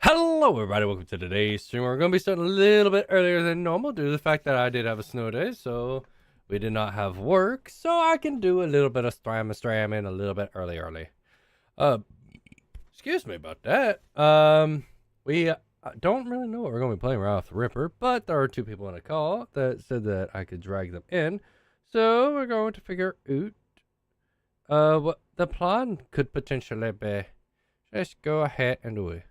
Hello everybody, welcome to today's stream. We're going to be starting a little bit earlier than normal due to the fact that I did have a snow day, so we did not have work, so I can do a little bit of stramming a little bit early. Uh, excuse me about that. We don't really know what we're going to be playing right off the ripper, but there are two people on a call that said that I could drag them in, so we're going to figure out what the plan could potentially be. Let's go ahead and do it.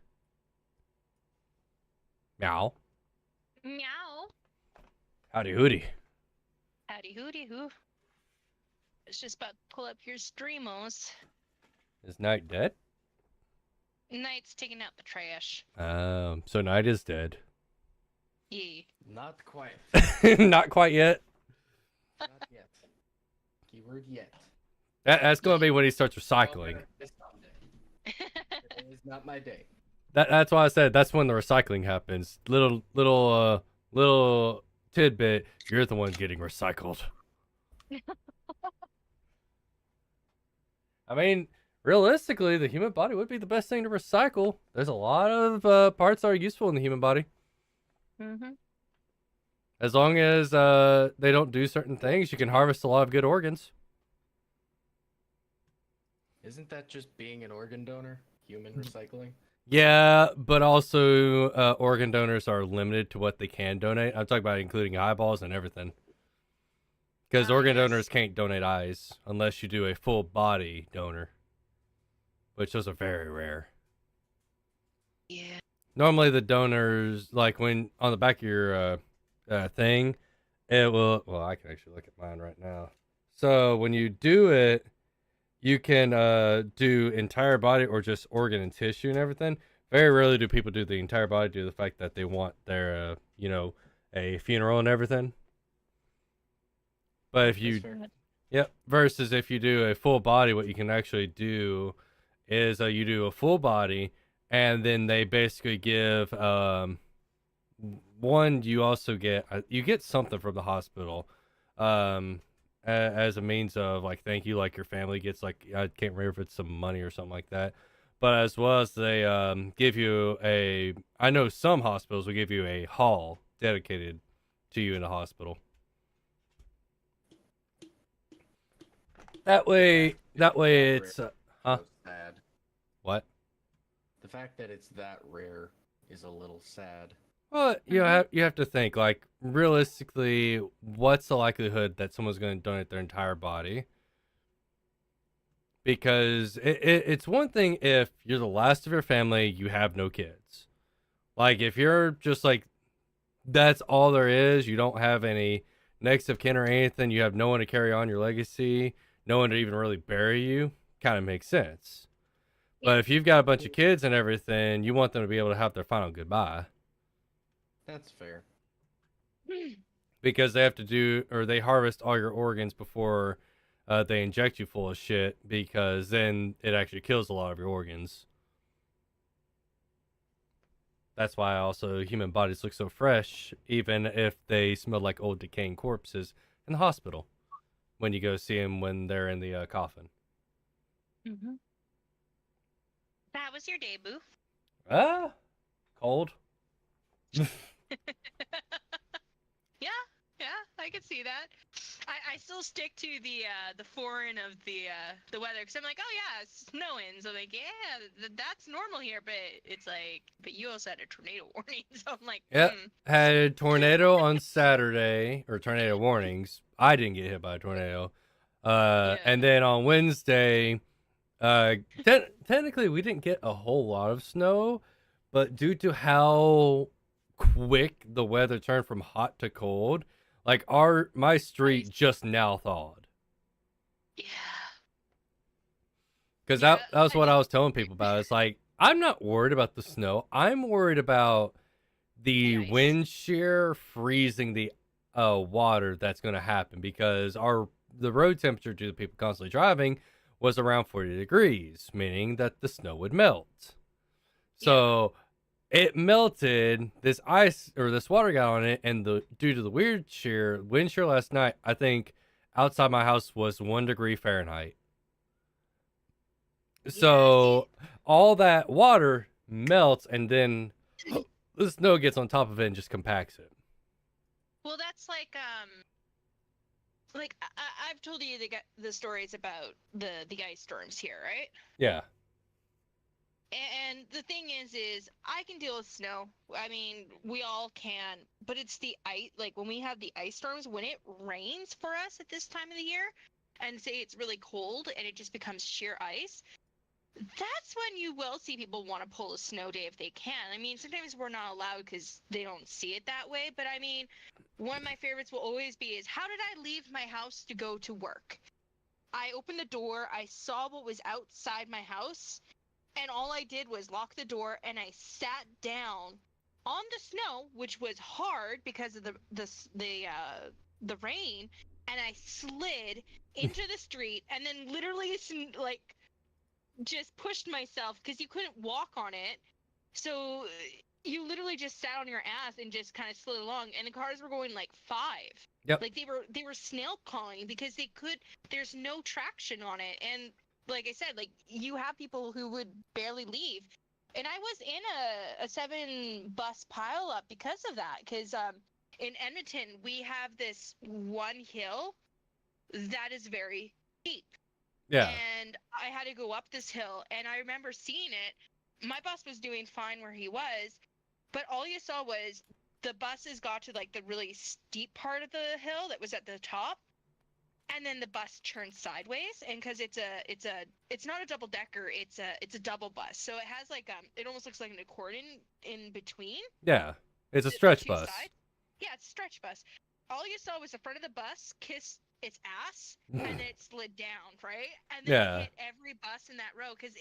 Meow. Meow. Howdy hoody. Howdy hooty hoo. It's just about to pull up your streamos. Is Knight dead? Knight's taking out the trash. So Knight is dead. Yeah. Not quite. Not quite yet. Not yet. Keyword yet. That's going to be when he starts recycling. It's someday. It is not my day. That's why I said that's when the recycling happens. Little tidbit. You're the one getting recycled. I mean, realistically, the human body would be the best thing to recycle. There's a lot of parts that are useful in the human body. Mm-hmm. As long as they don't do certain things, you can harvest a lot of good organs. Isn't that just being an organ donor? Human recycling? Yeah, but also organ donors are limited to what they can donate. I'm talking about including eyeballs and everything. Because organ donors can't donate eyes unless you do a full body donor, which those are very rare. Yeah. Normally the donors, like when on the back of your thing, it will, well, I can actually look at mine right now. So when you do it, you can do entire body or just organ and tissue and everything. Very rarely do people do the entire body due to the fact that they want their, a funeral and everything. But if you, yep, versus if you do a full body, what you can actually do is you do a full body, and then they basically give one. You also get you get something from the hospital. As a means of like thank you, like your family gets, like I can't remember if it's some money or something like that, but as well as they give you I know some hospitals will give you a hall dedicated to you in the hospital. That way it's huh? Sad. What? The fact that it's that rare is a little sad. Well, you have to think, like, realistically, what's the likelihood that someone's going to donate their entire body? Because it's one thing if you're the last of your family, you have no kids. Like, if you're just like, that's all there is, you don't have any next of kin or anything, you have no one to carry on your legacy, no one to even really bury you, kind of makes sense. But if you've got a bunch of kids and everything, you want them to be able to have their final goodbye. That's fair. Because they have to do, or they harvest all your organs before they inject you full of shit, because then it actually kills a lot of your organs. That's why also human bodies look so fresh, even if they smell like old decaying corpses in the hospital when you go see them when they're in the coffin. Mm-hmm. That was your day, Boo. Cold. Yeah, I could see that. I still stick to the foreign of the weather because I'm like, oh yeah, it's snowing, so like, yeah, that's normal here, but it's like, but you also had a tornado warning, so I'm like, Yep, had a tornado on Saturday, or tornado warnings. I didn't get hit by a tornado. And then on Wednesday, technically we didn't get a whole lot of snow, but due to how quick the weather turned from hot to cold, like my street just now thawed. Yeah. Because that was what I was telling people about. It's like, I'm not worried about the snow. I'm worried about the wind shear freezing the water that's going to happen, because the road temperature due to people constantly driving was around 40 degrees, meaning that the snow would melt. So it melted, this ice or this water got on it, and due to the wind shear last night, I think outside my house was 1 degree Fahrenheit. So all that water melts, and then the snow gets on top of it and just compacts it. Well, that's like I've told you the stories about the ice storms here, right? Yeah. And the thing is I can deal with snow. I mean, we all can, but it's the ice. Like when we have the ice storms, when it rains for us at this time of the year, and say it's really cold and it just becomes sheer ice. That's when you will see people want to pull a snow day if they can. I mean, sometimes we're not allowed because they don't see it that way. But I mean, one of my favorites will always be is how did I leave my house to go to work? I opened the door, I saw what was outside my house, and all I did was lock the door and I sat down on the snow, which was hard because of the rain, and I slid into the street and then literally like just pushed myself because you couldn't walk on it. So you literally just sat on your ass and just kind of slid along, and the cars were going like 5. Yep. Like they were snail calling because there's no traction on it. And like I said, like you have people who would barely leave. And I was in a 7 bus pile up because of that. Because in Edmonton we have this one hill that is very steep. Yeah. And I had to go up this hill, and I remember seeing it. My bus was doing fine where he was, but all you saw was the buses got to like the really steep part of the hill that was at the top, and then the bus turned sideways. And because it's not a double decker, it's a double bus, so it has like it almost looks like an accordion in between. Yeah. It's a the stretch two bus. sides. Yeah, it's a stretch bus. All you saw was the front of the bus kiss its ass, and then it slid down, right? And then Yeah. it hit every bus in that row because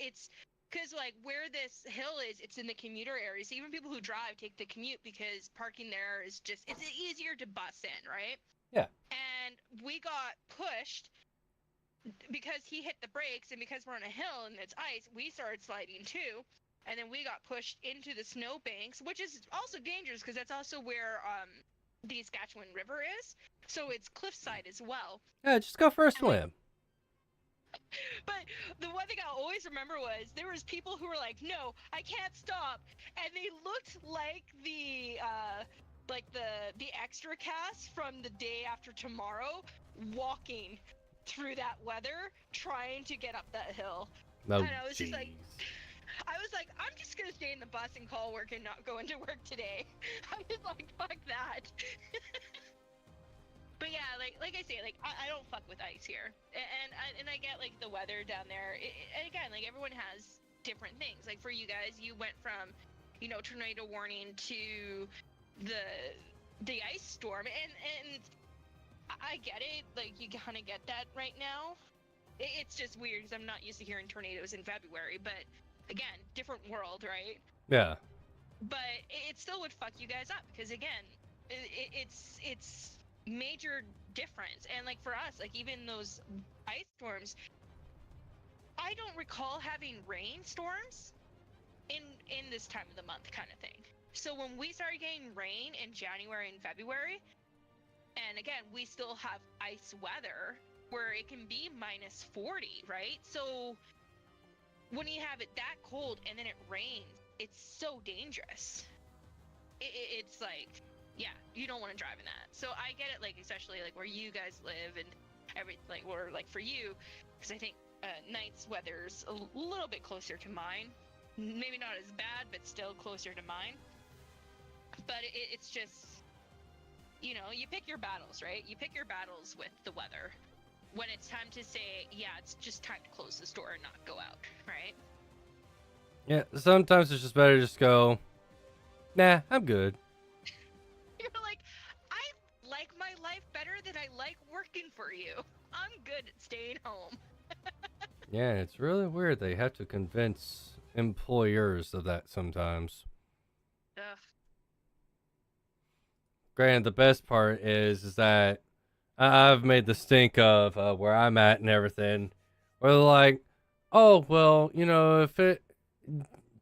like where this hill is, it's in the commuter area. So even people who drive take the commute because parking there is just it's easier to bus in, right? Yeah. And we got pushed because he hit the brakes, and because we're on a hill and it's ice, we started sliding too. And then we got pushed into the snowbanks, which is also dangerous because that's also where the Saskatchewan River is. So it's cliffside as well. Yeah, just go for a And, like, swim. but the one thing I'll always remember was there was people who were like, "No, I can't stop," and they looked like the extra cast from The Day After Tomorrow, walking through that weather, trying to get up that hill. No, And I was just like, jeez. I'm just gonna stay in the bus and call work and not go into work today. I'm just like, fuck that. But yeah, like I say, like I don't fuck with ice here, and I get like the weather down there. And again, like everyone has different things. Like for you guys, you went from, tornado warning to the ice storm, and I get it. Like you kind of get that right now. It's just weird because I'm not used to hearing tornadoes in February, but again, different world, right? Yeah. But it still would fuck you guys up because again, it's major difference. And like for us, like even those ice storms, I don't recall having rainstorms in this time of the month kind of thing. So when we started getting rain in January and February, and again, we still have ice weather where it can be minus 40, right? So when you have it that cold and then it rains, it's so dangerous. It's like, yeah, you don't want to drive in that. So I get it, like especially like where you guys live and everything, or like for you, because I think night's weather's a little bit closer to mine. Maybe not as bad, but still closer to mine. But it's just, you pick your battles, right? You pick your battles with the weather. When it's time to say, yeah, it's just time to close the store and not go out, right? Yeah, sometimes it's just better to just go, nah, I'm good. You're like, I like my life better than I like working for you. I'm good at staying home. Yeah, it's really weird. They have to convince employers of that sometimes. Ugh. Granted, the best part is that I've made the stink of where I'm at and everything. Where they're like, oh, well, if it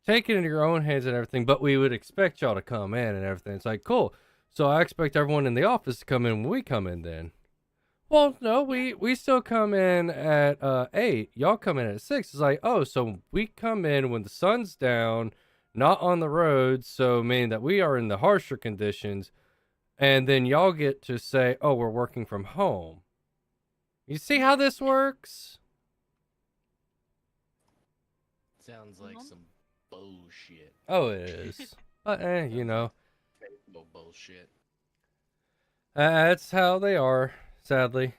take it into your own hands and everything, but we would expect y'all to come in and everything. It's like, cool. So I expect everyone in the office to come in when we come in then. Well, no, we still come in at 8. Y'all come in at 6. It's like, oh, so we come in when the sun's down, not on the road, so meaning that we are in the harsher conditions, and then y'all get to say, "Oh, we're working from home." You see how this works? Sounds like Mom? some bullshit. Oh, it is. But you know, No bullshit. that's how they are. Sadly,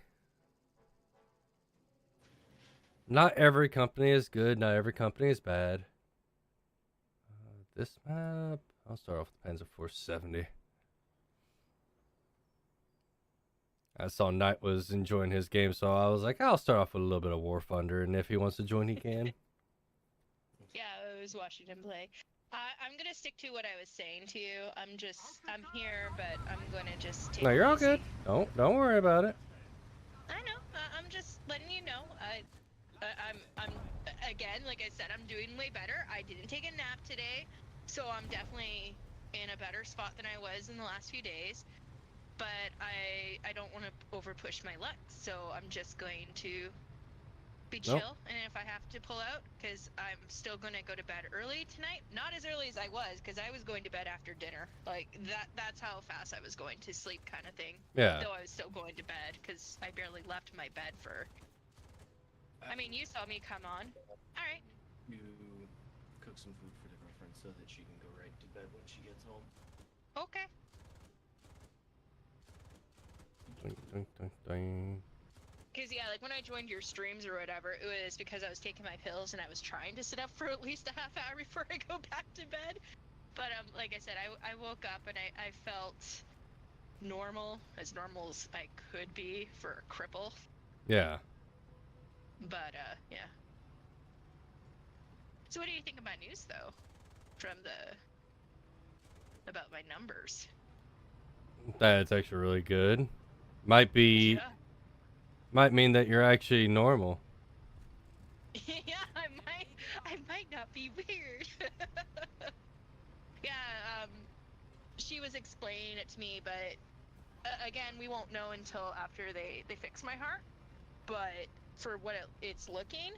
not every company is good. Not every company is bad. This map, I'll start off with Panzer 470. I saw Knight was enjoying his game, so I was like, I'll start off with a little bit of War Thunder, and if he wants to join, he can. Yeah, I was watching him play. I'm gonna stick to what I was saying to you. I'm here, but I'm gonna just take No, you're it all easy. good. Don't worry about it. I know. I'm just letting you know. I'm again, like I said, I'm doing way better. I didn't take a nap today, so I'm definitely in a better spot than I was in the last few days. But I don't want to over push my luck, so I'm just going to be Nope. chill. And if I have to pull out, because I'm still gonna go to bed early tonight, not as early as I was, because I was going to bed after dinner. Like that's how fast I was going to sleep, kind of thing. Yeah. Though I was still going to bed because I barely left my bed for. I mean, you saw me come on. All right. You cook some food for the girlfriend so that she can go right to bed when she gets home. Okay. Doink, doink, doink, doink. Because, yeah, like when I joined your streams or whatever, it was because I was taking my pills and I was trying to sit up for at least a half hour before I go back to bed. But, like I said, I woke up and I felt normal as I could be for a cripple. Yeah. But, yeah. So what do you think of my news, though? About my numbers? That's actually really good. Might be. Yeah. Might mean that you're actually normal. Yeah, I might not be weird. Yeah, she was explaining it to me, but again, we won't know until after they fix my heart. But for what it's looking,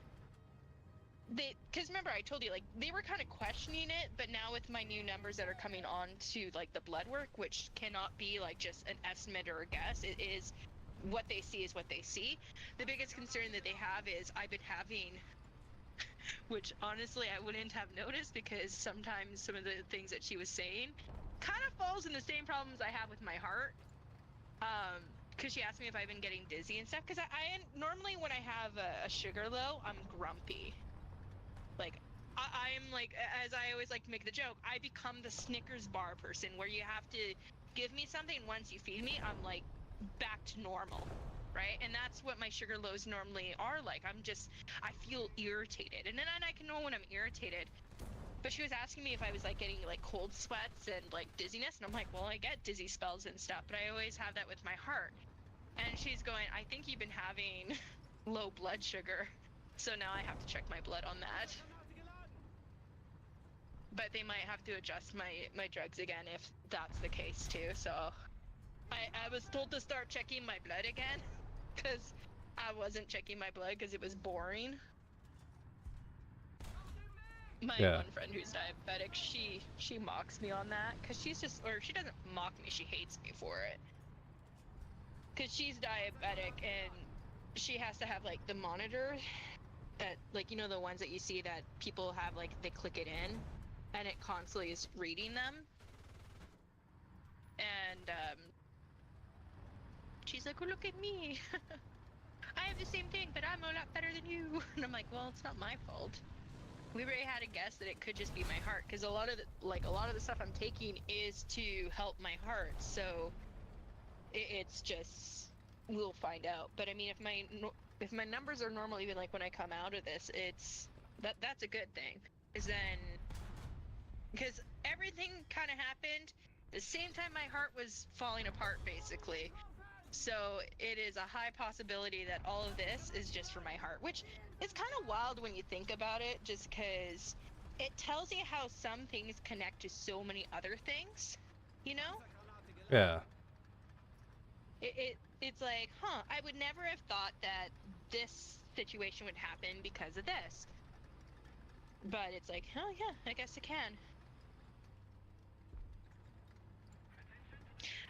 because remember I told you, like, they were kind of questioning it, but now with my new numbers that are coming on to like the blood work, which cannot be like just an estimate or a guess, it is what they see is what they see. The biggest concern that they have is I've been having, which honestly I wouldn't have noticed, because sometimes some of the things that she was saying kind of falls in the same problems I have with my heart. Because she asked me if I've been getting dizzy and stuff. Because I normally when I have a sugar low, I'm grumpy. Like I'm like, as I always like to make the joke, I become the Snickers bar person where you have to give me something. Once you feed me, I'm like back to normal, right? And that's what my sugar lows normally are like. I feel irritated, and then I can know when I'm irritated. But she was asking me if I was like getting like cold sweats and like dizziness, and I'm like, well, I get dizzy spells and stuff, but I always have that with my heart. And she's going, I think you've been having low blood sugar, so now I have to check my blood on that. But they might have to adjust my drugs again if that's the case too. So I was told to start checking my blood again, because I wasn't checking my blood because it was boring. My one friend who's diabetic, she mocks me on that, because she's just, or she doesn't mock me, she hates me for it. Because she's diabetic and she has to have like the monitor that, like, you know, the ones that you see that people have, like they click it in and it constantly is reading them. And she's like, oh, look at me. I have the same thing, but I'm a lot better than you. And I'm like, well, it's not my fault. We already had a guess that it could just be my heart, because a lot of the stuff I'm taking is to help my heart. So it's just, we'll find out. But I mean, if my numbers are normal, even like when I come out of this, that's a good thing. Is then, because everything kind of happened the same time my heart was falling apart, basically. So it is a high possibility that all of this is just for my heart, which is kind of wild when you think about it, just because it tells you how some things connect to so many other things, you know? Yeah. It's like, huh, I would never have thought that this situation would happen because of this. But it's like, oh yeah, I guess it can.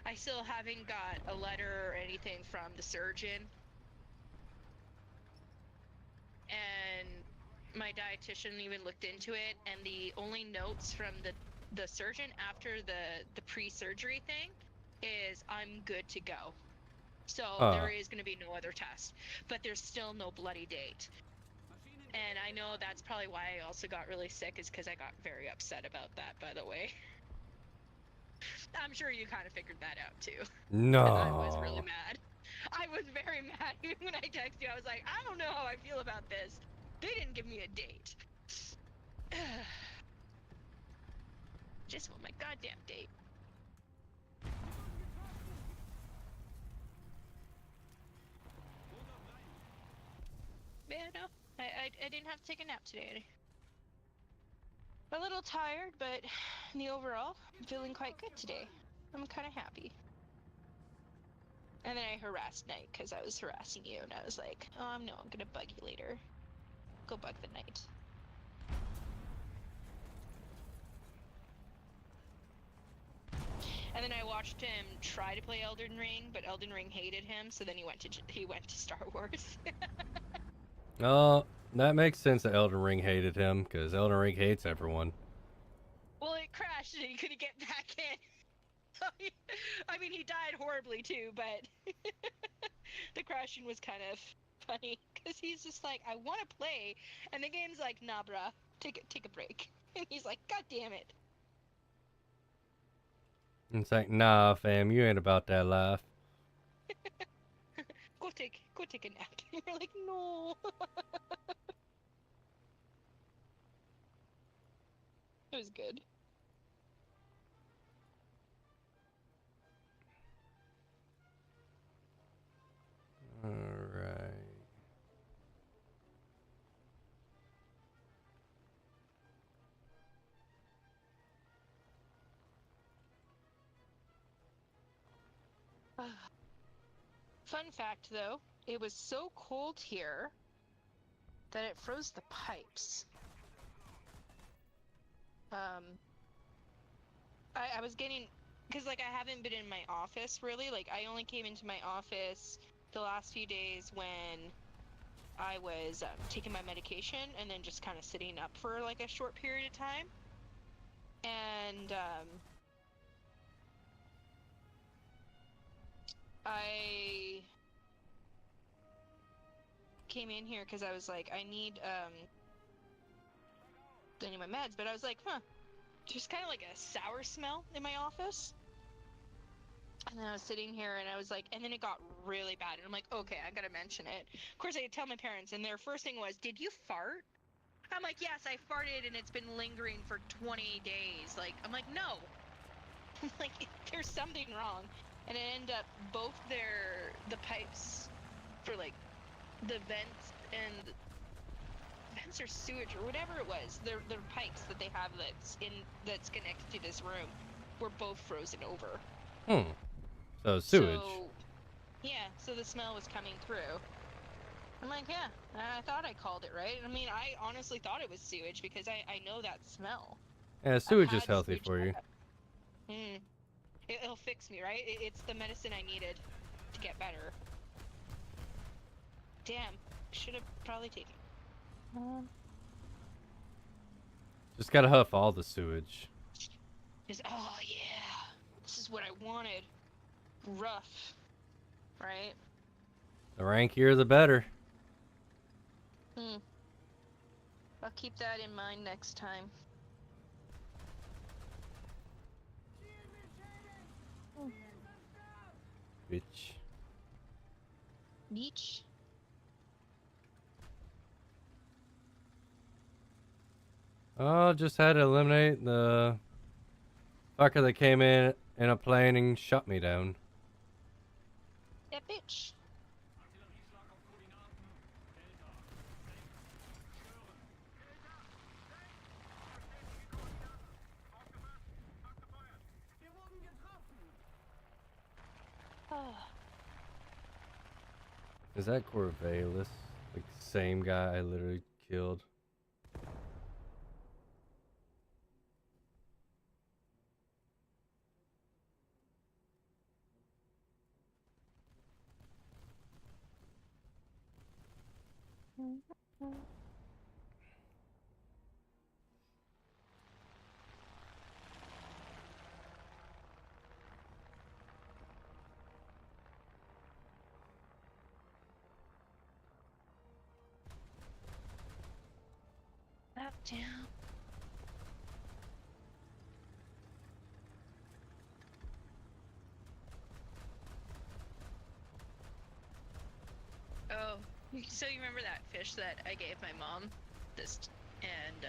I still haven't got a letter or anything from the surgeon. And my dietitian even looked into it, and the only notes from the surgeon after the pre-surgery thing is I'm good to go. So there is going to be no other test, but there's still no bloody date. And I know that's probably why I also got really sick, is because I got very upset about that, by the way. I'm sure you kind of figured that out too. No. I was really mad. I was very mad when I texted you. I was like, I don't know how I feel about this. They didn't give me a date. Just want my goddamn date. Yeah, no. I didn't have to take a nap today. A little tired, but in the overall, I'm feeling quite good today. I'm kind of happy. And then I harassed Night because I was harassing you, and I was like, oh, no, I'm gonna bug you later. Go bug the Night. And then I watched him try to play Elden Ring, but Elden Ring hated him, so then he went to Star Wars. Oh, that makes sense that Elden Ring hated him, because Elden Ring hates everyone. Well, it crashed and he couldn't get back in. I mean, he died horribly too, but the crashing was kind of funny because he's just like, I want to play, and the game's like, nah, bruh, take a break, and he's like, God damn it. It's like, nah, fam, you ain't about that life. Go take a nap. You're like, no. It was good. Alright. Fun fact, though, it was so cold here that it froze the pipes. I was getting, because like I haven't been in my office really. Like I only came into my office the last few days when I was taking my medication and then just kind of sitting up for like a short period of time. And I came in here because I was like, I need my meds, but I was like, there's kind of like a sour smell in my office. And then I was sitting here and I was like, and then it got really bad. And I'm like, okay, I gotta mention it. Of course, I tell my parents, and their first thing was, did you fart? I'm like, yes, I farted and it's been lingering for 20 days. Like, I'm like, no. Like, there's something wrong. And it ended up both the pipes for like the vents and vents or sewage or whatever it was, their pipes that they have that's connected to this room were both frozen over. So sewage. So, yeah, so the smell was coming through. I'm like, yeah, I thought I called it right. I mean, I honestly thought it was sewage because I know that smell. Yeah, sewage is healthy for you. It'll fix me, right? It's the medicine I needed to get better. Damn, should have probably taken. Just gotta huff all the sewage. Oh yeah, this is what I wanted. Rough, right? The rankier, the better. I'll keep that in mind next time. Bitch. Beach? Oh, just had to eliminate the fucker that came in a plane and shut me down. Yeah, bitch. Is that Corvallis? Like the same guy I literally killed? Up, down. Oh, so you remember that fish that I gave my mom? And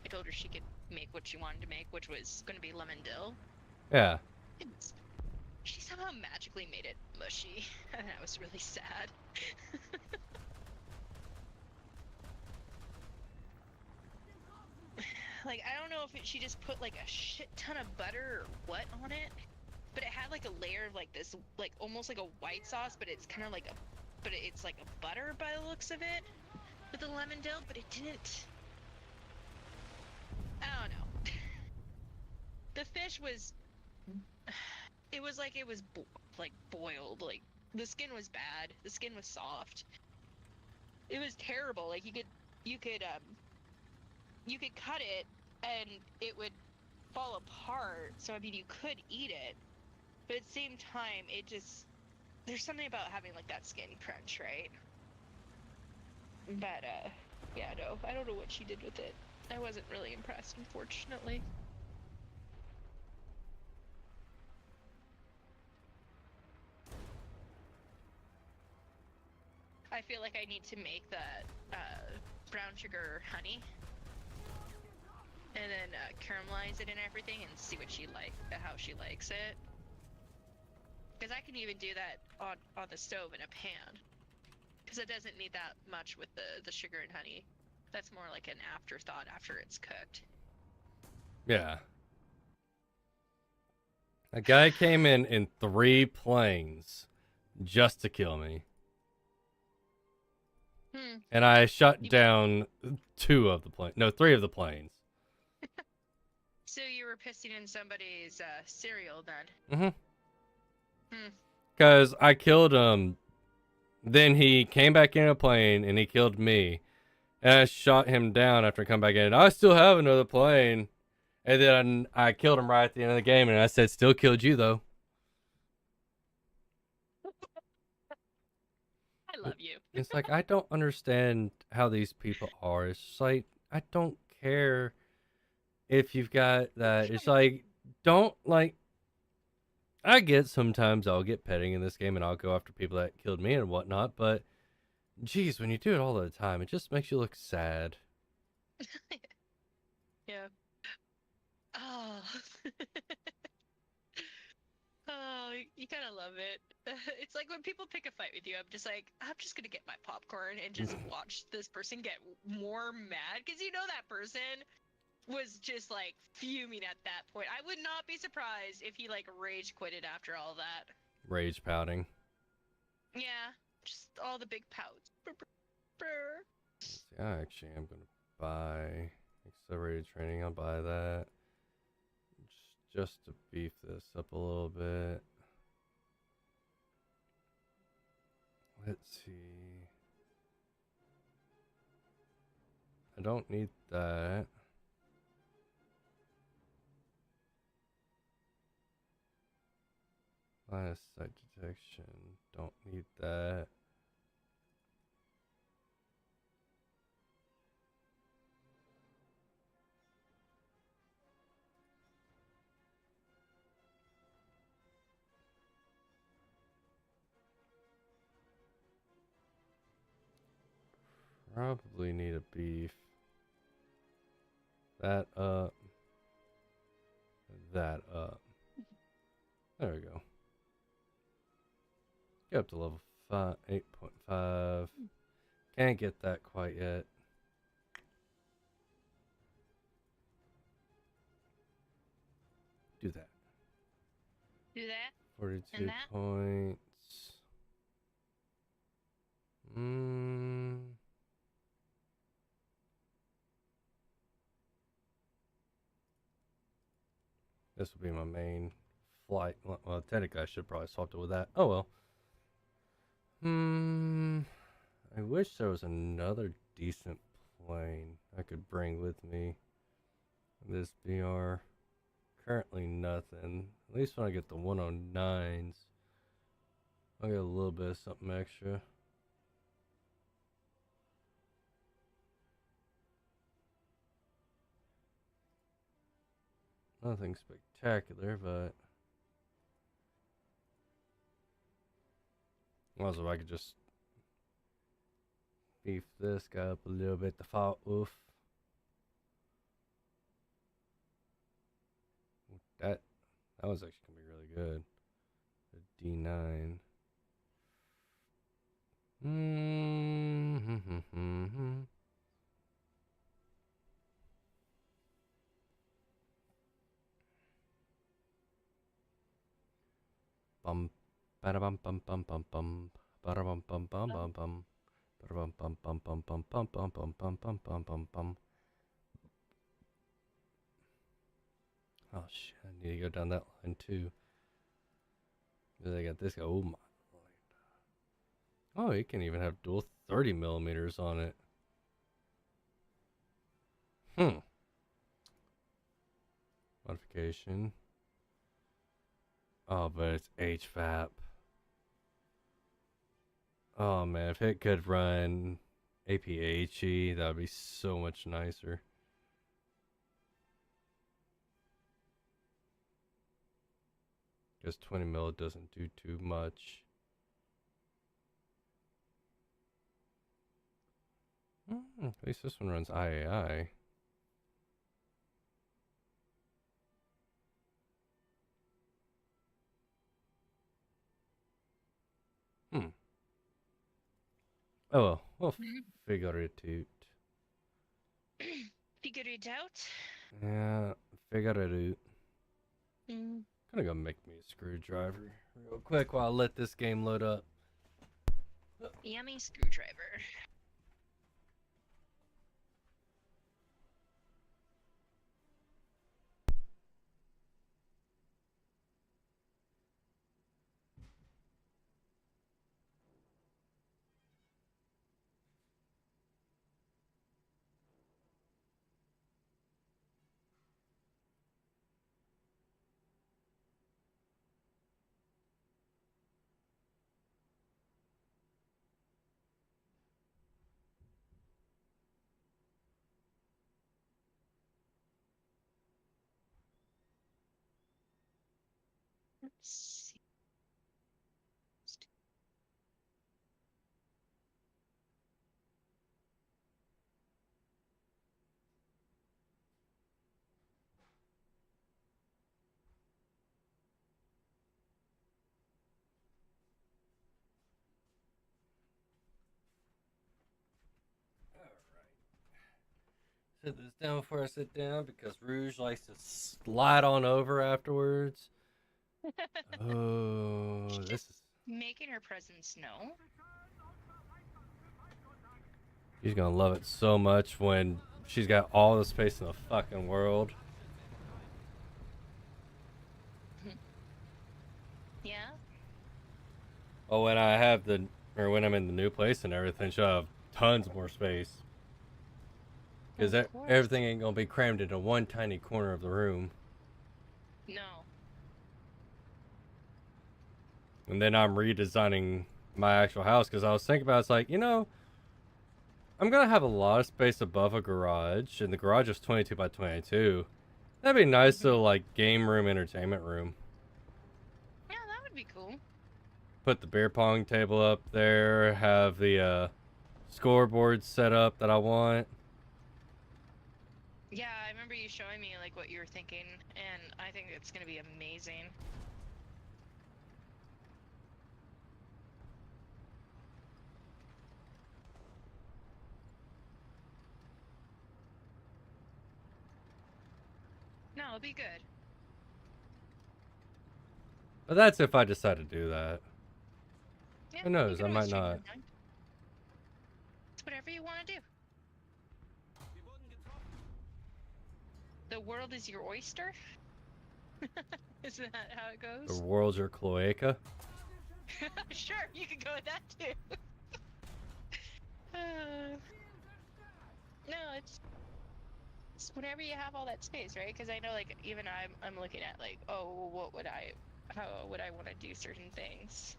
I told her she could make what she wanted to make, which was going to be lemon dill. Yeah. She somehow magically made it mushy, and I was really sad. Like, I don't know if she just put like a shit ton of butter or what on it, but it had like a layer of like this, like almost like a white sauce, but it's kind of like it's like a butter by the looks of it with the lemon dill, but it didn't. I don't know. The fish was, it was like it was like boiled. Like the skin was bad. The skin was soft. It was terrible. Like you could cut it and it would fall apart. So I mean, you could eat it, but at the same time, it just, there's something about having like that skin crunch, right? But yeah, no, I don't know what she did with it. I wasn't really impressed, unfortunately. I feel like I need to make that brown sugar honey and then caramelize it and everything and see what how she likes it. Because I can even do that on the stove in a pan. Because it doesn't need that much with the sugar and honey. That's more like an afterthought after it's cooked. Yeah. A guy came in 3 planes just to kill me. And I shut down 2 of the planes. No, 3 of the planes. So you were pissing in somebody's cereal then? Mm-hmm. Because I killed him. Then he came back in a plane and he killed me. And I shot him down after I come back in. I still have another plane. And then I killed him right at the end of the game. And I said, still killed you, though. I love you. It's like, I don't understand how these people are. It's just like, I don't care if you've got that. It's like, don't, like, I get sometimes I'll get petting in this game and I'll go after people that killed me and whatnot. But, geez, when you do it all the time, it just makes you look sad. Yeah. Oh. Oh, you kind of love it. It's like when people pick a fight with you, I'm just like, I'm just gonna get my popcorn and just watch this person get more mad, because you know that person was just like fuming at that point. I would not be surprised if he like rage quitted after all that. Rage pouting. Yeah, just all the big pouts. Yeah, actually, I'm gonna buy accelerated training. I'll buy that just to beef this up a little bit. Let's see. I don't need that. Line of sight detection. Don't need that. Probably need a beef. That up. That up. There we go. Get up to level 5, 8.5. Can't get that quite yet. Do that. Do that. 42 and that. points. This will be my main flight. Well, technically I should probably swap it with that. Oh well. I wish there was another decent plane I could bring with me. This VR. Currently nothing. At least when I get the 109s, I'll get a little bit of something extra. Nothing spectacular, but also I could just beef this guy up a little bit. The fault oof. That was actually gonna be really good. The D9. Bum, bada bum bum bum bum bum, bada bum bum bum bum bum, bada bum bum bum bum bum bum bum bum bum bum bum bum bum. Oh shit! I need to go down that line too. Then I got this guy. Oh my lord! Oh, he can even have dual 30 millimeters on it. Modification. Oh, but it's HVAP. Oh man, if it could run APHE, that would be so much nicer. Because 20 mil doesn't do too much. At least this one runs IAI. Oh well, we'll figure it out. Figure it out. Yeah, figure it out. Mm. Gonna go make me a screwdriver real quick while I let this game load up. Yummy screwdriver. Let's see. Set this down before I sit down because Rouge likes to slide on over afterwards. Oh, this is. Making her presence known. She's gonna love it so much when she's got all the space in the fucking world. Yeah. Oh, when when I'm in the new place and everything, she'll have tons more space. Because everything ain't gonna be crammed into one tiny corner of the room. No. And then I'm redesigning my actual house because I was thinking about it's like, I'm gonna have a lot of space above a garage, and the garage is 22 by 22. That'd be nice little like game room, entertainment room. Yeah, that would be cool. Put the beer pong table up there, have the scoreboard set up that I want. Yeah, I remember you showing me like what you were thinking, and I think it's gonna be amazing. No, it'll be good. But that's if I decide to do that. Yeah, Who knows? you I can might always change your not. mind. It's whatever you want to do. The world is your oyster? Isn't that how it The goes? world's your cloaca. Sure, you could go with that too. No, it's whenever you have all that space, right? Because I know, like, even I'm looking at like, oh, how would I want to do certain things?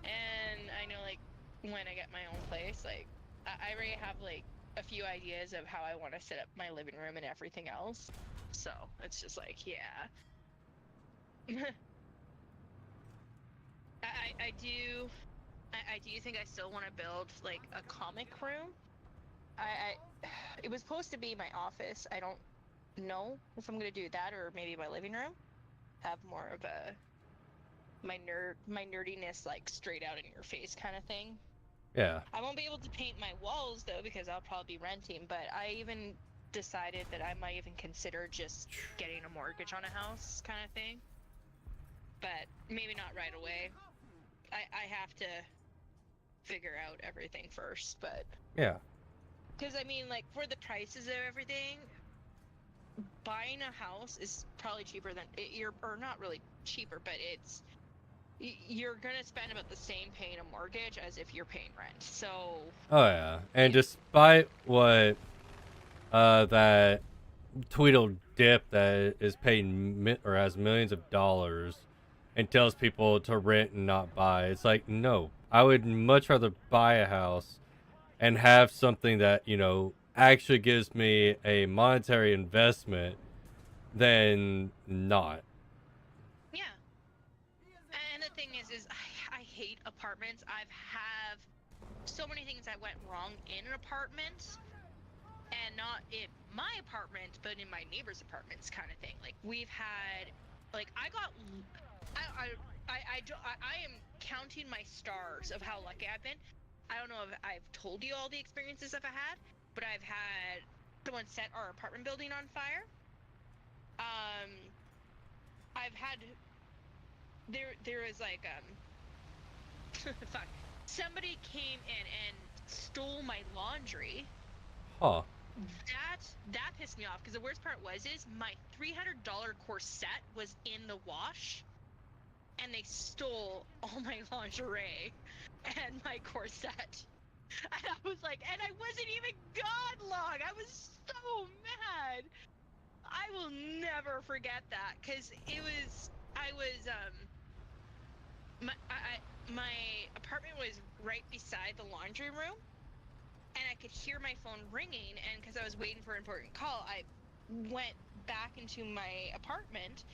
And I know, like, when I get my own place, like, I already have like a few ideas of how I want to set up my living room and everything else. So it's just like, yeah. I do I do think I still want to build like a comic room. It was supposed to be my office. I don't know if I'm gonna do that or maybe my living room. Have more of a my nerdiness like straight out in your face kind of thing. Yeah. I won't be able to paint my walls though because I'll probably be renting, but I even decided that I might even consider just getting a mortgage on a house kind of thing. But maybe not right away. I have to figure out everything first, but Yeah. because I mean, like, for the prices of everything, buying a house is probably cheaper than or not really cheaper, but you're gonna spend about the same paying a mortgage as if you're paying rent. So Oh yeah. And yeah, despite what that Tweedle Dip that is paying or has millions of dollars and tells people to rent and not buy, it's like, no, I would much rather buy a house and have something that, actually gives me a monetary investment than not. yeah. And the thing is I hate apartments. I've have so many things that went wrong in an apartment, and not in my apartment, but in my neighbor's apartments, kind of thing. Like we've had, like I got, I am counting my stars of how lucky I've been. I don't know if I've told you all the experiences I've had, but I've had someone set our apartment building on fire. Um, I've had there is like fuck, somebody came in and stole my laundry. Huh. That pissed me off because the worst part is my $300 corset was in the wash and they stole all my lingerie and my corset. And I was like, and I wasn't even gone long. I was so mad. I will never forget that because I was my apartment was right beside the laundry room, and I could hear my phone ringing, and because I was waiting for an important call, I went back into my apartment,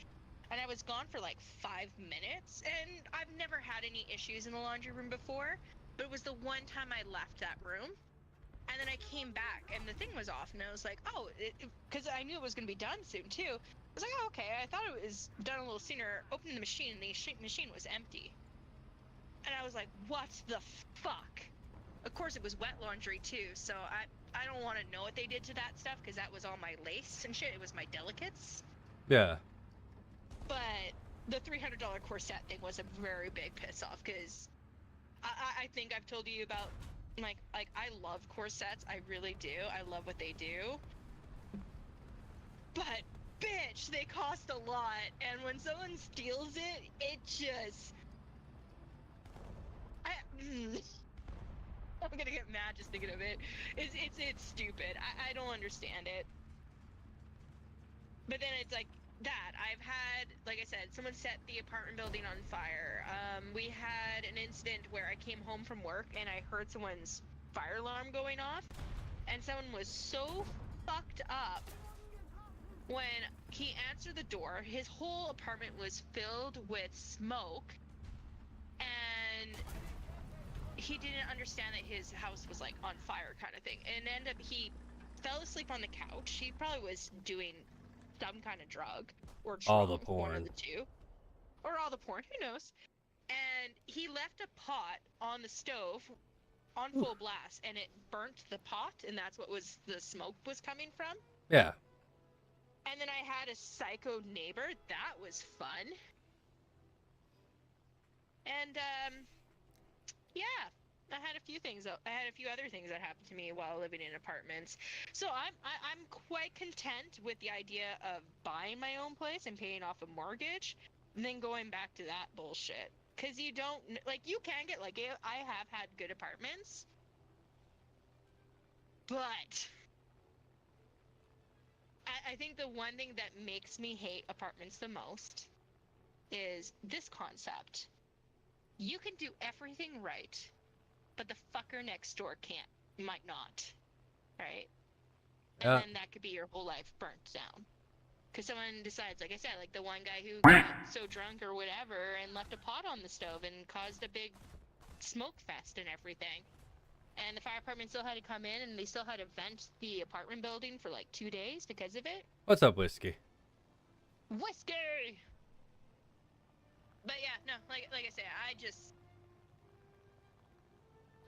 and I was gone for like 5 minutes, and I've never had any issues in the laundry room before, but it was the one time I left that room, and then I came back, and the thing was off, and I was like, oh, because I knew it was going to be done soon, too. I was like, oh, okay, I thought it was done a little sooner. Opened the machine, and the machine was empty. And I was like, what the fuck? Of course, it was wet laundry too, so I don't want to know what they did to that stuff because that was all my lace and shit. It was my delicates. Yeah. But the $300 corset thing was a very big piss off because I think I've told you about like I love corsets. I really do. I love what they do. But bitch, they cost a lot, and when someone steals it, it just I'm gonna get mad just thinking of it. It's stupid. I don't understand it. But then it's like that. I've had, like I said, someone set the apartment building on fire. We had an incident where I came home from work and I heard someone's fire alarm going off, and someone was so fucked up when he answered the door. His whole apartment was filled with smoke, and he didn't understand that his house was like on fire kind of thing, and ended up he fell asleep on the couch. He probably was doing some kind of drug or All the drunk, one of porn. the two, or all the porn, who knows. And he left a pot on the stove on full blast, and it burnt the pot, and that's what was the smoke was coming from. Yeah. And then I had a psycho neighbor. That was fun. And yeah, I had a few things. I had a few other things that happened to me while living in apartments. So I'm quite content with the idea of buying my own place and paying off a mortgage, and then going back to that bullshit. Cause you don't like you can get like I have had good apartments, but I think the one thing that makes me hate apartments the most is this concept. You can do everything right, but the fucker next door can't, might not, right? And Yeah. then that could be your whole life burnt down. Because someone decides, like I said, like the one guy who got so drunk or whatever and left a pot on the stove and caused a big smoke fest and everything. And the fire department still had to come in and they still had to vent the apartment building for like 2 days because of it. What's up, Whiskey? Whiskey! But yeah, no, like I say, I just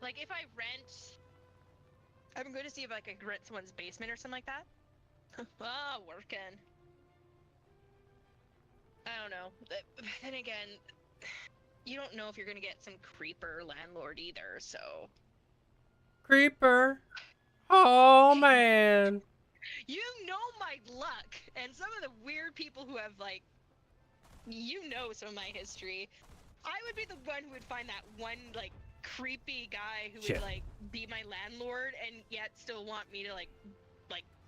like if I rent, I'm going to see if I can rent someone's basement or something like that. Ah, working. I don't know. But then again, you don't know if you're gonna get some creeper landlord either. So Creeper. Oh man. you know my luck, and some of the weird people who have like, you know, some of my history. I would be the one who would find that one like creepy guy who Shit. would like be my landlord and yet still want me to like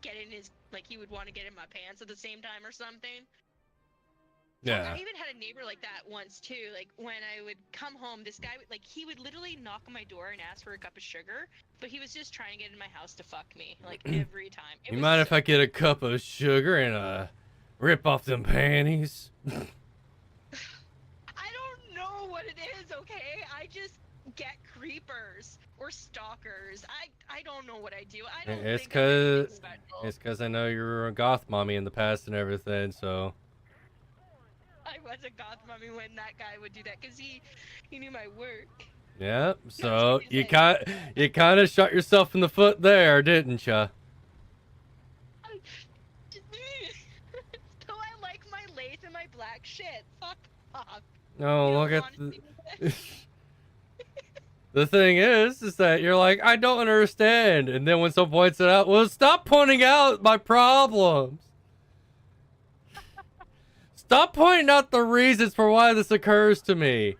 get in his like he would want to get in my pants at the same time or something. Yeah. I even had a neighbor like that once too. Like when I would come home, this guy would like he would literally knock on my door and ask for a cup of sugar, but he was just trying to get in my house to fuck me like every time. You mind if I get a cup of sugar and rip off them panties? I don't know what it is, okay? I just get creepers or stalkers. I don't know what I do. I don't It's think I'm anything cause special. it's cause I know you were a goth mommy in the past and everything, so. I was a goth mummy when that guy would do that because he knew my work. Yeah, so he's you like- you kind of shot yourself in the foot there, didn't ya? So I like my lace and my black shit. Fuck off. No, You don't look at want the. to see The thing is that you're like, I don't understand, and then when someone points it out, well, stop pointing out my problems. Stop pointing out the reasons for why this occurs to me.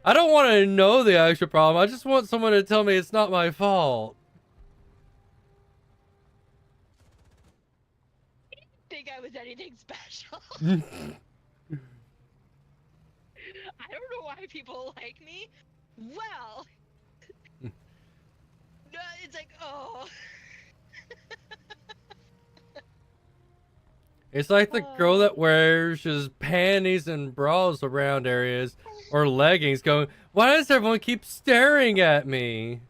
I don't want to know the actual problem. I just want someone to tell me it's not my fault. think I was anything special. I don't know why people like me. Well, no, it's like, oh. It's like the girl that wears just panties and bras around areas or leggings going, why does everyone keep staring at me?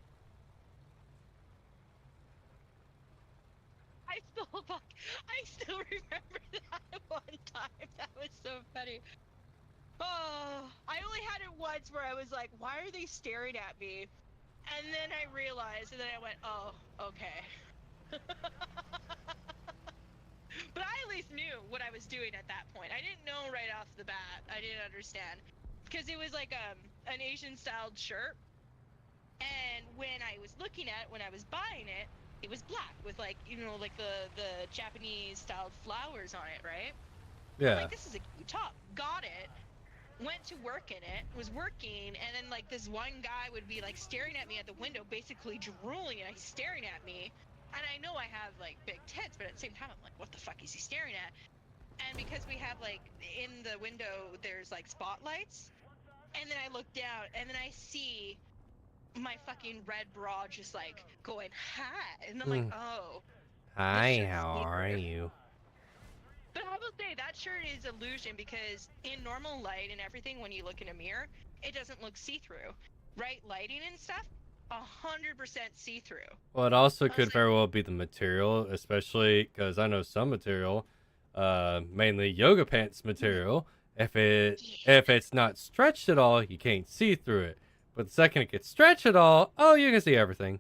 I still remember that one time. That was so funny. Oh, I only had it once where I was like, why are they staring at me? And then I realized, and then I went, oh, okay. But I at least knew what I was doing at that point. I didn't know right off the bat. I didn't understand. Because it was like an Asian styled shirt. And when I was looking at it, when I was buying it, it was black with like, you know, like the Japanese styled flowers on it, right? I'm Yeah. like, this is a cute top. Got it. Went to work in it, was working, and then like this one guy would be like staring at me at the window, basically drooling, and he's staring at me. And I know I have like big tits, but at the same time, I'm like, what the fuck is he staring at? And because we have like in the window, there's like spotlights, and then I look down, and then I see my fucking red bra just like going hi, and I'm like, oh. Hi, how are you? But I will say that shirt is illusion because in normal light and everything, when you look in a mirror, it doesn't look see-through. Right lighting and stuff, 100% see-through. Well, it also was could like- very well be the material, especially because I know some material, mainly yoga pants material. If it's not stretched at all, you can't see through it. But the second it gets stretched at all, oh, you can see everything.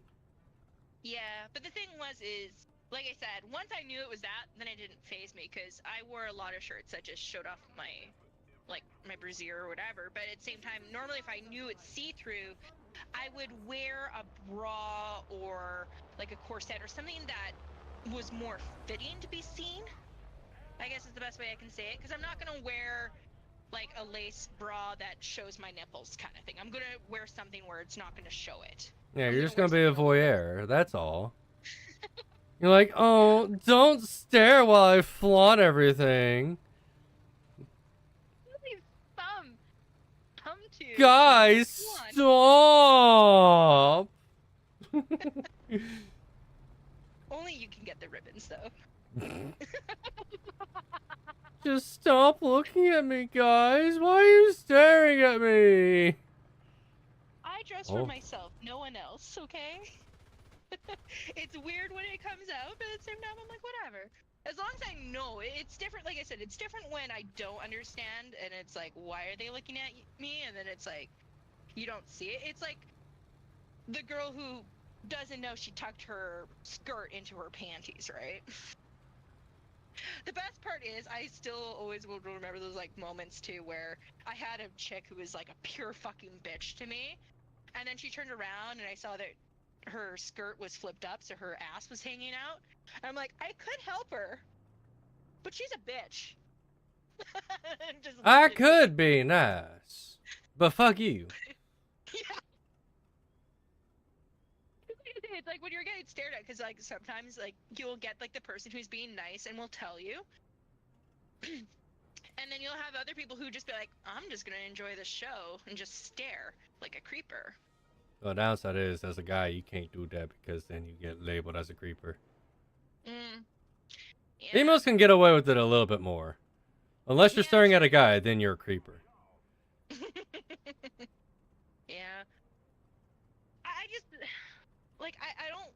Yeah, but the thing is, like I said, once I knew it was that, then it didn't phase me because I wore a lot of shirts that just showed off my brassiere or whatever. But at the same time, normally if I knew it's see-through, I would wear a bra or like a corset or something that was more fitting to be seen. I guess is the best way I can say it, because I'm not gonna wear like a lace bra that shows my nipples kind of thing. I'm gonna wear something where it's not gonna show it. Yeah, I'm you're gonna just gonna be wear a voyeur. That's all. You're like, oh, don't stare while I flaunt everything. Really thumb to Guys, one. stop! Only you can get the ribbons though. Just stop looking at me, guys. Why are you staring at me? I dress Oh. for myself, no one else, okay? It's weird when it comes out, but at the same time, I'm like, whatever. As long as I know, it's different. Like I said, it's different when I don't understand, and it's like, why are they looking at me? And then it's like, you don't see it. It's like the girl who doesn't know she tucked her skirt into her panties, right? The best part is I still always will remember those like moments too where I had a chick who was like a pure fucking bitch to me, and then she turned around and I saw that her skirt was flipped up so her ass was hanging out. And I'm like, I could help her, but she's a bitch. Just I looked at me. could be nice, but fuck you. Yeah. It's like when you're getting stared at, because like sometimes like you'll get like the person who's being nice and will tell you, and then you'll have other people who just be like, I'm just gonna enjoy the show and just stare like a creeper. The downside is, as a guy, you can't do that because then you get labeled as a creeper. Yeah. Females can get away with it a little bit more. Unless you're Yeah, staring at a true. guy, then you're a creeper. Yeah. I just like I don't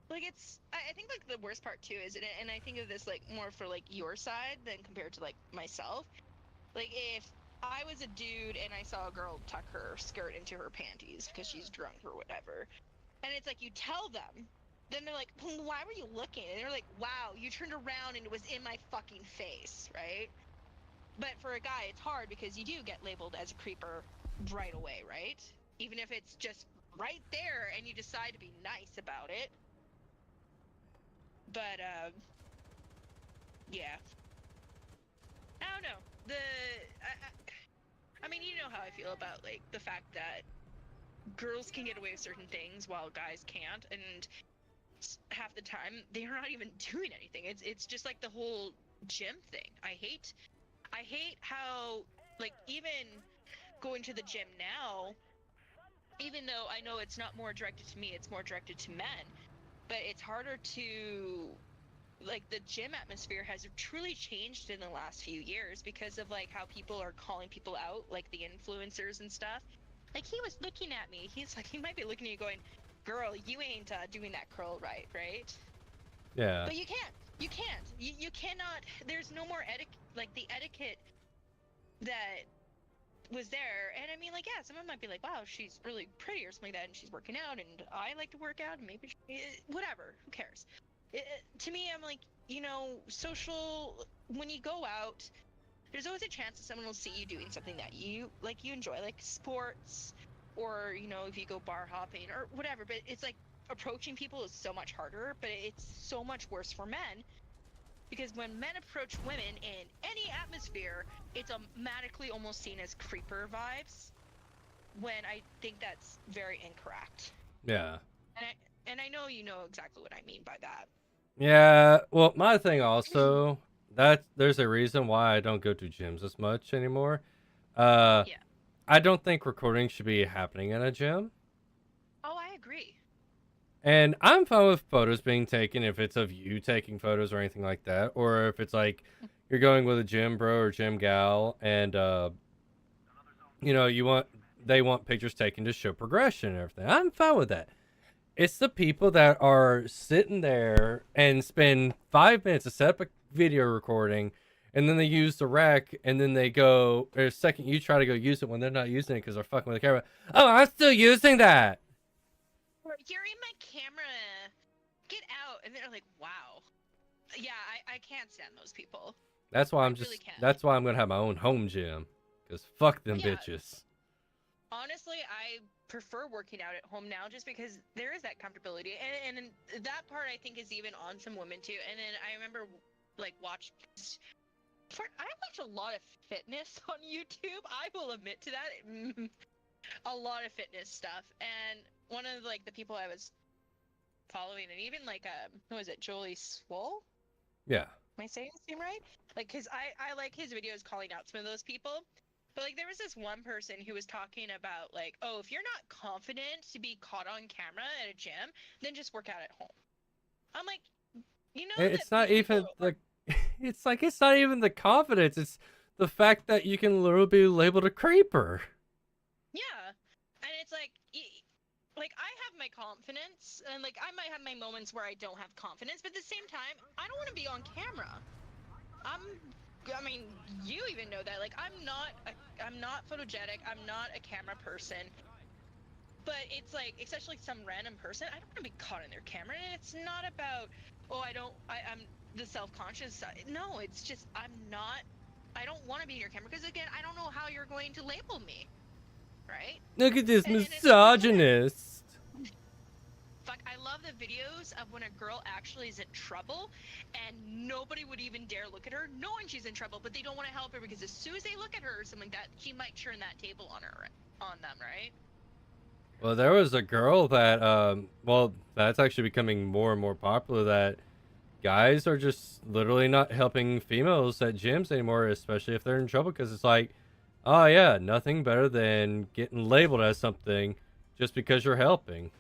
like it's I think like the worst part too is and I think of this like more for like your side than compared to like myself. Like if I was a dude and I saw a girl tuck her skirt into her panties because she's drunk or whatever, and it's like you tell them, then they're like, well, why were you looking? And they're like, wow, you turned around and it was in my fucking face, right? But for a guy, it's hard because you do get labeled as a creeper right away, right? Even if it's just right there and you decide to be nice about it. But, yeah. I don't know. I mean, you know how I feel about, like, the fact that girls can get away with certain things while guys can't, and half the time they're not even doing anything. It's just like the whole gym thing. I hate how, like, even going to the gym now, even though I know it's not more directed to me, it's more directed to men, but it's harder to, like, the gym atmosphere has truly changed in the last few years because of like how people are calling people out, like the influencers and stuff. Like, he was looking at me, he's like, he might be looking at you going, girl, you ain't doing that curl right? Yeah. But you can't you cannot. There's no more etiquette, like the etiquette that was there. And I mean, like, yeah, someone might be like, wow, she's really pretty or something like that, and she's working out, and I like to work out, and maybe whatever, who cares? To me, I'm like, you know, social, when you go out, there's always a chance that someone will see you doing something that you like, you enjoy, like sports, or, you know, if you go bar hopping or whatever. But it's like approaching people is so much harder, but it's so much worse for men because when men approach women in any atmosphere, it's automatically almost seen as creeper vibes, when I think that's very incorrect. Yeah. And I know you know exactly what I mean by that. Yeah. Well, my thing also, that there's a reason why I don't go to gyms as much anymore. Yeah. I don't think recording should be happening in a gym. Oh, I agree. And I'm fine with photos being taken if it's of you taking photos or anything like that, or if it's like you're going with a gym bro or gym gal, and you know, they want pictures taken to show progression and everything. I'm fine with that. It's the people that are sitting there and spend 5 minutes to set up a video recording, and then they use the rec, and then they go, or a second you try to go use it when they're not using it because they're fucking with the camera. Oh, I'm still using that. You're in my camera. Get out. And they're like, wow. Yeah, I can't stand those people. That's why I I'm really just. can't. That's why I'm gonna have my own home gym, because fuck them Yeah. bitches. Honestly, I prefer working out at home now just because there is that comfortability. And that part I think is even on some women too. And then I remember like I watch a lot of fitness on YouTube. I will admit to that. A lot of fitness stuff. And one of like the people I was following, and even like who was it, Jolie Swole? Yeah. Am I saying his name right? Like, cause I like his videos calling out some of those people. But like, there was this one person who was talking about like, oh, if you're not confident to be caught on camera at a gym, then just work out at home. I'm like, you know It's that not these people even are, the. It's not even the confidence. It's the fact that you can literally be labeled a creeper. yeah, and it's like, like I have my confidence, and like I might have my moments where I don't have confidence, but at the same time, I don't want to be on camera. I mean, you even know that. Like, I'm not photogenic. I'm not a camera person. But it's like, especially some random person, I don't want to be caught in their camera. And it's not about, oh, I'm the self-conscious side. No, it's just, I don't want to be in your camera because again, I don't know how you're going to label me, right? Look at this And it's like, misogynist. fuck, I love the videos of when a girl actually is in trouble and nobody would even dare look at her knowing she's in trouble, but they don't want to help her because as soon as they look at her or something like that, she might turn that table on them, right? Well, there was a girl that, well, that's actually becoming more and more popular. That guys are just literally not helping females at gyms anymore, especially if they're in trouble, because it's like, oh yeah, nothing better than getting labeled as something just because you're helping.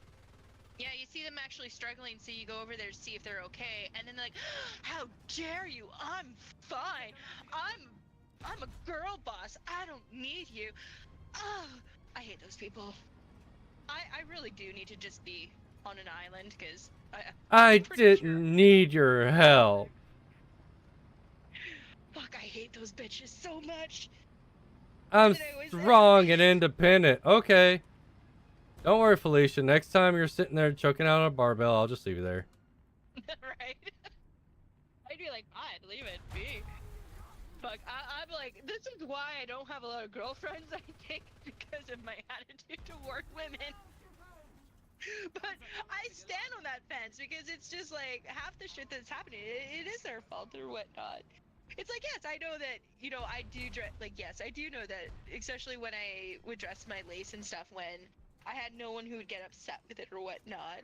Yeah, you see them actually struggling, so you go over there to see if they're okay, and then they're like, "How dare you? I'm fine. I'm a girl boss. I don't need you." Oh, I hate those people. I really do need to just be on an island because I I'm pretty didn't sure. need your help. Fuck, I hate those bitches so much. I'm But anyways, strong and independent. Okay. Don't worry, Felicia. Next time you're sitting there choking out on a barbell, I'll just leave you there. right? I'd be like, fine, leave it be. Fuck, I'm like, this is why I don't have a lot of girlfriends, I think, because of my attitude toward women. But I stand on that fence because it's just like half the shit that's happening, it is their fault or whatnot. It's like, yes, I know that, you know, I do dress, like, yes, I do know that, especially when I would dress my lace and stuff when I had no one who would get upset with it or whatnot.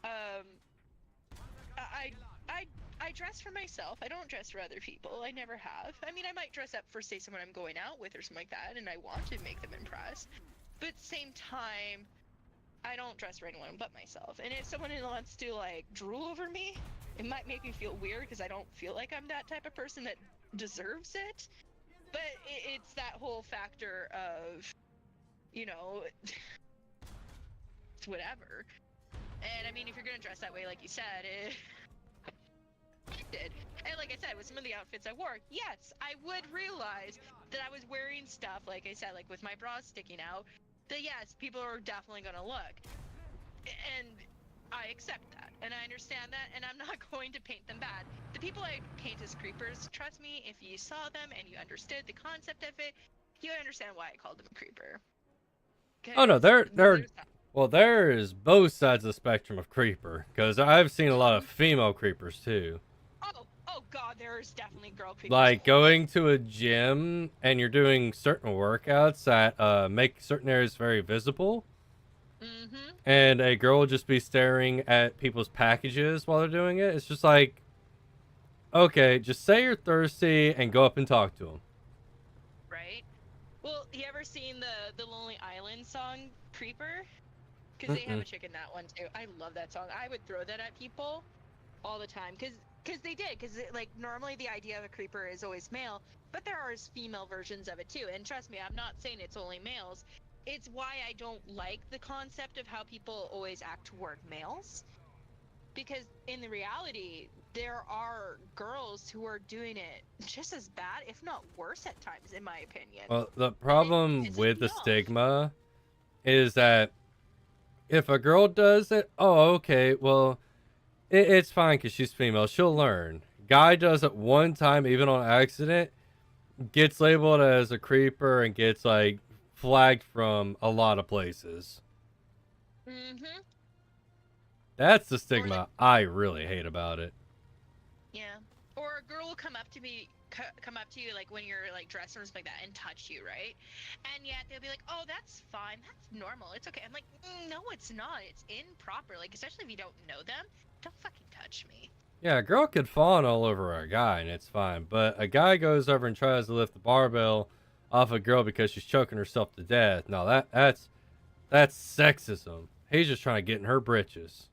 Um, I, I, I dress for myself. I don't dress for other people. I never have. I mean, I might dress up for, say, someone I'm going out with or something like that, and I want to make them impressed. But at the same time, I don't dress for anyone but myself. And if someone wants to like drool over me, it might make me feel weird because I don't feel like I'm that type of person that deserves it. But it's that whole factor of, you know, it's whatever. And I mean, if you're gonna dress that way, like you said, I did. And like I said, with some of the outfits I wore, yes, I would realize that I was wearing stuff, like I said, like with my bra sticking out, that yes, people are definitely gonna look. And I accept that, and I understand that, and I'm not going to paint them bad. The people I paint as creepers, trust me, if you saw them and you understood the concept of it, you would understand why I called them a creeper. Oh no, 'Cause they're there's that. well, there is both sides of the spectrum of creeper, because I've seen a lot of female creepers too. Oh god, there's definitely girl creepers. Like going to a gym and you're doing certain workouts that make certain areas very visible, Mm-hmm. and a girl will just be staring at people's packages while they're doing it. It's just like, okay, just say you're thirsty and go up and talk to them. Right? Well, you ever seen the Lonely Island song Creeper? Because they have a chick in that one too. I love that song. I would throw that at people all the time because they did, because like normally the idea of a creeper is always male, but there are female versions of it too. And trust me, I'm not saying it's only males. It's why I don't like the concept of how people always act toward males, because in the reality there are girls who are doing it just as bad, if not worse at times, in my opinion. Well, the And it problem pisses with me the off. stigma is that if a girl does it, oh, okay, well, it's fine because she's female. She'll learn. Guy does it one time, even on accident, gets labeled as a creeper and gets like flagged from a lot of places. Mm-hmm. That's the Or the stigma I really hate about it. Yeah. Or a girl will come up to me come up to you like when you're like dressed or something like that and touch you, right? And yet they'll be like, "Oh, that's fine. That's normal. It's okay." I'm like, "No, it's not. It's improper. Like, especially if you don't know them, don't fucking touch me." Yeah, a girl could fawn all over a guy and it's fine, but a guy goes over and tries to lift the barbell off a girl because she's choking herself to death. No, that's sexism. He's just trying to get in her britches.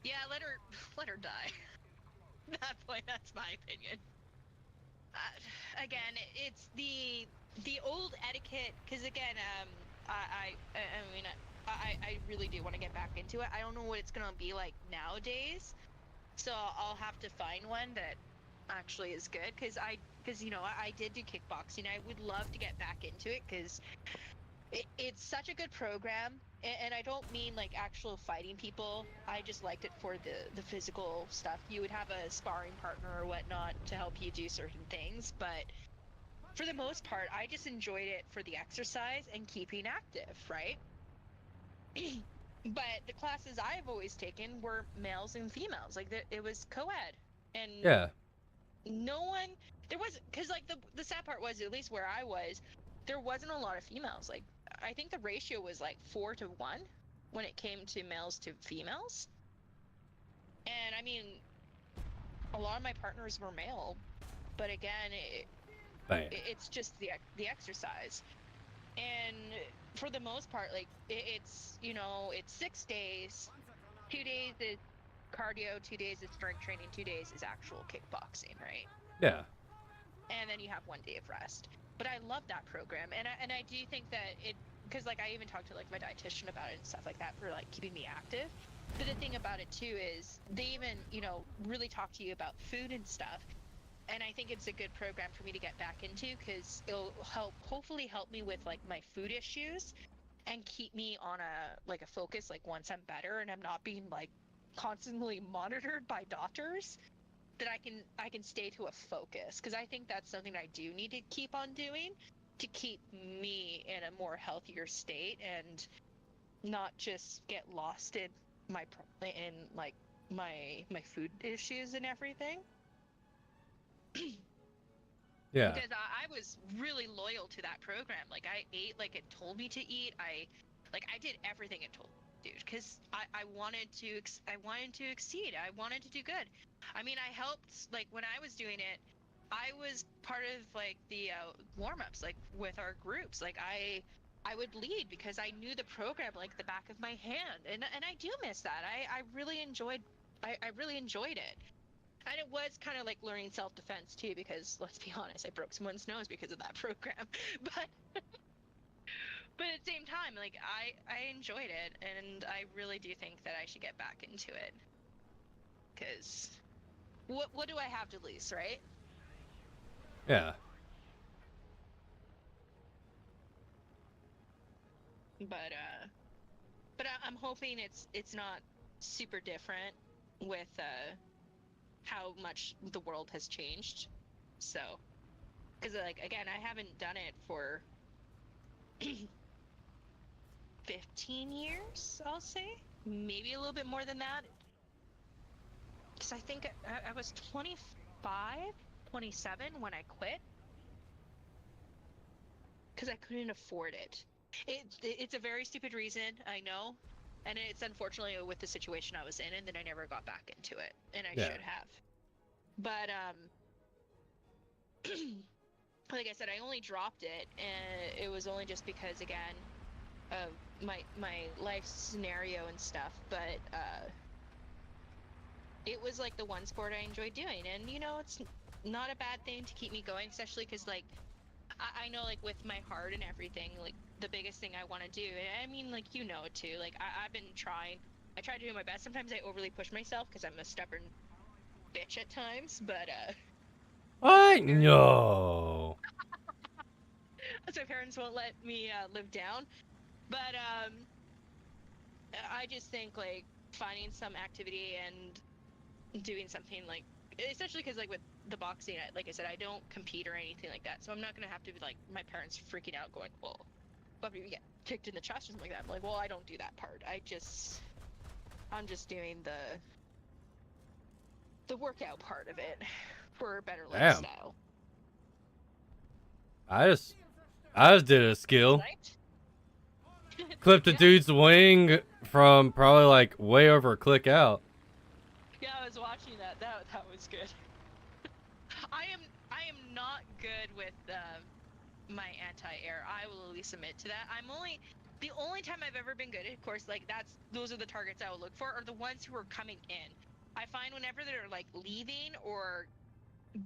Yeah, let her die. At that point, that's my opinion. Again, it's the old etiquette. Because again, I mean, I really do want to get back into it. I don't know what it's gonna be like nowadays, so I'll have to find one that actually is good. Because you know, I did do kickboxing. I would love to get back into it because it's such a good program, and I don't mean like actual fighting people. I just liked it for the physical stuff. You would have a sparring partner or whatnot to help you do certain things, but for the most part, I just enjoyed it for the exercise and keeping active, right? But the classes I've always taken were males and females. Like it was co-ed, and Yeah, no one there was because like the sad part was at least where I was, there wasn't a lot of females. Like I think the ratio was like 4-1 when it came to males to females. And I mean, a lot of my partners were male, but again, bam. it's just the exercise. And for the most part, like it's you know it's 6 days, 2 days is cardio, 2 days is strength training, 2 days is actual kickboxing, right? Yeah, And then you have 1 day of rest. But I love that program, and I do think that it because like I even talked to like my dietitian about it and stuff like that for like keeping me active. But the thing about it too is they even you know really talk to you about food and stuff, and I think it's a good program for me to get back into because it'll hopefully help me with like my food issues and keep me on a focus like once I'm better and I'm not being like constantly monitored by doctors, that I can stay to a focus because I think that's something I do need to keep on doing to keep me in a more healthier state and not just get lost in like my food issues and everything. yeah, Because I was really loyal to that program. Like I ate like it told me to eat. I did everything it told me to do because I wanted to I wanted to exceed. I wanted to do good. I mean, I helped like when I was doing it. I was part of like the warm-ups like with our groups. Like I would lead because I knew the program like the back of my hand, and I do miss that. I really enjoyed I really enjoyed it. And it was kind of like learning self-defense too, because let's be honest, I broke someone's nose because of that program. But at the same time, like I enjoyed it, and I really do think that I should get back into it. Because what do I have to lose, right? yeah. But I'm hoping it's not super different with how much the world has changed. So, because like again, I haven't done it for 15 years, I'll say. Maybe a little bit more than that. Because I think I was 25, 27 when I quit. Because I couldn't afford it. It's a very stupid reason, I know. And it's unfortunately with the situation I was in, and then I never got back into it. And I Yeah. should have. But, like I said, I only dropped it, and it was only just because, again, of my life scenario and stuff, but it was like the one sport I enjoyed doing, and you know it's not a bad thing to keep me going, especially because like I know like with my heart and everything, like the biggest thing I want to do, and I mean like you know it too, like I've been trying. I try to do my best. Sometimes I overly push myself because I'm a stubborn bitch at times, but What? No. as my parents won't let me live down. But I just think like finding some activity and doing something like, especially because like with the boxing, like I said, I don't compete or anything like that, so I'm not gonna have to be like my parents freaking out going, well, what if you get kicked in the chest or something like that. I'm like, well, I don't do that part. I'm just doing the workout part of it for a better Damn. lifestyle. I just did a skill. Sniped? Clipped a Yeah. dude's wing from probably like way over a click out. Yeah, I was watching that. That was good. I am not good with my anti-air. I will at least admit to that. The only time I've ever been good, of course, like those are the targets I will look for, are the ones who are coming in. I find whenever they're like leaving or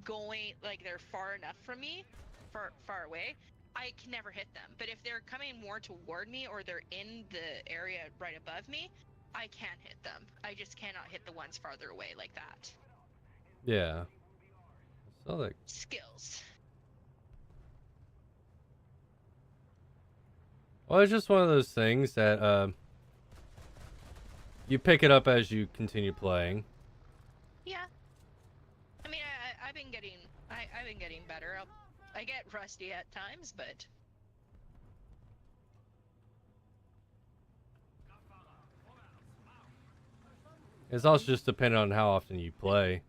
going, like they're far enough from me, far away, I can never hit them. But if they're coming more toward me or they're in the area right above me, I can hit them. I just cannot hit the ones farther away like that. Yeah. So like, Skills. well, it's just one of those things that you pick it up as you continue playing. Yeah. I mean, I've been getting better. I get rusty at times, but It's also just depending on how often you play.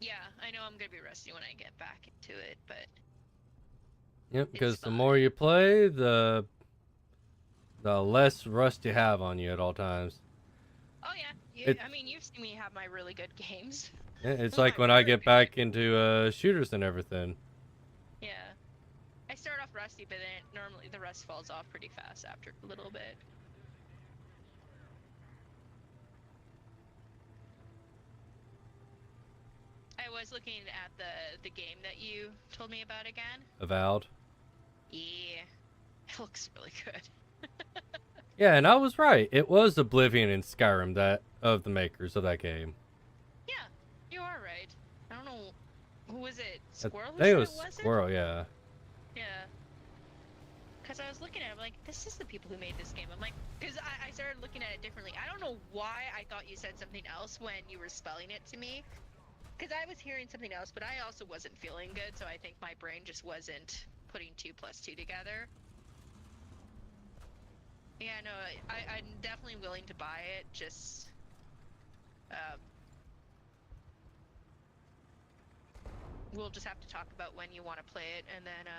yeah, I know I'm gonna be rusty when I get back into it, but Yep, because the fun. more you play, the less rust you have on you at all times. Oh yeah, I mean, you've seen me have my really good games. Yeah, it's My like when I really get good back games. into shooters and everything. Yeah, I start off rusty, but then normally the rust falls off pretty fast after a little bit. I was looking at the game that you told me about again. Avowed. Yeah, it looks really good. Yeah, and I was right. It was Oblivion and Skyrim that of the makers of that game. Yeah, you are right. I don't know, who was it? I Squirrel? Who think said it was it was Squirrel, yeah. Yeah. Because I was looking at it, I'm like, this is the people who made this game. I'm like, because I started looking at it differently. I don't know why I thought you said something else when you were spelling it to me. Because I was hearing something else, but I also wasn't feeling good, so I think my brain just wasn't putting 2 plus 2 together. Yeah, no, I'm definitely willing to buy it, just... we'll just have to talk about when you want to play it, and then,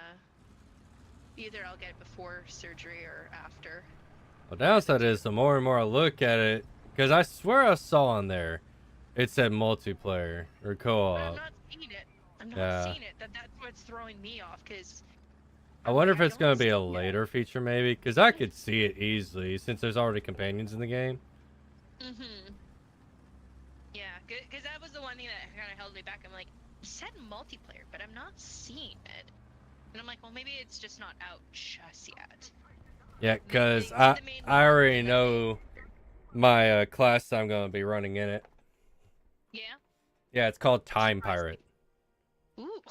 either I'll get it before surgery or after. Well, downside is the more and more I look at it, because I swear I saw on there, it said multiplayer or But co-op. I'm not seeing it. I'm not seeing it. That's what's throwing me off, because... I wonder if it's don't going to be see a it. later feature, maybe, because I could see it easily since there's already companions in the game. Mm-hmm. Yeah, because that was the one thing that kind of held me back. I'm like, you said multiplayer, but I'm not seeing it. And I'm like, well, maybe it's just not out just yet. Yeah, because The I main already one, know my class I'm going to be running in it. Yeah? Yeah, it's called Time Pirate. Ooh,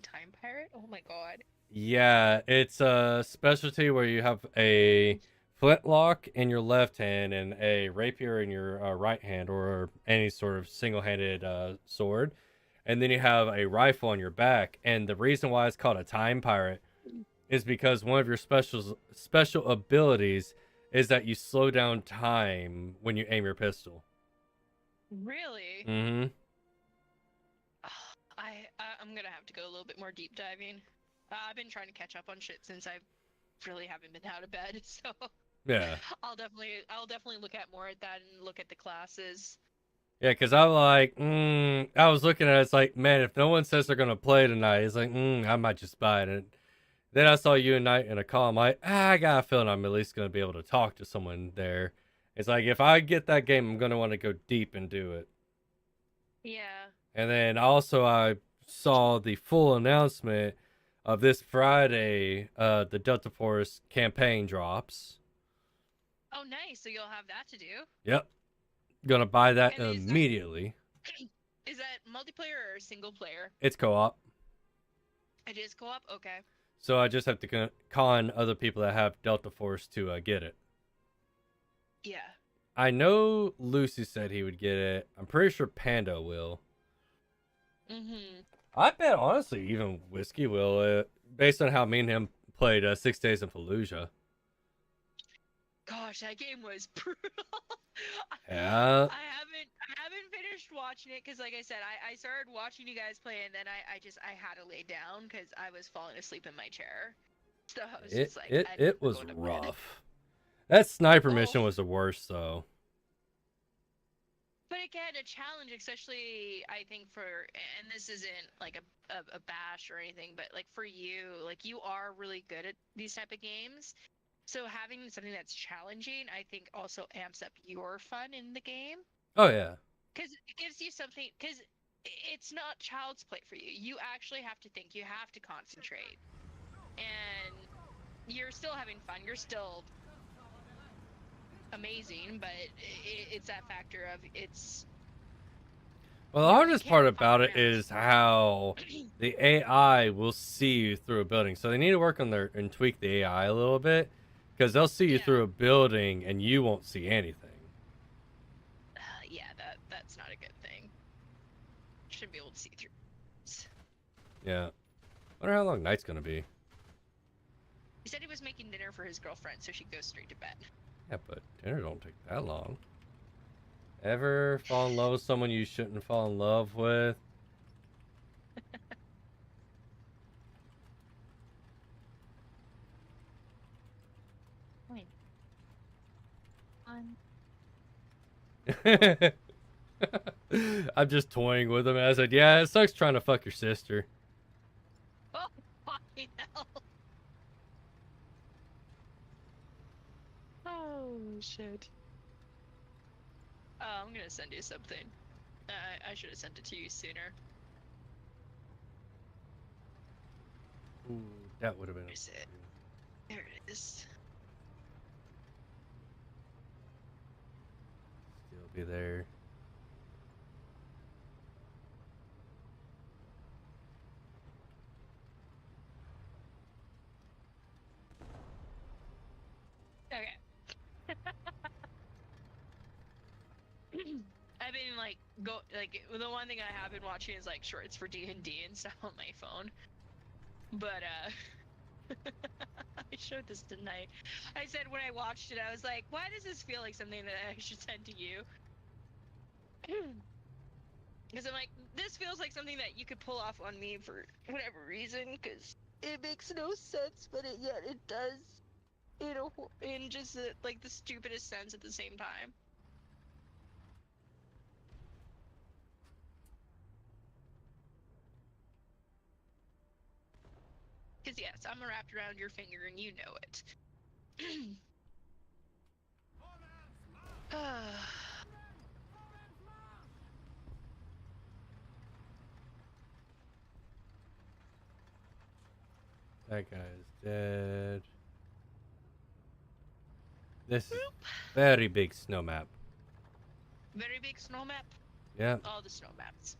Time Pirate? Oh my god. Yeah, it's a specialty where you have a flintlock in your left hand and a rapier in your right hand, or any sort of single-handed sword, and then you have a rifle on your back. And the reason why it's called a time pirate is because one of your special abilities is that you slow down time when you aim your pistol. Really? Mm-hmm. I'm gonna have to go a little bit more deep diving. I've been trying to catch up on shit since I really haven't been out of bed, so Yeah. I'll definitely look at more at that and look at the classes. Yeah, because I'm like, I was looking at it, it's like, man, if no one says they're going to play tonight, it's like, I might just buy it. And then I saw you and Knight in a call. I'm like, I got a feeling I'm at least going to be able to talk to someone there. It's like, if I get that game, I'm going to want to go deep and do it. Yeah. And then also I saw the full announcement of this Friday, the Delta Force campaign drops. Oh, nice. So you'll have that to do. Yep. Gonna buy that And immediately. Is that multiplayer or single player? It's co-op. It is co-op? Okay. So I just have to con other people that have Delta Force to get it. Yeah. I know Lucy said he would get it. I'm pretty sure Panda will. Mm-hmm. I bet, honestly, even Whiskey will, based on how me and him played 6 Days in Fallujah. Gosh, that game was brutal. Yeah. I haven't finished watching it because, like I said, I started watching you guys play, and then I had to lay down because I was falling asleep in my chair. So I was It just like, it I need it to was go to bed. rough. That sniper Oh, mission was the worst, though. but again, a challenge, especially I think for, and this isn't like a bash or anything, but like for you, like you are really good at these type of games. So having something that's challenging, I think also amps up your fun in the game. Oh yeah. Because it gives you something, because it's not child's play for you. You actually have to think, you have to concentrate. And you're still having fun. You're still amazing, but it's that factor of it's. Well, the You hardest can't part fuck about it around. is how the AI will see you through a building. So they need to work on their and tweak the AI a little bit, because they'll see you Yeah. through a building and you won't see anything. Yeah, that's not a good thing. Should be able to see through. Yeah. Wonder how long night's gonna be. He said he was making dinner for his girlfriend, so she goes straight to bed. Yeah, but dinner don't take that long. Ever fall in love with someone you shouldn't fall in love with? Wait. I'm just toying with him. I said, yeah, it sucks trying to fuck your sister. Oh, fucking hell. Oh, shit. I'm gonna send you something. I should have sent it to you sooner. Ooh, that would have been. Where's it? There it is. Still be there. Okay. I've been like the one thing I have been watching is like shorts for D&D and stuff on my phone. But I showed this tonight. I said when I watched it, I was like, why does this feel like something that I should send to you? Because I'm like, this feels like something that you could pull off on me for whatever reason, because it makes no sense, but yet it does in just like the stupidest sense at the same time. Because yes, I'm wrapped around your finger and you know it. That guy's dead. This is very big snow map. Very big snow map. Yeah. All the snow maps.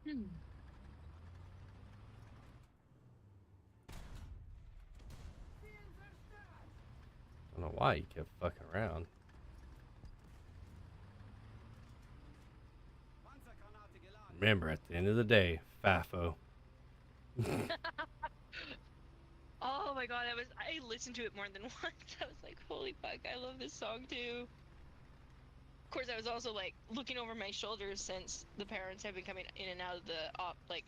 I don't know why he kept fucking around. Remember, at the end of the day, FAFO. Oh my god, I listened to it more than once. I was like, holy fuck, I love this song too. Of course, I was also like looking over my shoulders since the parents have been coming in and out of the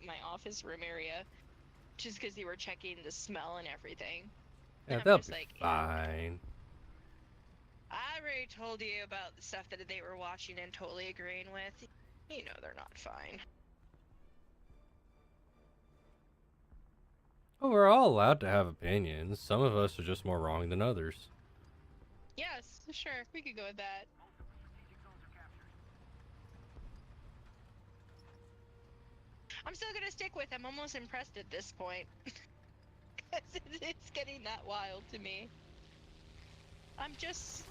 my office room area, just because they were checking the smell and everything. Yeah, And I'm they'll just be like, fine. I already told you about the stuff that they were watching and totally agreeing with. You know they're not fine. Well, we're all allowed to have opinions. Some of us are just more wrong than others. Yes, sure, we could go with that. I'm still gonna stick with him. I'm almost impressed at this point. Because it's getting that wild to me. I'm just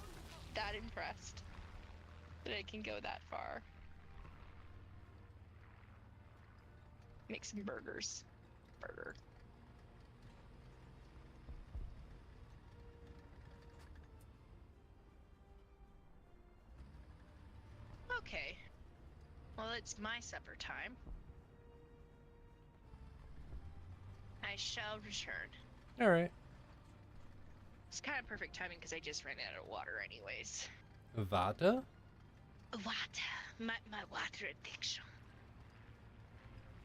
that impressed that I can go that far. Make some burgers. Burger. Okay. Well, it's my supper time. I shall return. All right. It's kind of perfect timing because I just ran out of water anyways. Vada? Water. My water addiction.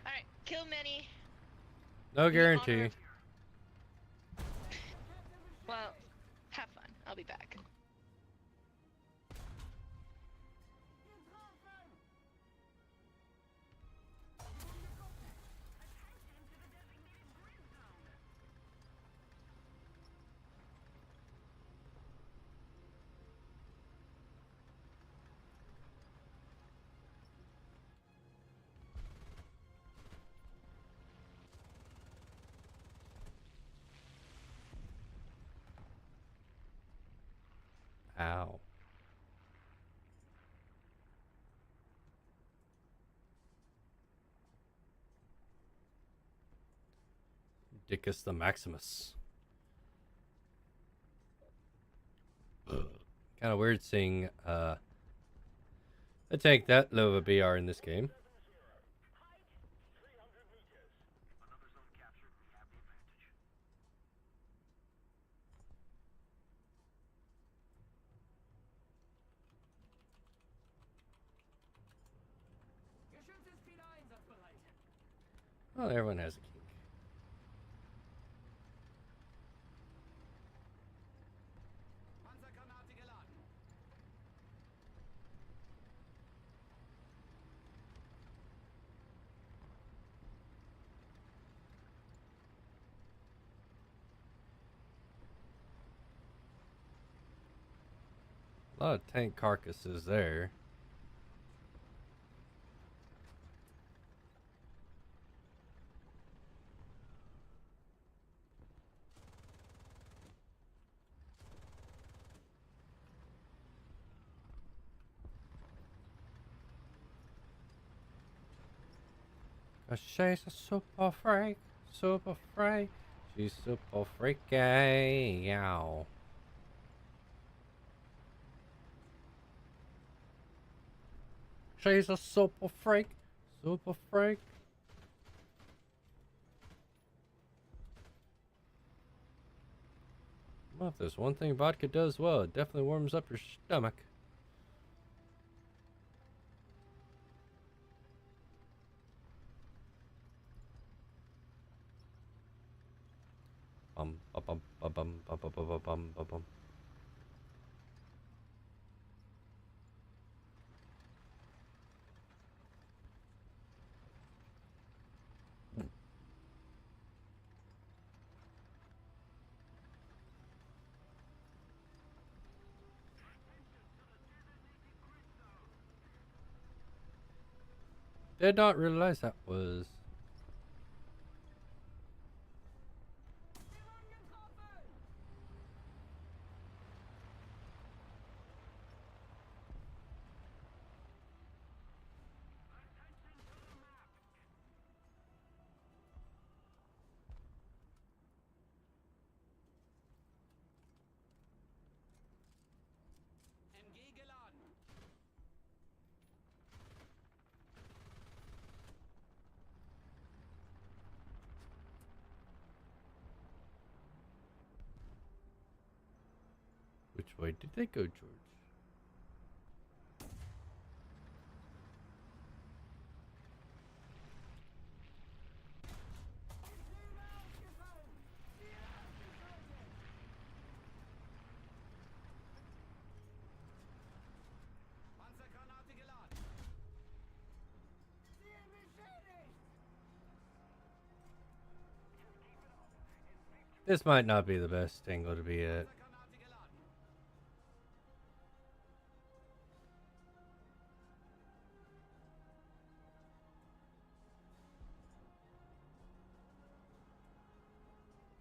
Alright, kill many. No in the guarantee. honor of- Well, have fun. I'll be back. Ow. Dickus the Maximus. Kind of weird seeing a tank that low of a BR in this game. Well, everyone has a kink. A lot of tank carcasses there. Cause she's a super freak, super freak. She's super freaky. Yow. She's a super freak, super freak. Well, if there's one thing vodka does well, it definitely warms up your stomach. Bum bum bum bum bum bum bum bum bum bum bum. Did not realize that was. Which way did they go, George? This might not be the best angle to be at.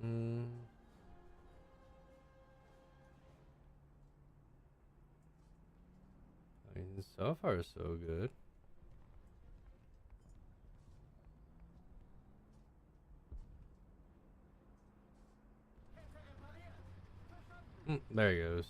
Hmm. So far, so good. There he goes.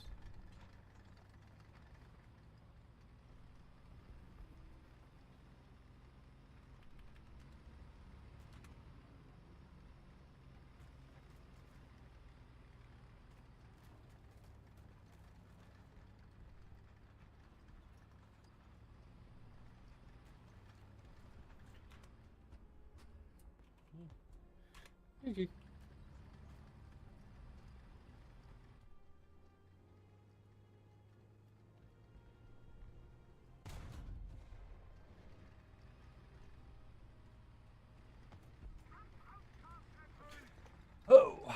Oh.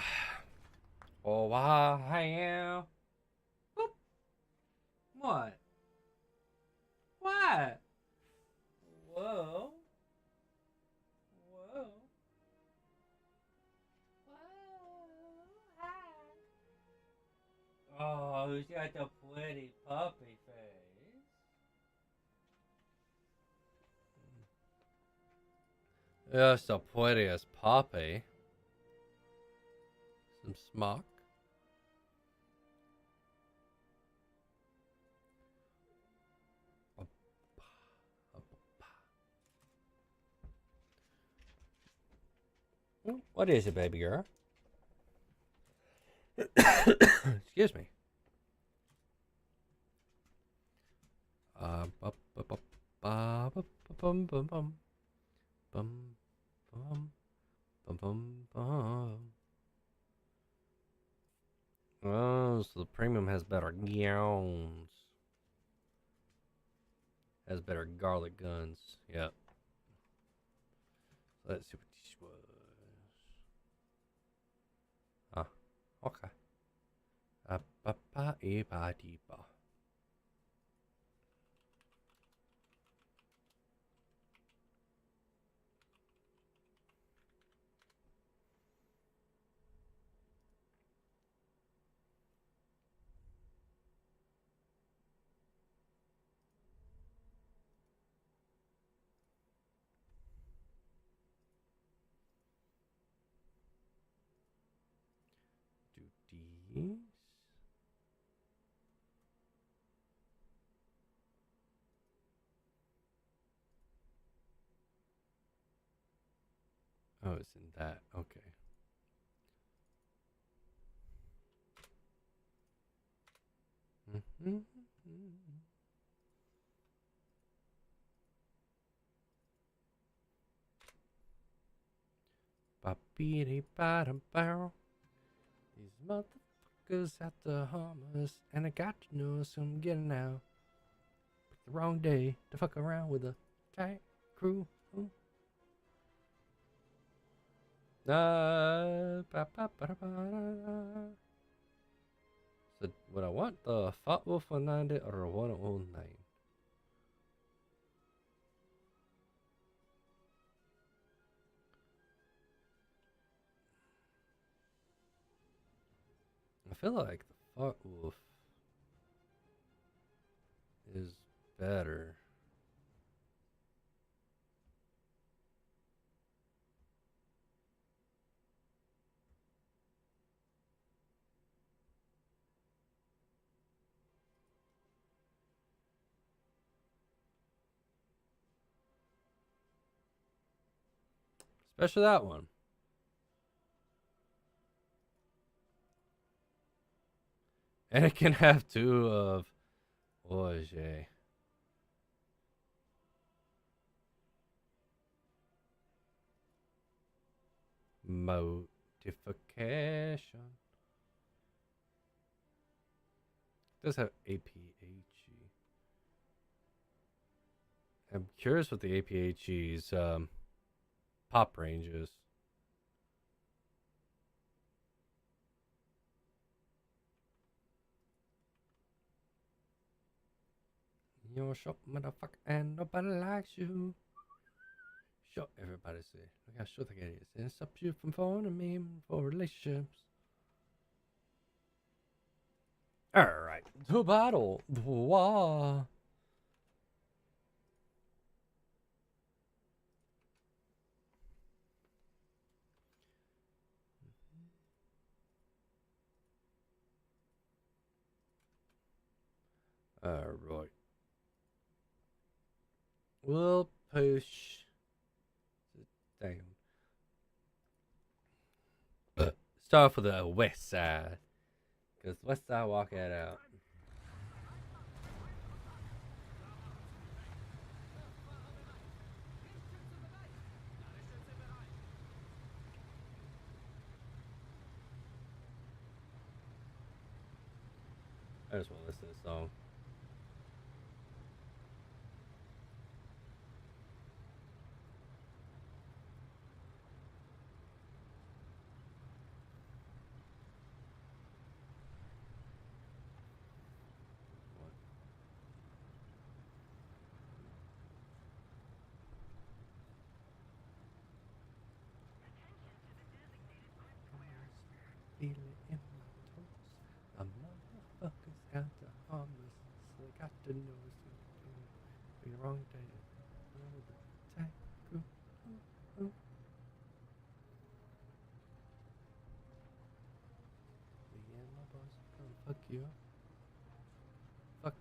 Oh, wow. Hey, Whoop. What? What? Whoa. Whoa. Oh, he's got the pretty puppy face. That's the prettiest puppy. Some smock. What is it, baby girl? Excuse me. Bum, bum, bum. Bum, bum, bum, bum, bum. Oh, so the premium has better gowns. Has better garlic guns. Yep. Let's see what this was. Ah, okay. Ba-ba-ba-e-ba-dee-ba. Do these. Oh, it's in that. Okay. Mm-hmm. Ba-be-dee-ba-dum-bow. These motherfuckers at the Hummers, and I got to know, so I'm getting out. Picked the wrong day to fuck around with a tight crew. Ba-ba-ba-da-ba-da. So, would I want the Fat Wolf 190 or 109? I feel like the Fat Wolf is better. Especially that one. And it can have two of Oje. Modification. It does have APHE. I'm curious what the APHE's pop range is. You're a short motherfucker and nobody likes you. Sure, everybody say. Look how short the guy is. And it stops you from phoning me for relationships. Alright, to battle. Wah. Alright. We'll push it down. Start off with the west side. Because west side walk it out. I just want to listen to this song. Feel it in my toes. The motherfuckers got to harm us. So they got to know us. Be the wrong day. Attack. Me and my boys are gonna fuck you up. Fuck.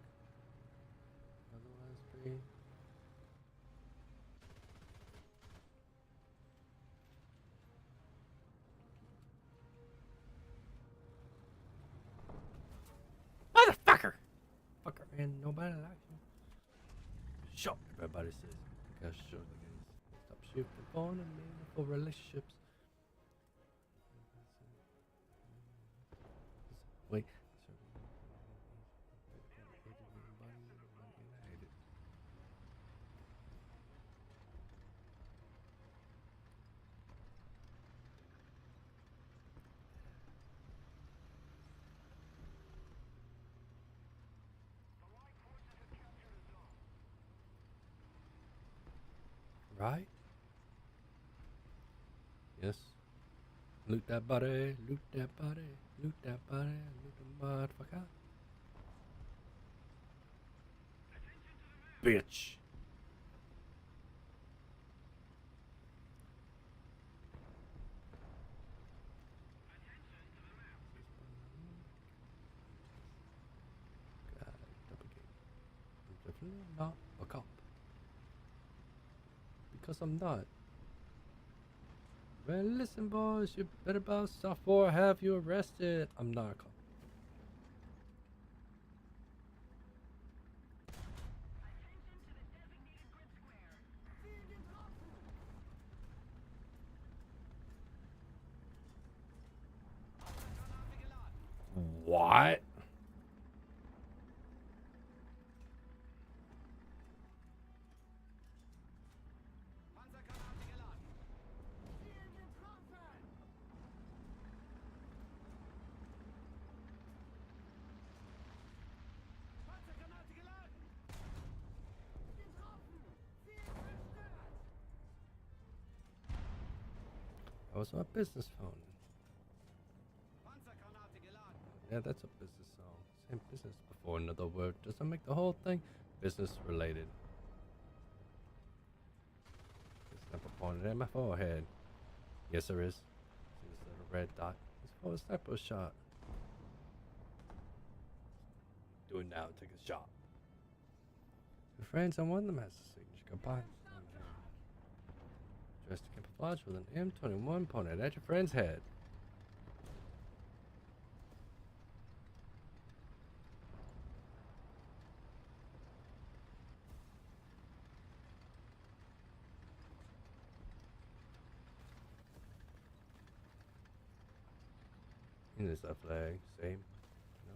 Otherwise, breathe. Motherfucker! Fucker, man, nobody likes you. Shut up, everybody says. Gotta show the guys. Stop shifting for and meaningful relationships. Wait. Right? Yes. Loot that body, loot that body, loot that body, loot the motherfucker. Bitch. God, I'm definitely not a cop. Because I'm not. Well, listen, boys, you better bounce off or have you arrested. I'm not a cop. What? That was my business phone. Yeah, that's a business song. Same business before another word doesn't make the whole thing business related. Sniper pointed at my forehead. Yes, there is. See this little red dot? It's for a sniper shot. Do it now. Take a shot. Your friends, and one of them has a signature. Goodbye. Dressed to camouflage with an M21 pointed at your friend's head. And there's a flag. Same. No.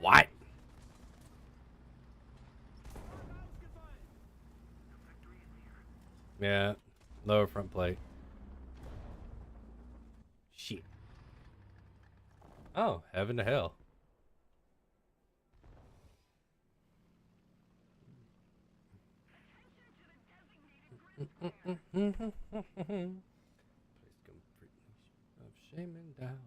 What? Yeah, lower front plate. Shit. Oh, heaven to hell. Place completely of shame and doubt.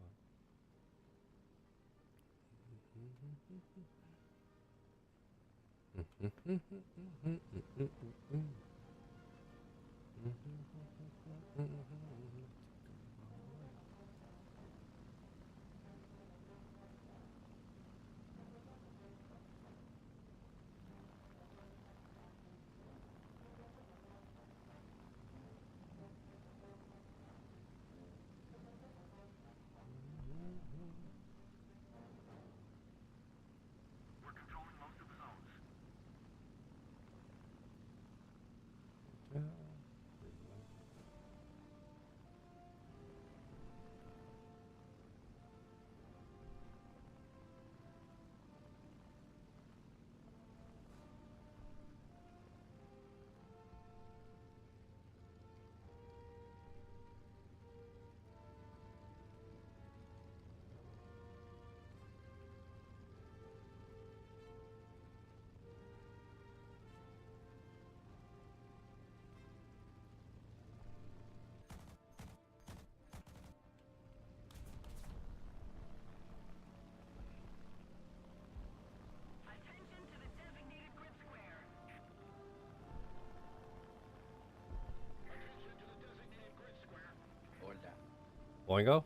Boingo?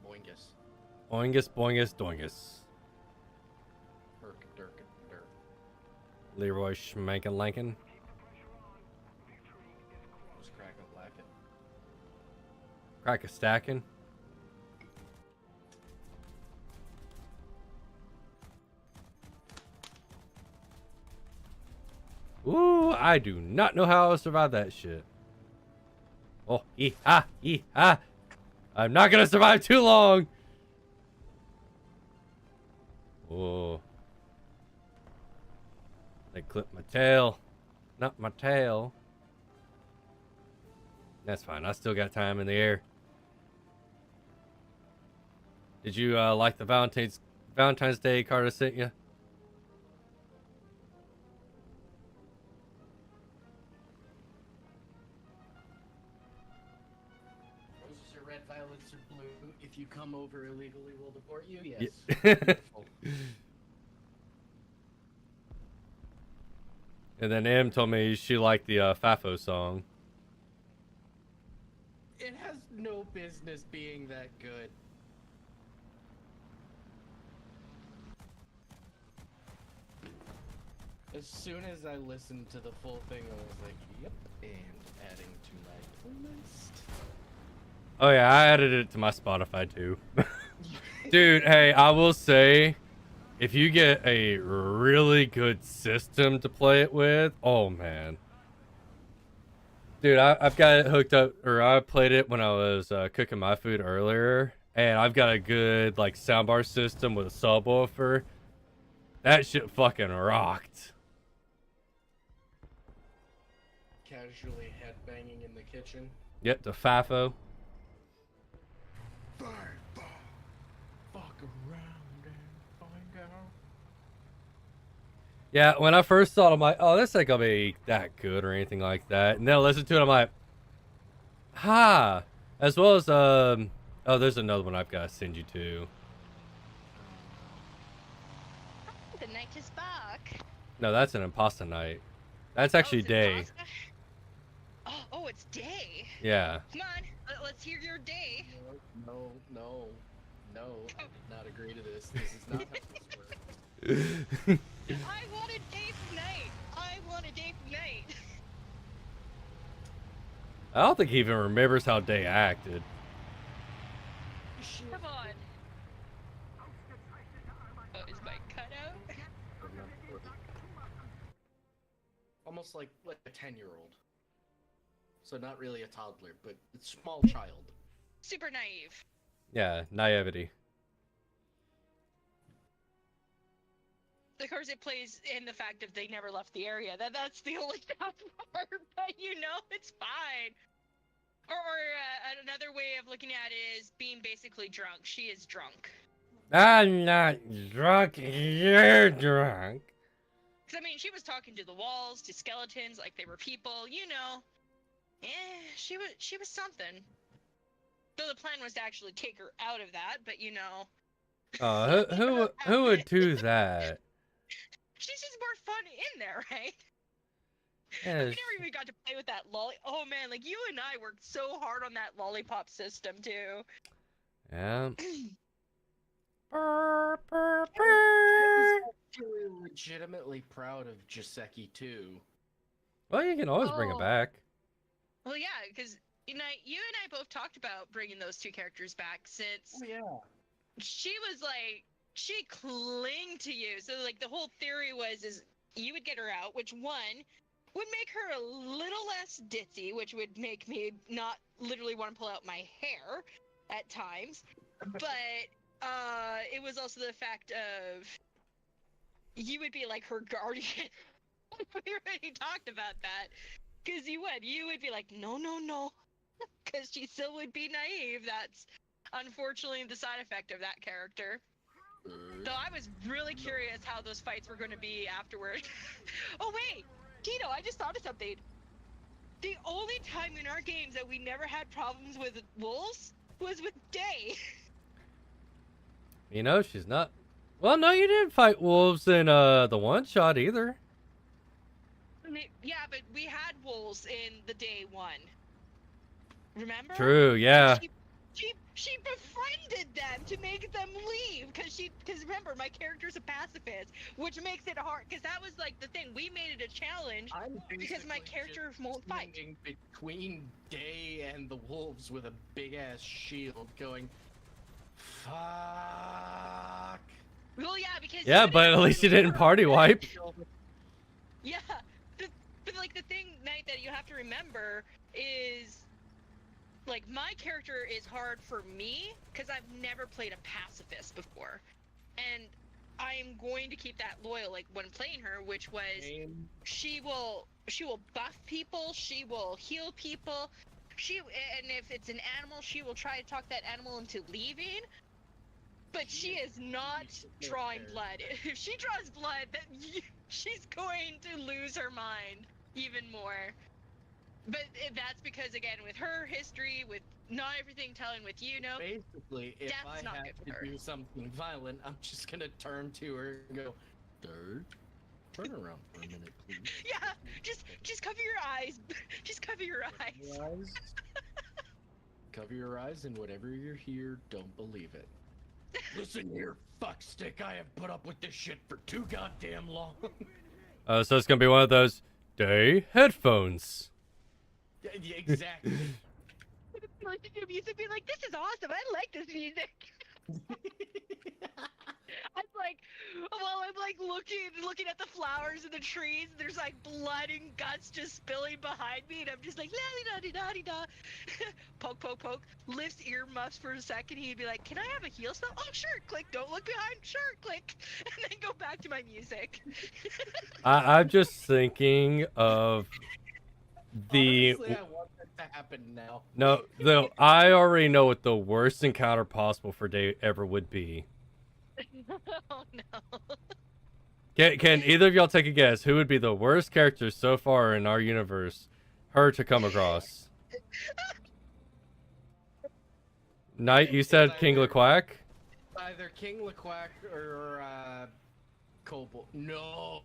Boingus. Oingus, boingus, doingus. Herk, dirk, dirk. Leroy Schmankin Lankin. Just crack a blacket. Crack a stacking. Ooh, I do not know how I'll survive that shit. Oh, ee-ha! I'm not gonna survive too long! Oh. They clipped my tail. Not my tail. That's fine. I still got time in the air. Did you like the Valentine's Day card I sent you? Roses are red, violets are blue. If you come over illegally, we'll deport you. Yes. Yeah. And then Em told me she liked the Fafo song. It has no business being that good. As soon as I listened to the full thing, I was like, yep, and adding to my playlist. Oh yeah, I added it to my Spotify too. Dude, hey, I will say, if you get a really good system to play it with, oh man. Dude, I've got it hooked up, or I played it when I was cooking my food earlier, and I've got a good like soundbar system with a subwoofer. That shit fucking rocked. Casually headbanging in the kitchen. Yep, the Fafo. Fuck around and find out. Yeah, when I first saw it, I'm like, oh, this ain't gonna be that good or anything like that. And then I listened to it, I'm like, ha! As well as, oh, there's another one I've got to send you to. The night is back. No, that's an Impasta Night. That's actually it's day. Imposter? Oh, it's day. Yeah. Come on, let's hear your day. No. I did not agree to this. This is not how this works. I want a day from night. I want a day from night. I don't think he even remembers how Day acted. Come on. Oh, is my cutout? Almost like a 10-year-old. So not really a toddler, but a small child. Super naive. Yeah, naivety. of course, it plays in the fact that they never left the area. That's the only tough part, but it's fine. Or another way of looking at it is being basically drunk. She is drunk. I'm not drunk. You're drunk. Because, I mean, she was talking to the walls, to skeletons, like they were people, she was something. Though the plan was to actually take her out of that, but Who would do that? she's just more fun in there, right? Yeah, We never even got to play with that lolly. Oh man, like you and I worked so hard on that lollipop system too. yeah. Legitimately proud of Joseki too. Well, you can always bring it Oh. back. Well, yeah, because you and I both talked about bringing those two characters back since Yeah. she was like she clinged to you. So like the whole theory is you would get her out, which one would make her a little less ditzy, which would make me not literally want to pull out my hair at times. But it was also the fact of you would be like her guardian. We already talked about that. Because you would be like, no, because she still would be naive. That's unfortunately the side effect of that character. So I was really curious how those fights were going to be afterward. Oh wait, Tito, I just thought of something. The only time in our games that we never had problems with wolves was with Day. She's not. Well, no, you didn't fight wolves in the one shot either. Yeah, but we had wolves in the Day one. Remember? True, yeah. She befriended them to make them leave because remember my character's a pacifist, which makes it hard because that was like the thing we made it a challenge because my character won't fight. Between Day and the wolves with a big ass shield, going, fuck. Well, yeah, because Yeah, but at least you didn't party wipe. Yeah, but like the thing, Knight, that you have to remember is. Like, my character is hard for me because I've never played a pacifist before. And I am going to keep that loyal, like, when playing her, which was she will buff people, she will heal people, and if it's an animal, she will try to talk that animal into leaving. But she is not drawing blood. If she draws blood, then she's going to lose her mind even more. But that's because, again, with her history, with not everything telling with Basically, if I not have good for to her. do something violent, I'm just gonna turn to her and go, "Third, turn around for a minute, please." Yeah, just cover your eyes. Just cover your eyes. Your eyes. Cover your eyes, and whatever you hear, don't believe it. Listen here, fuckstick. I have put up with this shit for too goddamn long. So it's gonna be one of those Day headphones. Yeah, exactly. Listen to music, be like, this is awesome. I like this music. I'm like looking at the flowers and the trees. And there's like blood and guts just spilling behind me, and I'm just like, la di da di da. Poke, poke, poke. Lifts earmuffs for a second. He'd be like, can I have a heal spell? Oh, sure. Click. Don't look behind. Sure. Click. And then go back to my music. I'm just thinking of the. Honestly, I want that to happen now. No, I already know what the worst encounter possible for Day ever would be. Oh no. Can either of y'all take a guess who would be the worst character so far in our universe her to come across? Knight, you said King LeQuack? Either King LeQuack or Cobalt. No,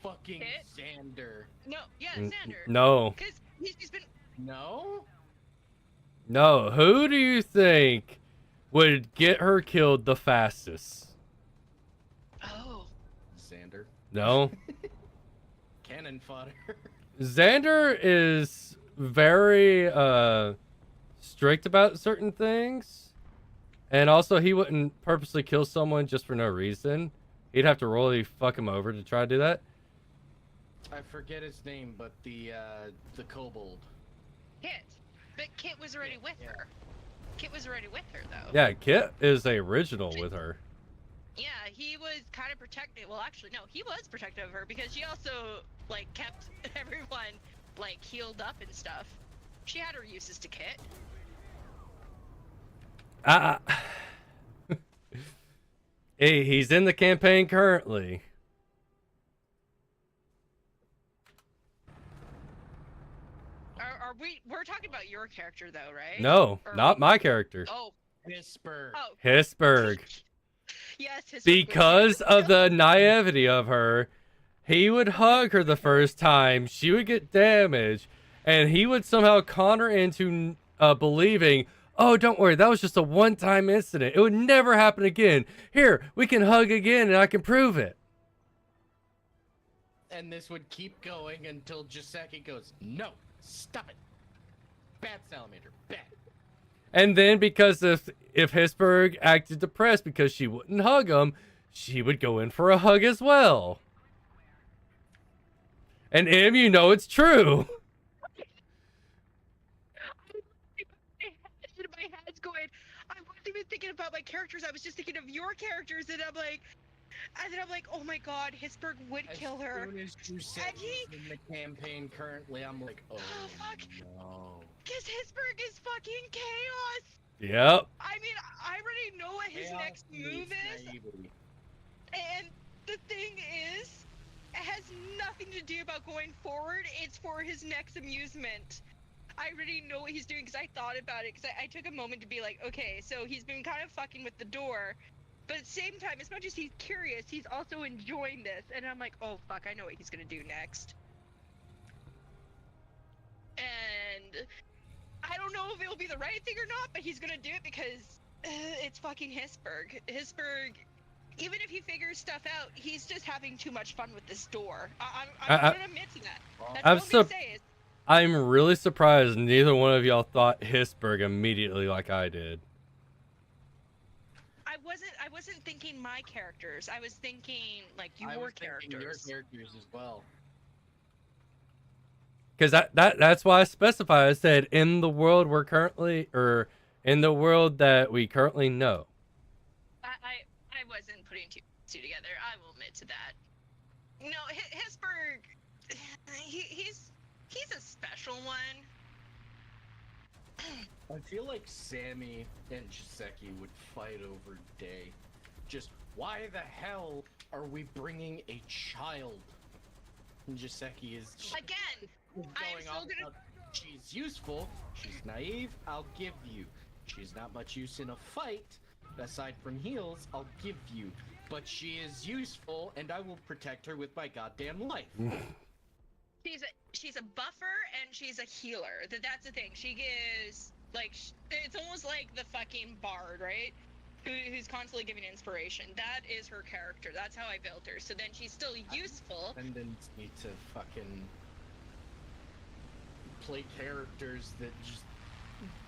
fucking Hit? Xander. No. Yeah, Xander. No. Because he's been. No. No. Who do you think would get her killed the fastest? Oh. Xander. No. Cannon fodder. Xander is very strict about certain things. And also he wouldn't purposely kill someone just for no reason. He'd have to really fuck him over to try to do that. I forget his name, but the kobold. Kit. But Kit was already with her. Kit was already with her, though. Yeah, Kit is a original with her. Yeah, he was kind of protected. Well, actually, no, he was protective of her because she also like kept everyone like healed up and stuff. She had her uses to Kit. Hey, he's in the campaign currently. We're talking about your character though, right? No, Or not my character. Oh. Whisper. Oh. Hissberg. Yes, his Because of the naivety of her, he would hug her the first time, she would get damaged, and he would somehow con her into believing, oh, don't worry, that was just a one-time incident. It would never happen again. Here, we can hug again, and I can prove it. And this would keep going until Jaceki goes, no, stop it. Bad salamander, bad. And then because if Hissberg acted depressed because she wouldn't hug him, she would go in for a hug as well. And Em, you know it's true. My head's going. I wasn't even thinking about my characters. I was just thinking of your characters, and I'm like, oh my god, Hissberg would kill her. As soon as you said And he- he's in the campaign currently, I'm like, oh, Oh, fuck. no. Because Hissberg is fucking chaos. Yep. I mean, I already know what his Chaos next move meets is, naivety. and the thing is, it has nothing to do about going forward. It's for his next amusement. I already know what he's doing because I thought about it. Because I took a moment to be like, okay, so he's been kind of fucking with the door, but at the same time, as much as he's curious, he's also enjoying this. And I'm like, oh fuck, I know what he's gonna do next. And I don't know if it'll be the right thing or not, but he's gonna do it because it's fucking Hissberg. Hissberg, even if he figures stuff out, he's just having too much fun with this door. I'm gonna admit to that. That's I'm all I'm gonna say is, I'm really surprised neither one of y'all thought Hissberg immediately like I did. I wasn't thinking my characters. I was thinking like I your was thinking your characters. characters as well. Because that's why I specified. I said in the world we're currently, or in the world that we currently know. I wasn't putting two together. I will admit to that. No, Hissberg, he's a special one. I feel like Sammy and Jaceki would fight over day. Just, why the hell are we bringing a child? And Jaceki is Again, I am going still off gonna. about, she's useful, she's naive, I'll give you. She's not much use in a fight, aside from heals, I'll give you. But she is useful, and I will protect her with my goddamn life. She's a buffer and she's a healer. That's the thing. She gives like it's almost like the fucking bard, right? Who's constantly giving inspiration. That is her character. That's how I built her. So then she's still useful. Tendency to fucking play characters that just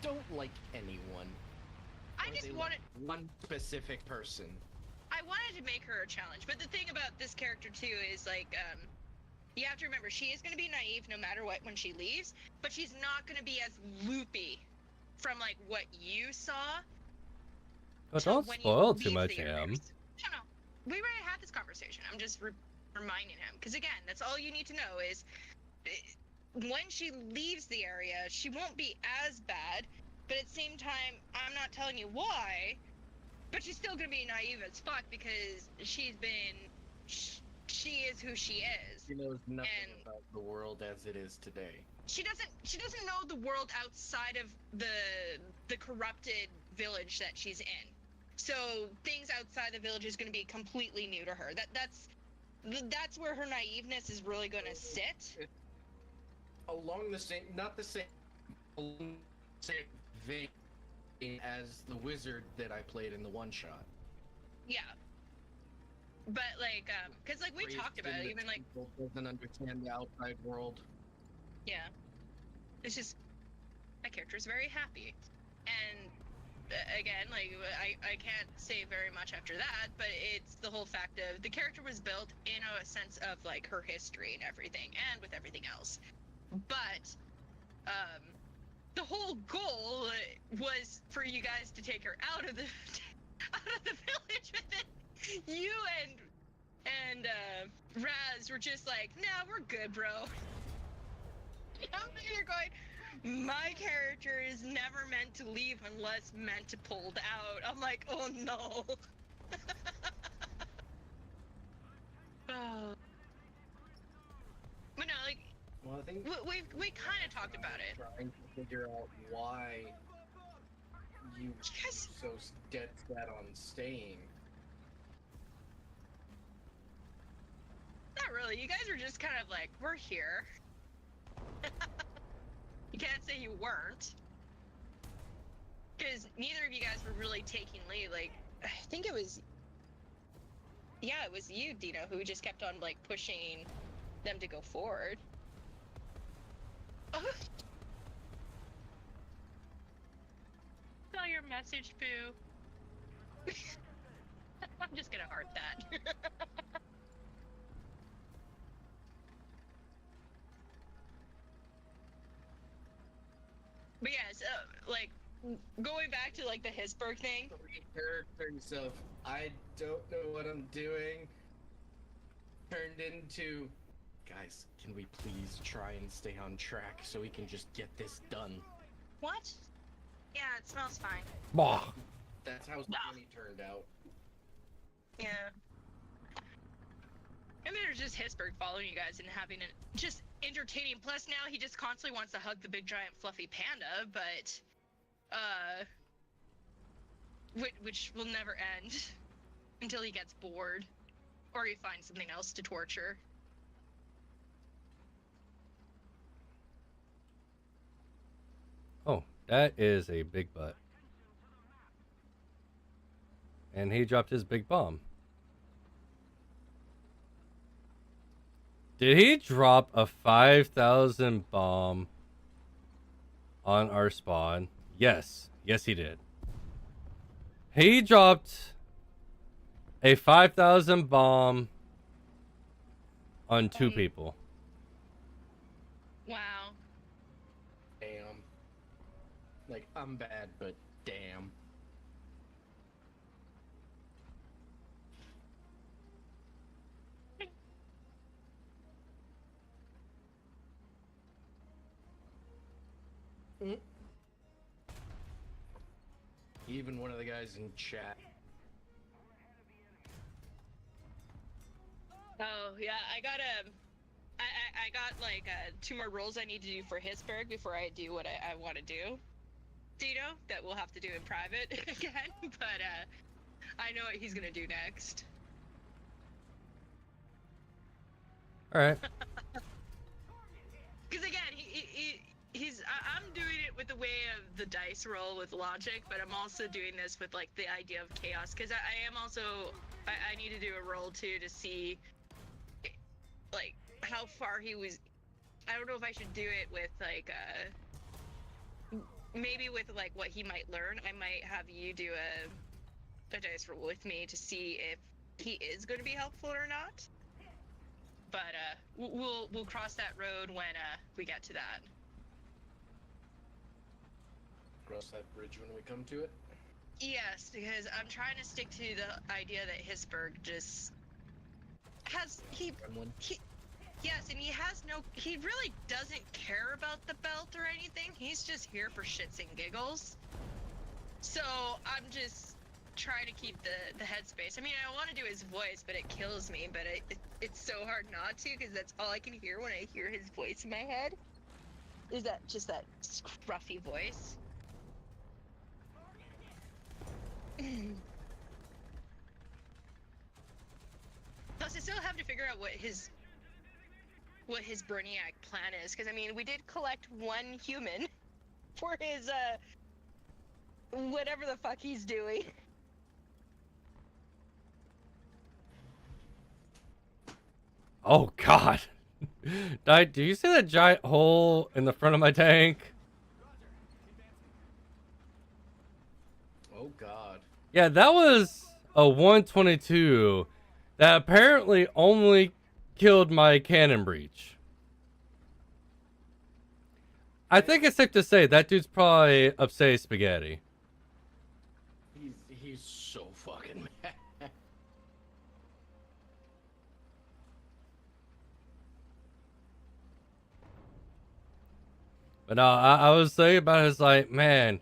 don't like anyone. I Or just they wanted like one specific person. I wanted to make her a challenge. But the thing about this character too is like you have to remember she is going to be naive no matter what when she leaves, but she's not going to be as loopy from like what you saw. But to don't when you spoil too leave much, the Em. universe. No, we already had this conversation. I'm just reminding him because again, that's all you need to know is when she leaves the area, she won't be as bad. But at the same time, I'm not telling you why, but she's still gonna be naive as fuck because she's been. She is who she is. She knows nothing And- about the world as it is today. She doesn't know the world outside of the corrupted village that she's in. So things outside the village is going to be completely new to her. That's where her naiveness is really going to sit. Along the same, not the same, along the same vein as the wizard that I played in the one shot. Yeah. But like, cause like we talked about it, even like, doesn't understand the outside world. yeah, it's just my character is very happy, and again, like I can't say very much after that, but it's the whole fact of the character was built in a sense of like her history and everything, and with everything else, but the whole goal was for you guys to take her out of the village with it. You and And Raz were just like, nah, we're good, bro. I'm there going, my character is never meant to leave unless meant to pulled out. I'm like, oh no. Oh. But no, like, Well, I think we kind of talked about it. trying to figure out why you Yes. so dead set on staying. Not really. You guys were just kind of like, we're here. You can't say you weren't. Because neither of you guys were really taking lead. Like, I think it was... Yeah, it was you, Dino, who just kept on, like, pushing them to go forward. Oh. Saw your message, Boo. I'm just gonna heart that. But yes, like, going back to, like, the Hisburg thing. 3 characters of I don't know what I'm doing turned into, guys, can we please try and stay on track so we can just get this done? What? Yeah, it smells fine. Bah. That's how Skinny turned out. Yeah. I mean, it was just Hisburg following you guys and having it just entertaining. Plus, now he just constantly wants to hug the big giant fluffy panda, but which will never end until he gets bored or he finds something else to torture. Oh, that is a big butt. And he dropped his big bomb. Did he drop a 5,000 bomb on our spawn? Yes. Yes, he did. He dropped a 5,000 bomb on 2 people. Wow. Damn. Like, I'm bad, but damn. Even one of the guys in chat. Oh yeah, I got like 2 more rolls I need to do for Hisburg before I do what I want to do. Dino, that we'll have to do in private again, but I know what he's gonna do next. All right. Because again, I'm doing it with the way of the dice roll with logic, but I'm also doing this with like the idea of chaos. Because I am also, I need to do a roll too to see, like, how far he was. I don't know if I should do it with like, maybe with like what he might learn. I might have you do a dice roll with me to see if he is going to be helpful or not. But we'll cross that road when we get to that. Cross that bridge when we come to it. Yes, because I'm trying to stick to the idea that Hisburg just has yes, and he really doesn't care about the belt or anything. He's just here for shits and giggles. So I'm just trying to keep the headspace. I mean, I want to do his voice, but it kills me. But it's so hard not to, because that's all I can hear when I hear his voice in my head. Is that just that scruffy voice? Plus, I still have to figure out what his Brainiac plan is, because I mean, we did collect 1 human for his whatever the fuck he's doing. Oh, God. Do you see that giant hole in the front of my tank? Oh, God. Yeah, that was a 122 that apparently only killed my cannon breach. I think it's safe to say that dude's probably upset spaghetti. He's so fucking mad. But no, I was saying about it, it's like, man,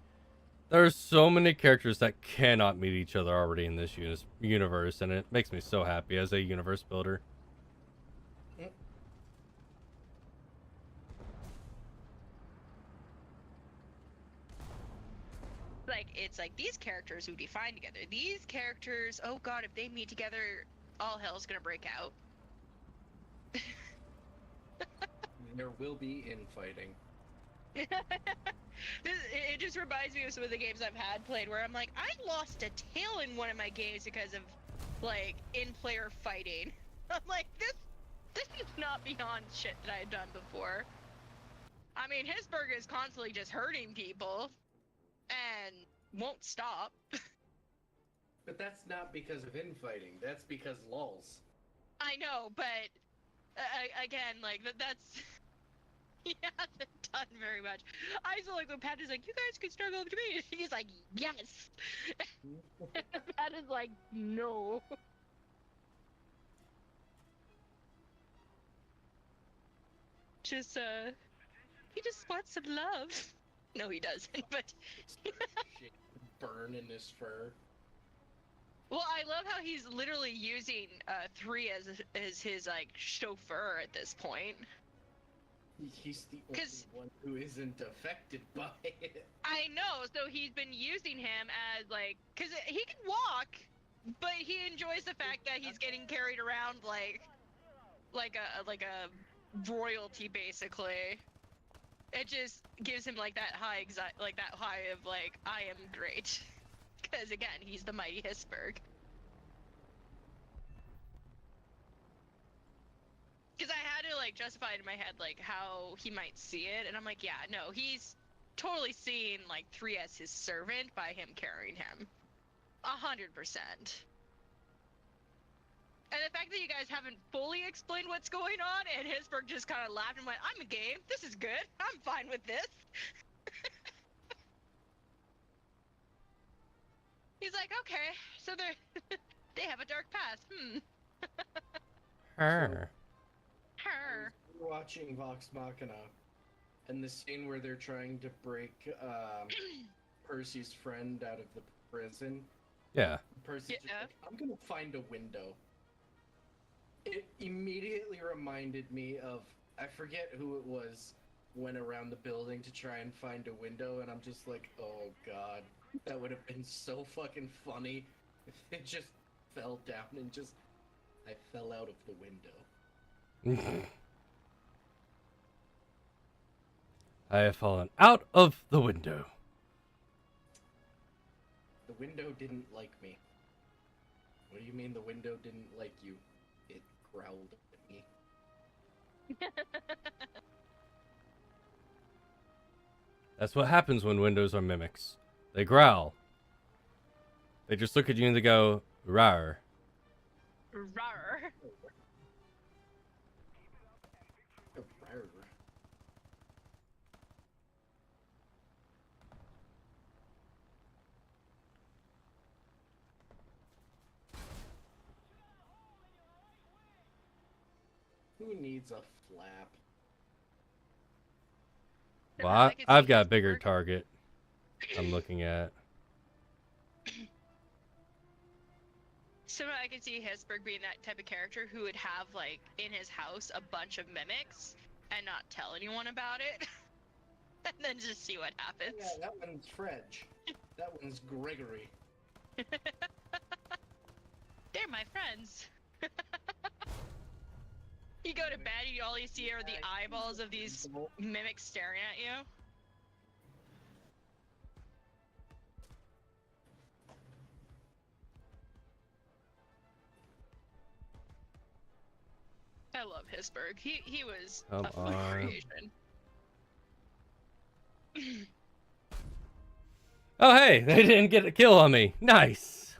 there's so many characters that cannot meet each other already in this universe, and it makes me so happy as a universe builder. Like, it's like these characters who define together. These characters, oh god, if they meet together, all hell's gonna break out. There will be infighting. It just reminds me of some of the games I've had played where I'm like, I lost a tail in one of my games because of, like, in-player fighting. I'm like, this is not beyond shit that I had done before. I mean, Hisburg is constantly just hurting people and won't stop. But that's not because of infighting. That's because lulz. I know, but again, like that's he hasn't done very much. I feel like when Pat is like, "You guys can struggle to me," he's like, "Yes." Pat is like, "No." Just he just wants some love. No, he doesn't. But Shit burn in his fur. well, I love how he's literally using 3 as his like chauffeur at this point. He's the only one who isn't affected by it. I know, so he's been using him as like, cause he can walk, but he enjoys the fact that he's getting carried around like a royalty basically. It just gives him like that high of like I am great, cause again he's the mighty Hisburg. Because I had to like justify it in my head like how he might see it, and I'm like, yeah, no, he's totally seeing like 3 as his servant by him carrying him, 100%. And the fact that you guys haven't fully explained what's going on, and Hisburg just kind of laughed and went, "I'm a game. This is good. I'm fine with this." He's like, "Okay, so they have a dark past. Her. Her. We're watching Vox Machina, and the scene where they're trying to break Percy's friend out of the prison. Yeah. Percy's just like, I'm gonna find a window. It immediately reminded me of, I forget who it was, went around the building to try and find a window, and I'm just like, oh god, that would have been so fucking funny if it just fell down and just, I fell out of the window. I have fallen out of the window. The window didn't like me. What do you mean the window didn't like you? It growled at me. That's what happens when windows are mimics. They growl. They just look at you and they go, rawr. Rawr. Who needs a flap? Well, I've got a bigger target I'm looking at. So I can see Hisburg being that type of character who would have, like, in his house a bunch of mimics and not tell anyone about it. And then just see what happens. Yeah, that one's Fredge. That one's Gregory. They're my friends. You go to bed, all you see are the eyeballs of these mimics staring at you. I love Hisburg. He was a fun creation. Oh hey, they didn't get a kill on me. Nice.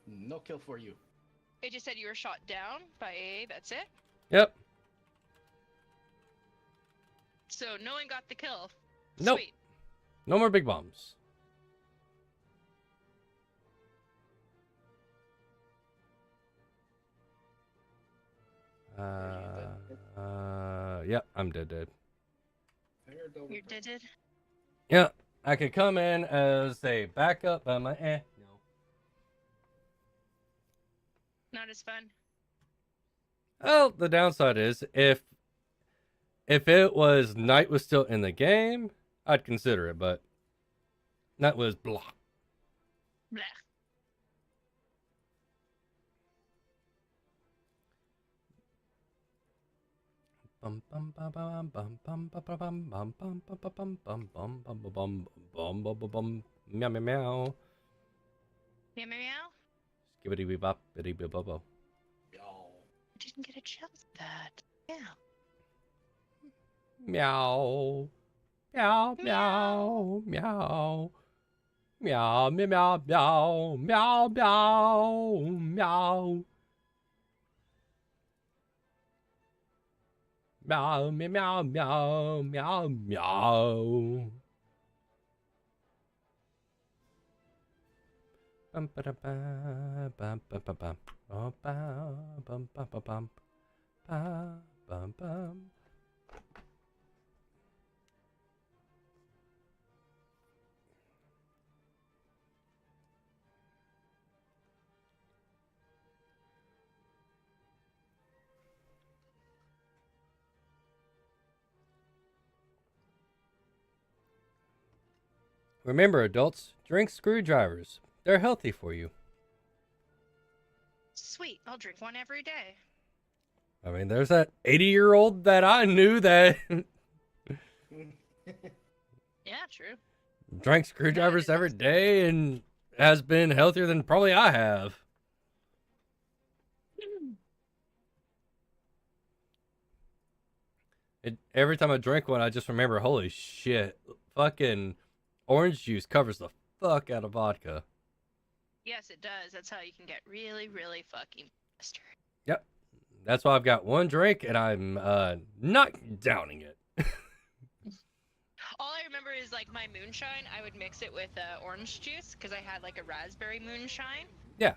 No kill for you. It just said you were shot down by AA, that's it? Yep. So no one got the kill. Nope. Sweet. No more big bombs. Yeah, I'm dead. You're dead. Yeah, I could come in as a backup, but my no. Not as fun. Well, the downside is if it was night was still in the game, I'd consider it, but night was blah. Blah. Bum bum bum bum bum bum bum bum bum bum bum bum bum bum bum bum bum bum bum bum meow meow meow. Meow meow meow. Skibbity bee bop bitty bee bobo. I didn't get a chance at that. Yeah. Meow. Meow meow meow. Meow meow meow meow meow meow. Meow meow meow meow meow. Bum ba da ba bum bum bum bum bum bum bum bum bum bum bum. Remember, adults, drink screwdrivers. They're healthy for you. Sweet. I'll drink one every day. I mean, there's that 80-year-old that I knew that Yeah, true. drank screwdrivers every day and has been healthier than probably I have. Every time I drink one, I just remember, holy shit, fucking orange juice covers the fuck out of vodka. Yes, it does. That's how you can get really, really fucking bastard. Yep. That's why I've got one drink and I'm not downing it. All I remember is like my moonshine. I would mix it with orange juice because I had like a raspberry moonshine. Yeah.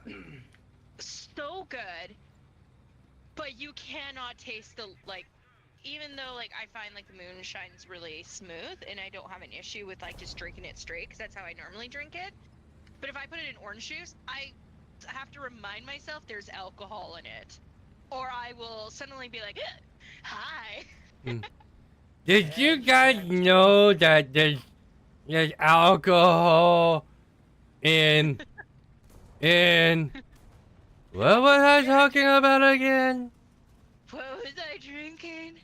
So good, but you cannot taste the like. Even though like I find like the moonshine's really smooth and I don't have an issue with like just drinking it straight because that's how I normally drink it. But if I put it in orange juice, I have to remind myself there's alcohol in it, or I will suddenly be like, "Hi." Did you guys know that there's alcohol in what was I talking about again? What was I drinking?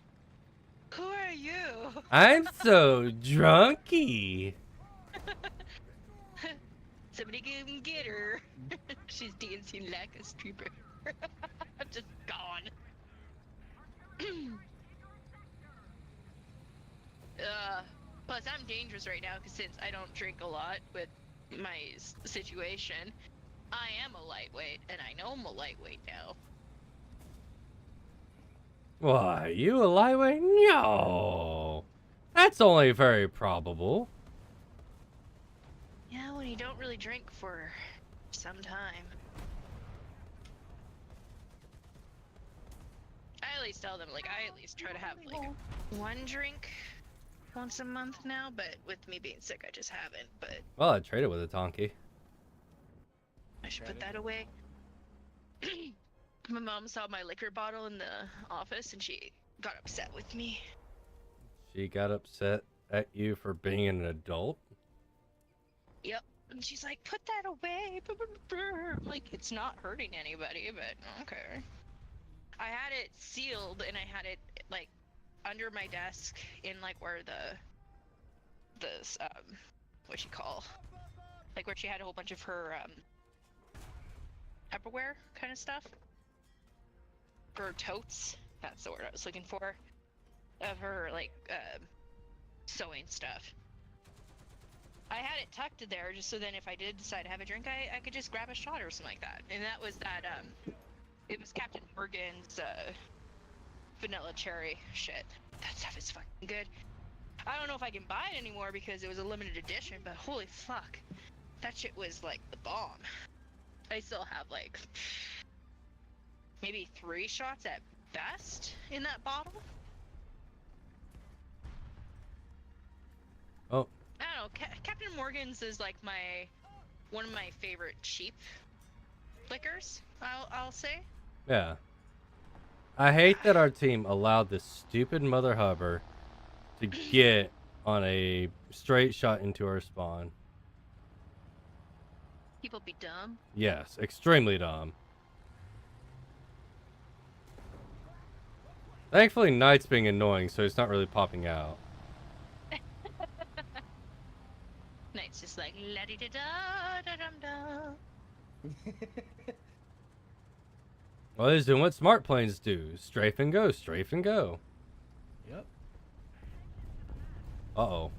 Who are you? I'm so drunky. Somebody come get her. She's dancing like a stripper. Just gone. Plus, I'm dangerous right now because since I don't drink a lot with my situation, I am a lightweight, and I know I'm a lightweight now. Why, you a lightweight? No. That's only very probable. Yeah, when you don't really drink for some time. I at least tell them, like, I at least try to have, like, one drink once a month now, but with me being sick, I just haven't, but Well, I traded with a donkey. I should put that away. My mom saw my liquor bottle in the office, and she got upset with me. She got upset at you for being an adult? Yep. And she's like, put that away. I'm like, it's not hurting anybody, but okay. I had it sealed, and I had it, like, under my desk in, like, where what you call, like, where she had a whole bunch of her, Tupperware kind of stuff. Her totes. That's the word I was looking for. Of her, like, sewing stuff. I had it tucked there just so then if I did decide to have a drink, I could just grab a shot or something like that. And that was that, it was Captain Morgan's, vanilla cherry shit. That stuff is fucking good. I don't know if I can buy it anymore because it was a limited edition, but holy fuck. That shit was, like, the bomb. I still have, like, maybe 3 shots at best in that bottle. Oh, I don't know. Captain Morgan's is like one of my favorite cheap liquors. I'll say. yeah. I hate that our team allowed this stupid mother hubber to get on a straight shot into our spawn. People be dumb. Yes, extremely dumb. Thankfully, Knight's being annoying, so it's not really popping out. Knight's just like la di da da da dum da. Well, he's doing what smart planes do. Strafe and go, strafe and go. Yep. Uh-oh.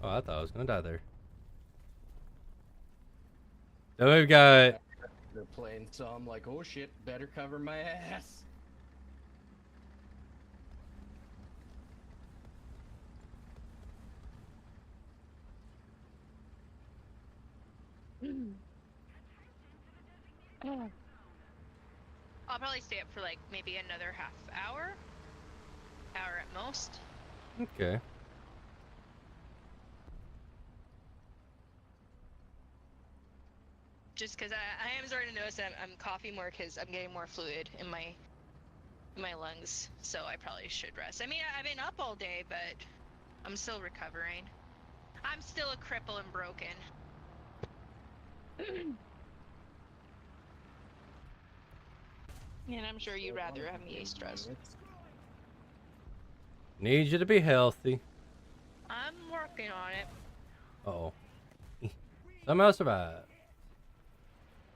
Oh, I thought I was gonna die there. Then we've got... They're playing, so I'm like, oh shit, better cover my ass. I'll probably stay up for like maybe another half hour at most. Okay. Just because I am starting to notice that I'm coughing more because I'm getting more fluid in my lungs, so I probably should rest. I mean, I've been up all day, but I'm still recovering. I'm still a cripple and broken. And I'm sure you'd rather have me stressed. Need you to be healthy. I'm working on it. Uh-oh. Somehow survive.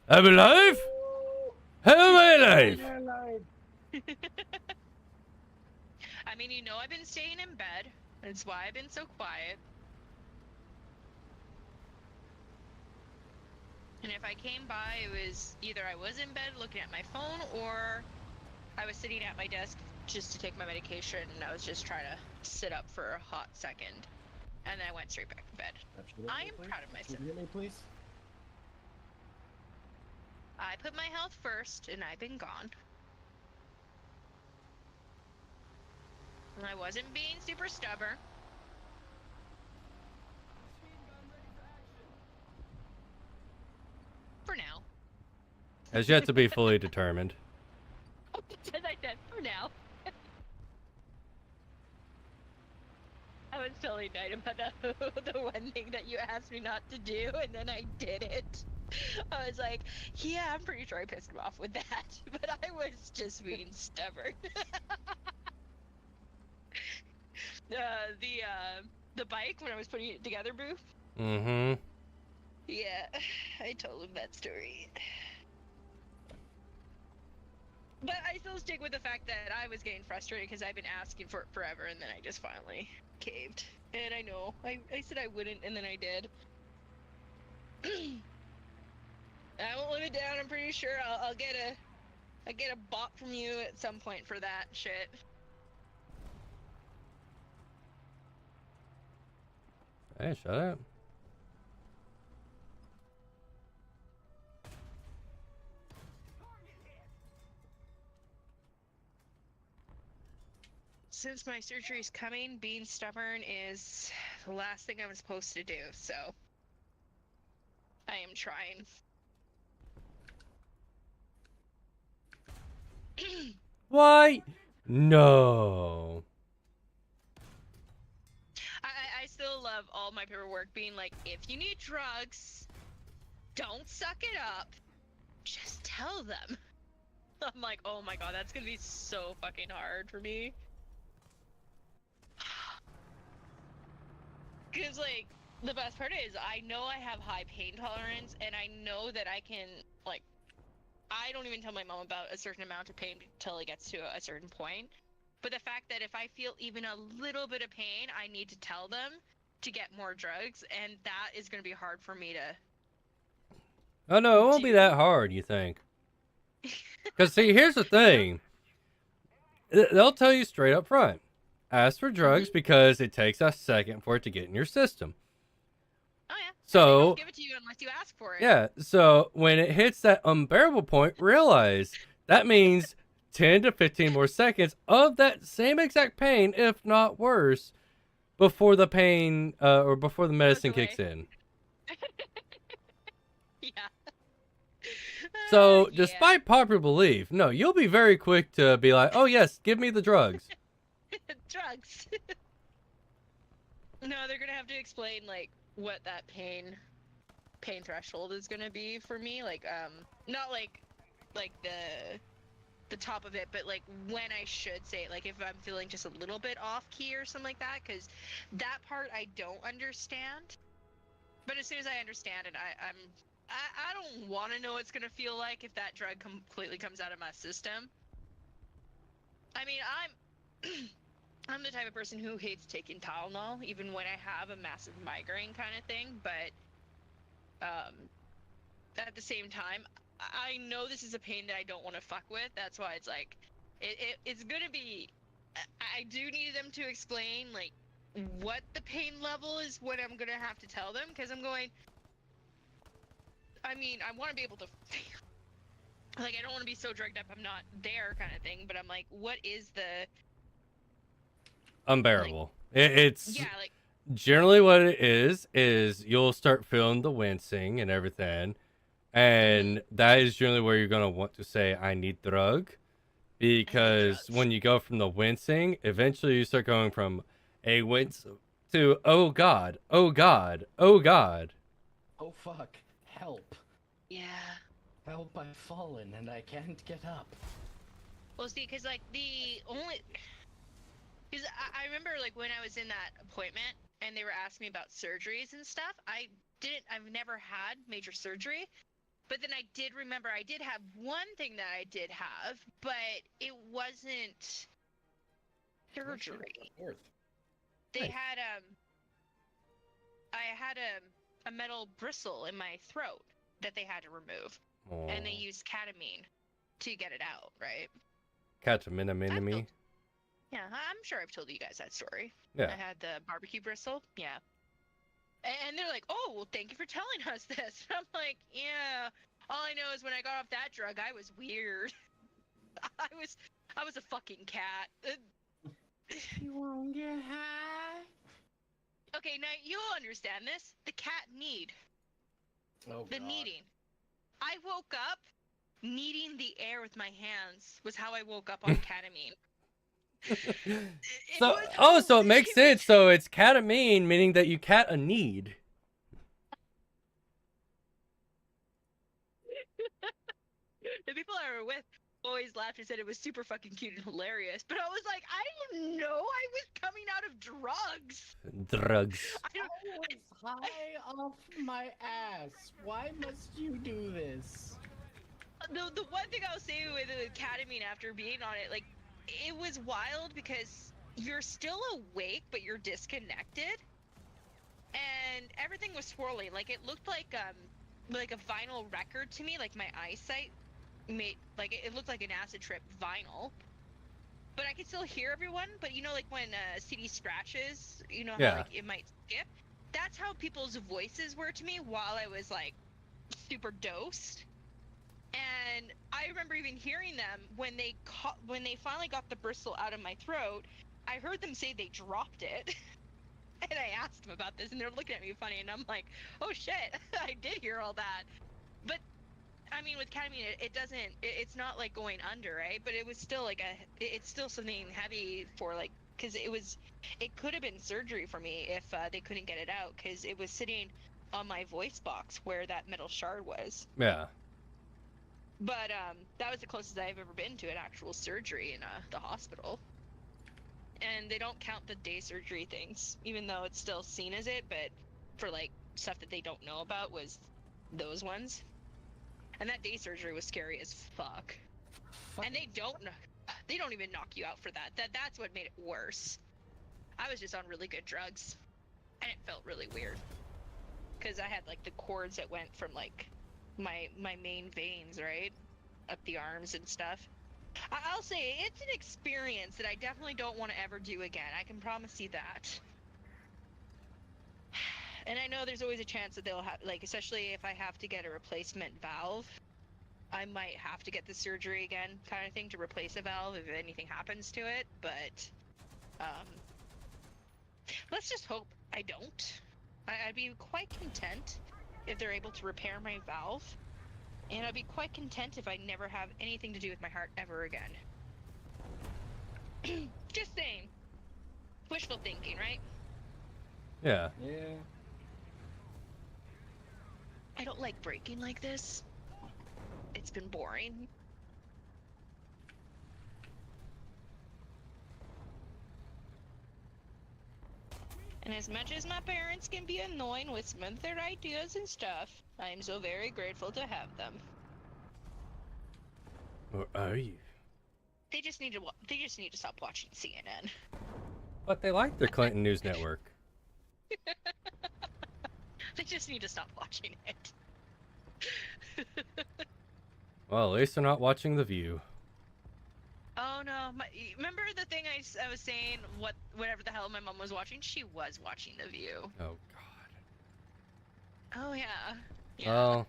I'm alive? How am I alive? I mean, you know I've been staying in bed. That's why I've been so quiet. And if I came by, it was either I was in bed looking at my phone, or I was sitting at my desk just to take my medication, and I was just trying to sit up for a hot second. And then I went straight back to bed. I am proud of myself. Hear me, please? I put my health first, and I've been gone. And I wasn't being super stubborn. For now. Has yet to be fully determined. As I said, for now. I was telling Knight about the one thing that you asked me not to do, and then I did it. I was like, yeah, I'm pretty sure I pissed him off with that, but I was just being stubborn. The bike, when I was putting it together, Boo? Mm-hmm. Yeah, I told him that story. But I still stick with the fact that I was getting frustrated because I've been asking for it forever, and then I just finally caved. And I know, I said I wouldn't, and then I did. I won't live it down. I'm pretty sure I'll get a bot from you at some point for that shit. Hey, shut up. Since my surgery is coming, being stubborn is the last thing I'm supposed to do, so I am trying. Why? No. I still love all my paperwork being like, if you need drugs, don't suck it up, just tell them. I'm like, oh my god, that's gonna be so fucking hard for me. Because, like, the best part is, I know I have high pain tolerance, and I know that I can, like, I don't even tell my mom about a certain amount of pain until it gets to a certain point. But the fact that if I feel even a little bit of pain, I need to tell them to get more drugs, and that is going to be hard for me to... Oh, no, it won't be that hard, you think. Because, see, here's the thing. They'll tell you straight up front. Ask for drugs because it takes a second for it to get in your system. Oh, yeah. So... They don't give it to you unless you ask for it. Yeah, so when it hits that unbearable point, realize that means 10 to 15 more seconds of that same exact pain, if not worse, before the pain or before the medicine away. kicks in. Yeah. So, Yeah. despite popular belief, no, you'll be very quick to be like, "Oh yes, give me the drugs." Drugs. No, they're gonna have to explain like what that pain threshold is gonna be for me. Like, not like the top of it, but like when I should say it. Like if I'm feeling just a little bit off key or something like that, because that part I don't understand. But as soon as I understand it, I don't want to know what it's gonna feel like if that drug completely comes out of my system. I mean, I'm the type of person who hates taking Tylenol, even when I have a massive migraine kind of thing. But at the same time, I know this is a pain that I don't want to fuck with. That's why it's like, it's gonna be. I do need them to explain like what the pain level is, what I'm gonna have to tell them, because I'm going. I mean, I want to be able to feel. Like, I don't want to be so drugged up I'm not there kind of thing, but I'm like, what is the Unbearable. It's yeah, like generally what it is you'll start feeling the wincing and everything, and that is generally where you're gonna want to say, "I need drug," because drugs. when you go from the wincing, eventually you start going from a wince to "Oh God, oh God, oh God." Oh fuck! Help! Yeah. Help! I've fallen and I can't get up. Well, see, because like the only, because I remember like when I was in that appointment and they were asking me about surgeries and stuff. I've never had major surgery, but then I did remember I did have one thing that I did have, but it wasn't surgery. They Nice. had I had a metal bristle in my throat that they had to remove, and they Oh, used ketamine to get it out, right? catch a mini I've me. told, yeah, I'm sure I've told you guys that story. Yeah. I had the barbecue bristle, yeah. And they're like, "Oh, well, thank you for telling us this." I'm like, "Yeah, all I know is when I got off that drug, I was weird. I was a fucking cat." You won't get high. Okay, now you'll understand this. The cat need, Oh the god. kneading. I woke up kneading the air with my hands. Was how I woke up on ketamine. It So, was so it makes sense. So it's catamine, meaning that you cat a need. The people I were with always laughed and said it was super fucking cute and hilarious. But I was like, I didn't know I was coming out of drugs. Drugs. I don't. I was high off my ass. Why must you do this? The one thing I'll say with ketamine after being on it, like, it was wild because you're still awake but you're disconnected, and everything was swirling. Like it looked like a vinyl record to me. Like my eyesight made like it looked like an acid trip vinyl. But I could still hear everyone. But you know, like when CD scratches, you know how Yeah. like it might skip. That's how people's voices were to me while I was like super dosed. And I remember even hearing them when they finally got the bristle out of my throat. I heard them say they dropped it, and I asked them about this, and they're looking at me funny, and I'm like, "Oh shit, I did hear all that." But I mean, with ketamine, it doesn't. It's not like going under, right? But it was still like it's still something heavy for like, because it could have been surgery for me if they couldn't get it out, because it was sitting on my voice box where that metal shard was. Yeah. But that was the closest I've ever been to an actual surgery in the hospital. And they don't count the day surgery things, even though it's still seen as it, but for like stuff that they don't know about was those ones. And that day surgery was scary as fuck. And they don't even knock you out for that. That's what made it worse. I was just on really good drugs, and it felt really weird. Because I had like the cords that went from like my main veins, right? Up the arms and stuff. I'll say it's an experience that I definitely don't want to ever do again. I can promise you that. And I know there's always a chance that they'll have, like, especially if I have to get a replacement valve, I might have to get the surgery again, kind of thing, to replace a valve if anything happens to it. But Let's just hope I don't. I'd be quite content if they're able to repair my valve, and I'd be quite content if I never have anything to do with my heart ever again. Just saying. Wishful thinking, right? Yeah. Yeah. I don't like breaking like this. It's been boring. And as much as my parents can be annoying with some of their ideas and stuff, I am so very grateful to have them. Or are you? They just need to stop watching CNN. But they like their Clinton News Network. They just need to stop watching it. Well, at least they're not watching The View. Oh no! Remember the thing I was saying? Whatever the hell my mom was watching? She was watching The View. Oh God. Oh yeah. Well,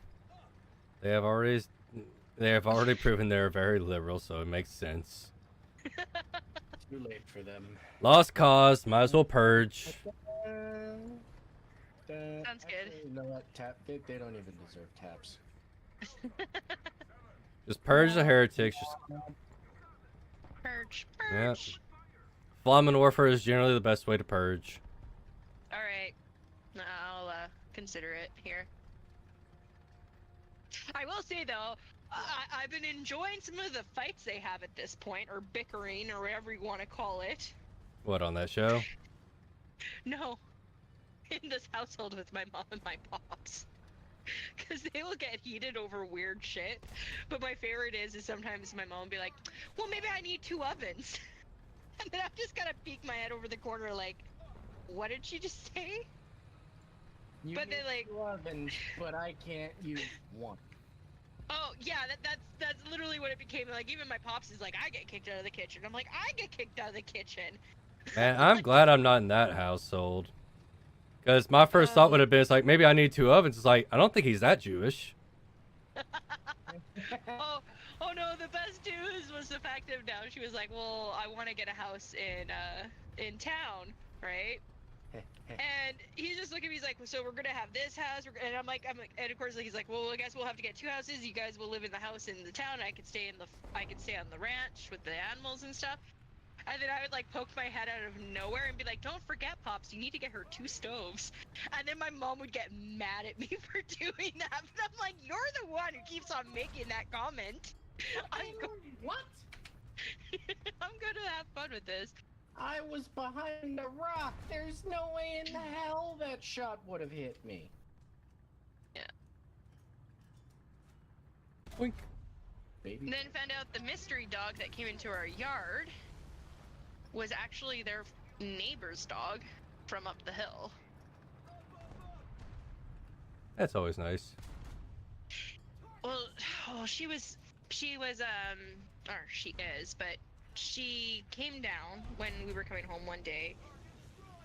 they have already proven they're very liberal, so it makes sense. Too late for them. Lost cause, might as well purge. Sounds good. Actually, you know what? They don't even deserve taps. Just purge the heretics. Just Purge. yeah. Flamin' warfare is generally the best way to purge. All right. I'll consider it here. I will say though, I've been enjoying some of the fights they have at this point, or bickering, or whatever you want to call it. What, on that show? No, in this household with my mom and my pops. Because they will get heated over weird shit. But my favorite is sometimes my mom will be like, well, maybe I need 2 ovens. And then I've just got to peek my head over the corner like, what did she just say? You But they, get like- 2 ovens, but I can't use 1. Oh, yeah, that's literally what it became. Like, even my pops is like, I get kicked out of the kitchen. I'm like, I get kicked out of the kitchen. Man, I'm glad I'm not in that household. Because my first thought would have been, it's like, maybe I need 2 ovens. It's like, I don't think he's that Jewish. Oh no, the best news was the fact of now she was like, well, I want to get a house in town, right? And he's just looking at me, he's like, so we're gonna have this house, and I'm like, and of course he's like, well, I guess we'll have to get 2 houses. You guys will live in the house in the town. I could stay on the ranch with the animals and stuff. And then I would like poke my head out of nowhere and be like, don't forget, Pops, you need to get her 2 stoves. And then my mom would get mad at me for doing that. But I'm like, you're the one who keeps on making that comment. What? I'm gonna have fun with this. I was behind a rock. There's no way in the hell that shot would have hit me. Wink. Baby. And then found out the mystery dog that came into our yard was actually their neighbor's dog from up the hill. That's always nice. Well, she is, but she came down when we were coming home one day,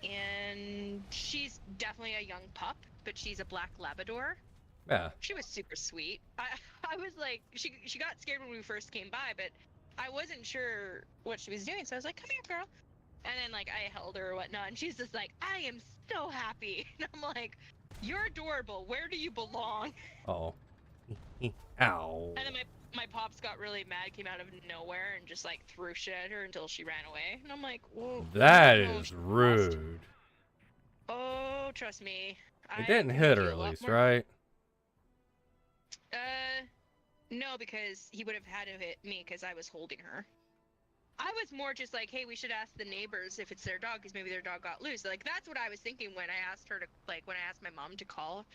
and she's definitely a young pup, but she's a black Labrador. Yeah. She was super sweet. I was like, she got scared when we first came by, but I wasn't sure what she was doing, so I was like, come here, girl. And then, like, I held her or whatnot, and she's just like, I am so happy. And I'm like, you're adorable. Where do you belong? Oh. Ow. And then my pops got really mad, came out of nowhere, and just, like, threw shit at her until she ran away. And I'm like, whoa. That oh, is she lost. rude. Oh, trust me. It didn't hit her at least, right? No, because he would have had to hit me because I was holding her. I was more just like, hey, we should ask the neighbors if it's their dog, because maybe their dog got loose. Like, that's what I was thinking when I asked her to, like, when I asked my mom to call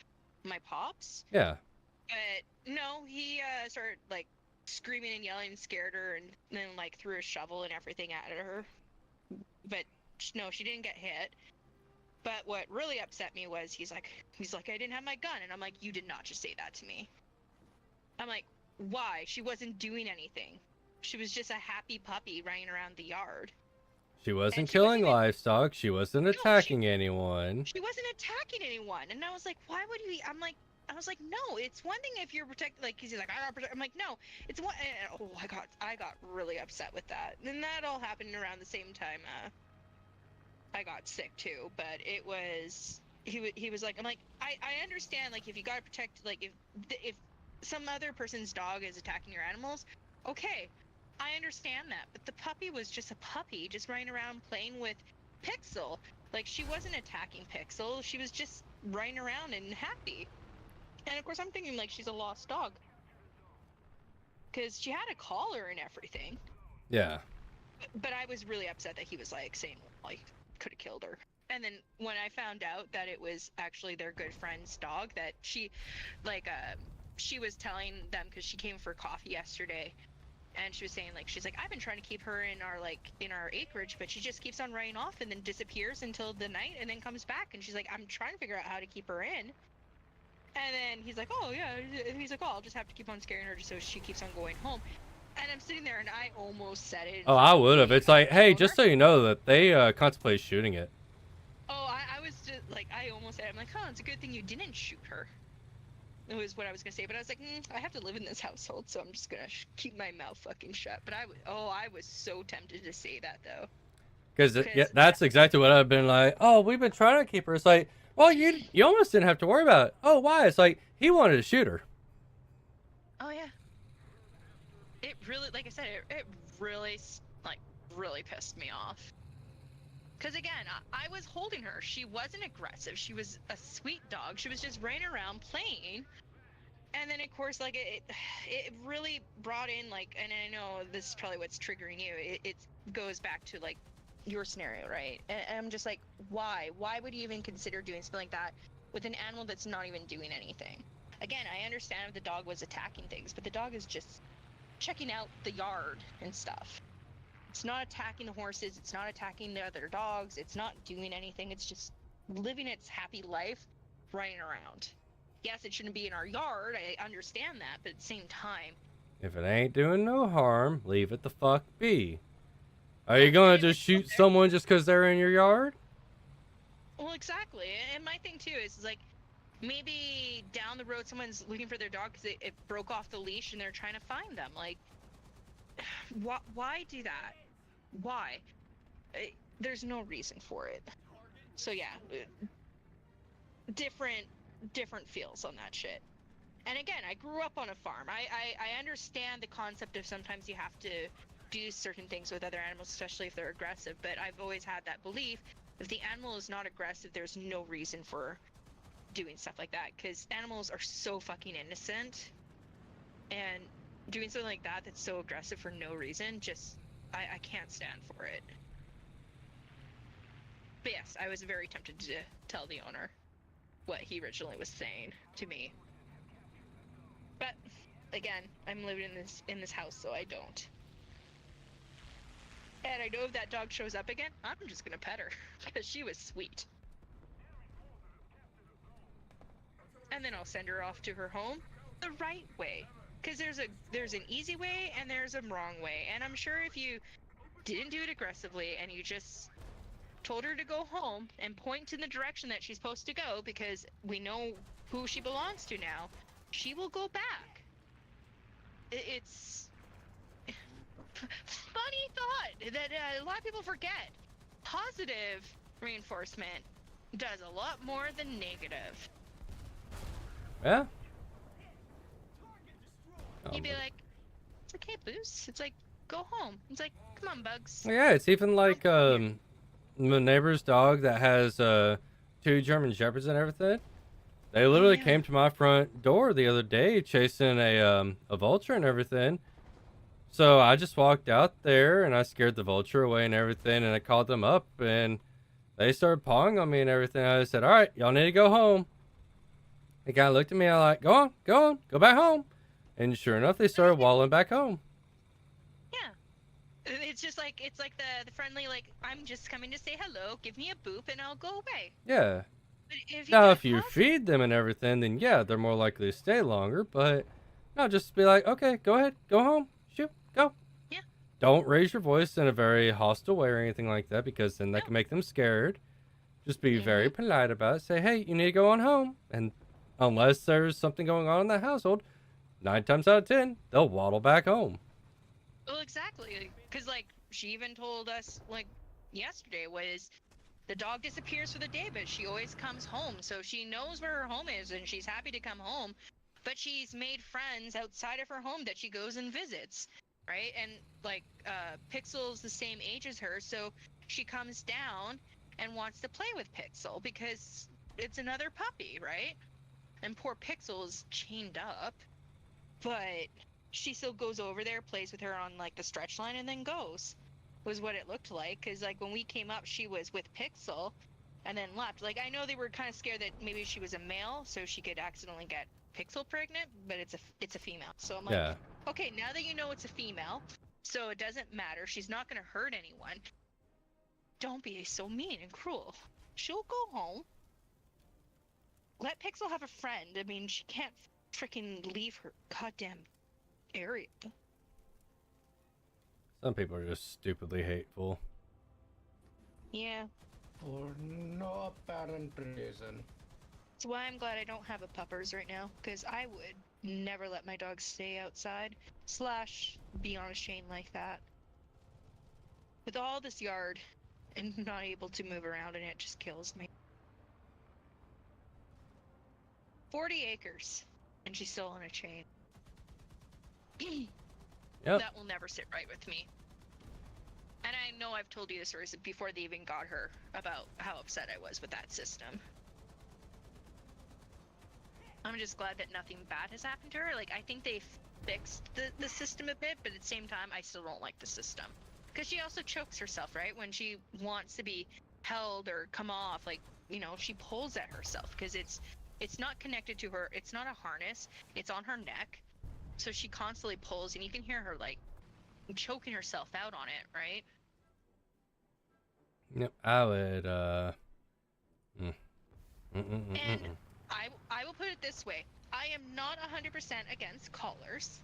my pops. Yeah. But no, he started, like, screaming and yelling and scared her, and then, like, threw a shovel and everything at her. But no, she didn't get hit. But what really upset me was he's like, I didn't have my gun. And I'm like, you did not just say that to me. I'm like, why? She wasn't doing anything. She was just a happy puppy running around the yard. She wasn't she killing wasn't even- livestock. She wasn't attacking anyone. She wasn't attacking anyone. And I was like, why would he? I was like, no, it's one thing if you're protected, like, 'cause he's like, I gotta protect. I'm like, no, it's one. Oh, I got really upset with that. And that all happened around the same time, I got sick too, but it was he was like, I'm like, I understand, like, if you gotta protect, like, if some other person's dog is attacking your animals, okay, I understand that, but the puppy was just a puppy, just running around playing with Pixel. Like, she wasn't attacking Pixel, she was just running around and happy. And of course, I'm thinking like she's a lost dog, because she had a collar and everything. Yeah. But I was really upset that he was like saying like could have killed her. And then when I found out that it was actually their good friend's dog, that she was telling them, because she came for coffee yesterday, and she was saying, like, she's like, I've been trying to keep her in our acreage, but she just keeps on running off and then disappears until the night and then comes back, and she's like, I'm trying to figure out how to keep her in. And then he's like, oh yeah, he's like, oh, I'll just have to keep on scaring her just so she keeps on going home. And I'm sitting there and I almost said it. Oh, I would have. It's like, hey, just so you know that they contemplate shooting it. Oh, I was just like, I almost said it. I'm like, oh, it's a good thing you didn't shoot her. It was what I was gonna say, but I was like, I have to live in this household, so I'm just gonna keep my mouth fucking shut. But I was so tempted to say that though. Because yeah, that's exactly what I've been like. Oh, we've been trying to keep her. It's like, well, you almost didn't have to worry about it. Oh, why? It's like he wanted to shoot her. Oh yeah. It really, like I said, it really really pissed me off. Because again, I was holding her. She wasn't aggressive. She was a sweet dog. She was just running around playing. And then of course, like it really brought in, like, and I know this is probably what's triggering you. It goes back to like your scenario, right? And I'm just like, why would you even consider doing something like that with an animal that's not even doing anything? Again, I understand if the dog was attacking things, but the dog is just checking out the yard and stuff. It's not attacking the horses, it's not attacking the other dogs, it's not doing anything, it's just living its happy life running around. Yes, it shouldn't be in our yard, I understand that, but at the same time, If it ain't doing no harm, leave it the fuck be. Are you gonna just shoot someone just because they're in your yard? well, exactly. And my thing too is like, maybe down the road someone's looking for their dog because it broke off the leash and they're trying to find them. Like, why do that? Why? There's no reason for it. So yeah, different feels on that shit. And again, I grew up on a farm. I understand the concept of sometimes you have to do certain things with other animals, especially if they're aggressive, but I've always had that belief, if the animal is not aggressive, there's no reason for doing stuff like that, because animals are so fucking innocent, and doing something like that that's so aggressive for no reason, just I can't stand for it. But yes, I was very tempted to tell the owner what he originally was saying to me, but again, I'm living in this house, so I don't. And I know if that dog shows up again, I'm just gonna pet her because she was sweet. And then I'll send her off to her home the right way, because there's an easy way and there's a wrong way, and I'm sure if you didn't do it aggressively and you just told her to go home and point in the direction that she's supposed to go, because we know who she belongs to now, she will go back. It's funny thought that a lot of people forget. Positive reinforcement does a lot more than negative. Yeah. You'd be like, it's okay, Boost. It's like, go home. It's like, come on, Bugs. Yeah, it's even like my neighbor's dog that has 2 German Shepherds and everything. They literally came to my front door the other day chasing a vulture and everything. So I just walked out there and I scared the vulture away and everything, and I called them up and they started pawing on me and everything. I said, all right, y'all need to go home. They kind of looked at me, I like, go on, go back home. And sure enough, they started waddling back home. Yeah. It's just like, it's like the friendly, like, I'm just coming to say hello, give me a boop, and I'll go away. Yeah. But if you Now, if you feed them and everything, then yeah, they're more likely to stay longer. But no, just be like, okay, go ahead, go home, shoot, go. Yeah. Don't raise your voice in a very hostile way or anything like that, because then that can make them scared. Just be very polite about it. Say, hey, you need to go on home. And unless there's something going on in the household, 9 times out of 10, they'll waddle back home. Well, exactly. Because, like, she even told us, like, yesterday was, The dog disappears for the day, but she always comes home. So she knows where her home is and she's happy to come home. But she's made friends outside of her home that she goes and visits, right? And like Pixel's the same age as her, so she comes down and wants to play with Pixel because it's another puppy, right? And poor Pixel is chained up, but she still goes over there, plays with her on like the stretch line, and then goes. Was what it looked like, because like when we came up, she was with Pixel, and then left. Like I know they were kind of scared that maybe she was a male, so she could accidentally get Pixel pregnant, but it's a female. So I'm like, Yeah. okay, now that you know it's a female, so it doesn't matter. She's not gonna hurt anyone. Don't be so mean and cruel. She'll go home. Let Pixel have a friend. I mean, she can't freaking leave her goddamn area. Some people are just stupidly hateful. Yeah. For no apparent reason. That's why I'm glad I don't have a puppers right now, because I would never let my dog stay outside / be on a chain like that. With all this yard and not able to move around, and it just kills me. 40 acres, and she's still on a chain. Yep. That will never sit right with me. And I know I've told you this story before they even got her about how upset I was with that system. I'm just glad that nothing bad has happened to her. Like, I think they fixed the system a bit, but at the same time, I still don't like the system. Because she also chokes herself, right? When she wants to be held or come off, like, you know, she pulls at herself because it's not connected to her. It's not a harness. It's on her neck. So she constantly pulls, and you can hear her, like, choking herself out on it, right? Yep. I would, And I will put it this way. I am not 100% against collars,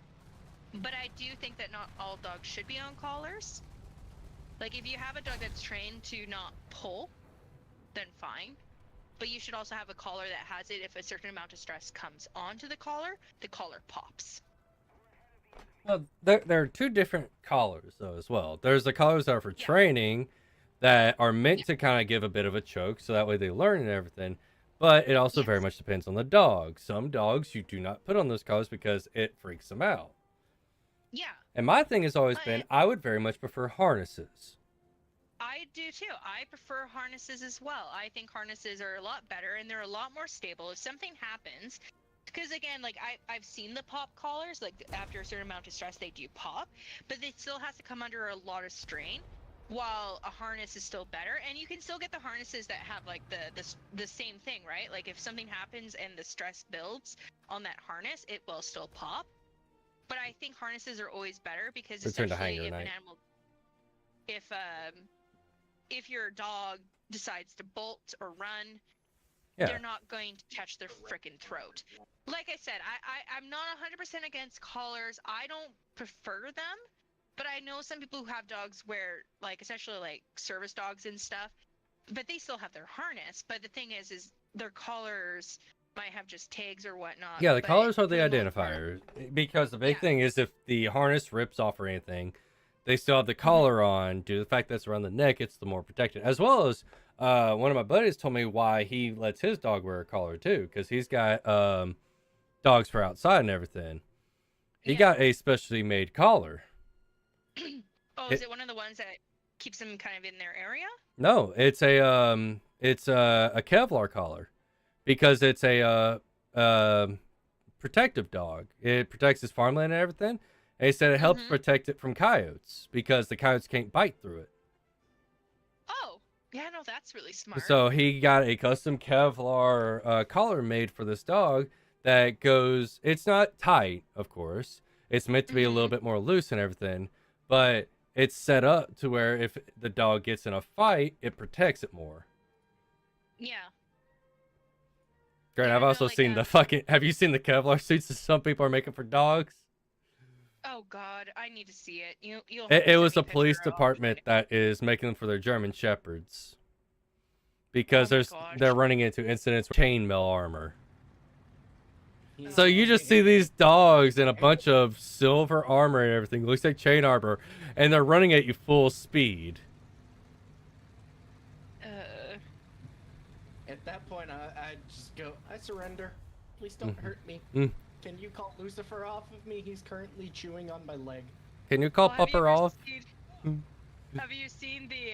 but I do think that not all dogs should be on collars. Like, if you have a dog that's trained to not pull, then fine. But you should also have a collar that has it. If a certain amount of stress comes onto the collar pops. Well, there are two different collars, though, as well. There's the collars that are for Yeah. training that are meant to kind of give a bit of a choke, so that way they learn and everything. But it also very Yes. much depends on the dog. Some dogs you do not put on those collars because it freaks them out. Yeah, And my thing has always been, I would very much prefer harnesses. I do too. I prefer harnesses as well. I think harnesses are a lot better and they're a lot more stable. If something happens, because again, like I've seen the pop collars, like after a certain amount of stress, they do pop, but it still has to come under a lot of strain. While a harness is still better, and you can still get the harnesses that have like the same thing, right? Like if something happens and the stress builds on that harness, it will still pop. But I think harnesses are always better because Return to especially hanger if an night. animal, if your dog decides to bolt or run, Yeah. they're not going to catch their frickin' throat. Like I said, I'm not 100% against collars. I don't prefer them, but I know some people who have dogs where, like, especially like service dogs and stuff, but they still have their harness. But the thing is their collars might have just tags or whatnot. Yeah, the but collars are the for most part- identifier. Because the big Yeah. thing is if the harness rips off or anything, they still have the collar on. Due to the fact that it's around the neck, it's the more protected. As well as one of my buddies told me why he lets his dog wear a collar too, because he's got dogs for outside and everything. He Yeah. got a specially made collar. Oh, is it one of the ones that keeps them kind of in their area? No, it's a Kevlar collar, because it's a protective dog. It protects his farmland and everything. And he said it helps Mhm. protect it from coyotes because the coyotes can't bite through it. Oh, yeah, no, that's really smart. So he got a custom Kevlar collar made for this dog that goes. It's not tight, of course. It's meant to be a little bit more loose and everything, but it's set up to where if the dog gets in a fight, it protects it more. Yeah. Grant, Yeah, I've no, also like, seen the fucking. Have you seen the Kevlar suits that some people are making for dogs? Oh God, I need to see it. You'll. have It to send was me a police picture. I'll department find it. that is making them for their German Shepherds. Because Oh my gosh. they're running into incidents with chainmail armor. Yeah. So you just see these dogs in a bunch of silver armor and everything. Looks like chain armor. And they're running at you full speed. I surrender. Please don't hurt me. Mm. Can you call Lucifer off of me? He's currently chewing on my leg. Can you call Well, have you Pupper ever off? seen- Have you seen the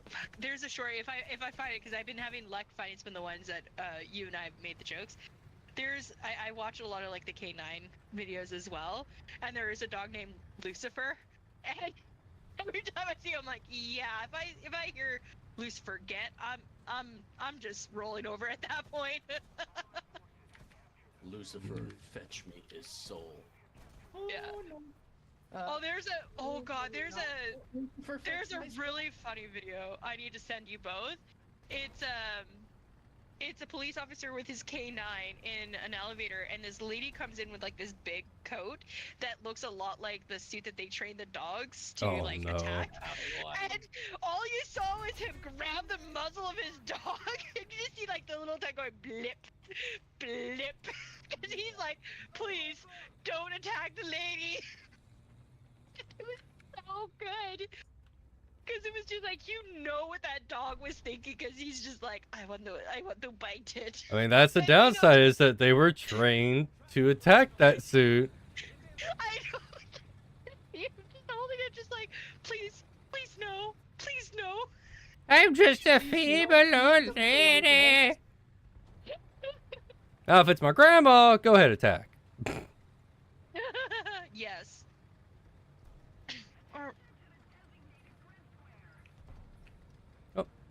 fuck, there's a short, if I find it, because I've been having luck finding some of the ones that you and I made the jokes. I watch a lot of like the K9 videos as well, and there is a dog named Lucifer, and every time I see him, I'm like, yeah, if I hear Lucifer get, I'm just rolling over at that point. Lucifer, fetch me his soul. Yeah. No. There's a really funny video I need to send you both. It's a police officer with his K9 in an elevator, and this lady comes in with like this big coat that looks a lot like the suit that they train the dogs to Oh, like no. attack. And all you saw was him grab the muzzle of his dog, and you just see like the little dog going blip, blip, because he's like, please don't attack the lady. It was so good. Because it was just like, you know what that dog was thinking, because he's just like, I want to bite it. I mean, that's the And, you know, downside is that they were trained to attack that suit. I know. You're just holding it, just like, please, please no, please no. I'm just a feeble old lady. Now, if it's my grandma, go ahead, attack. Yes. Or,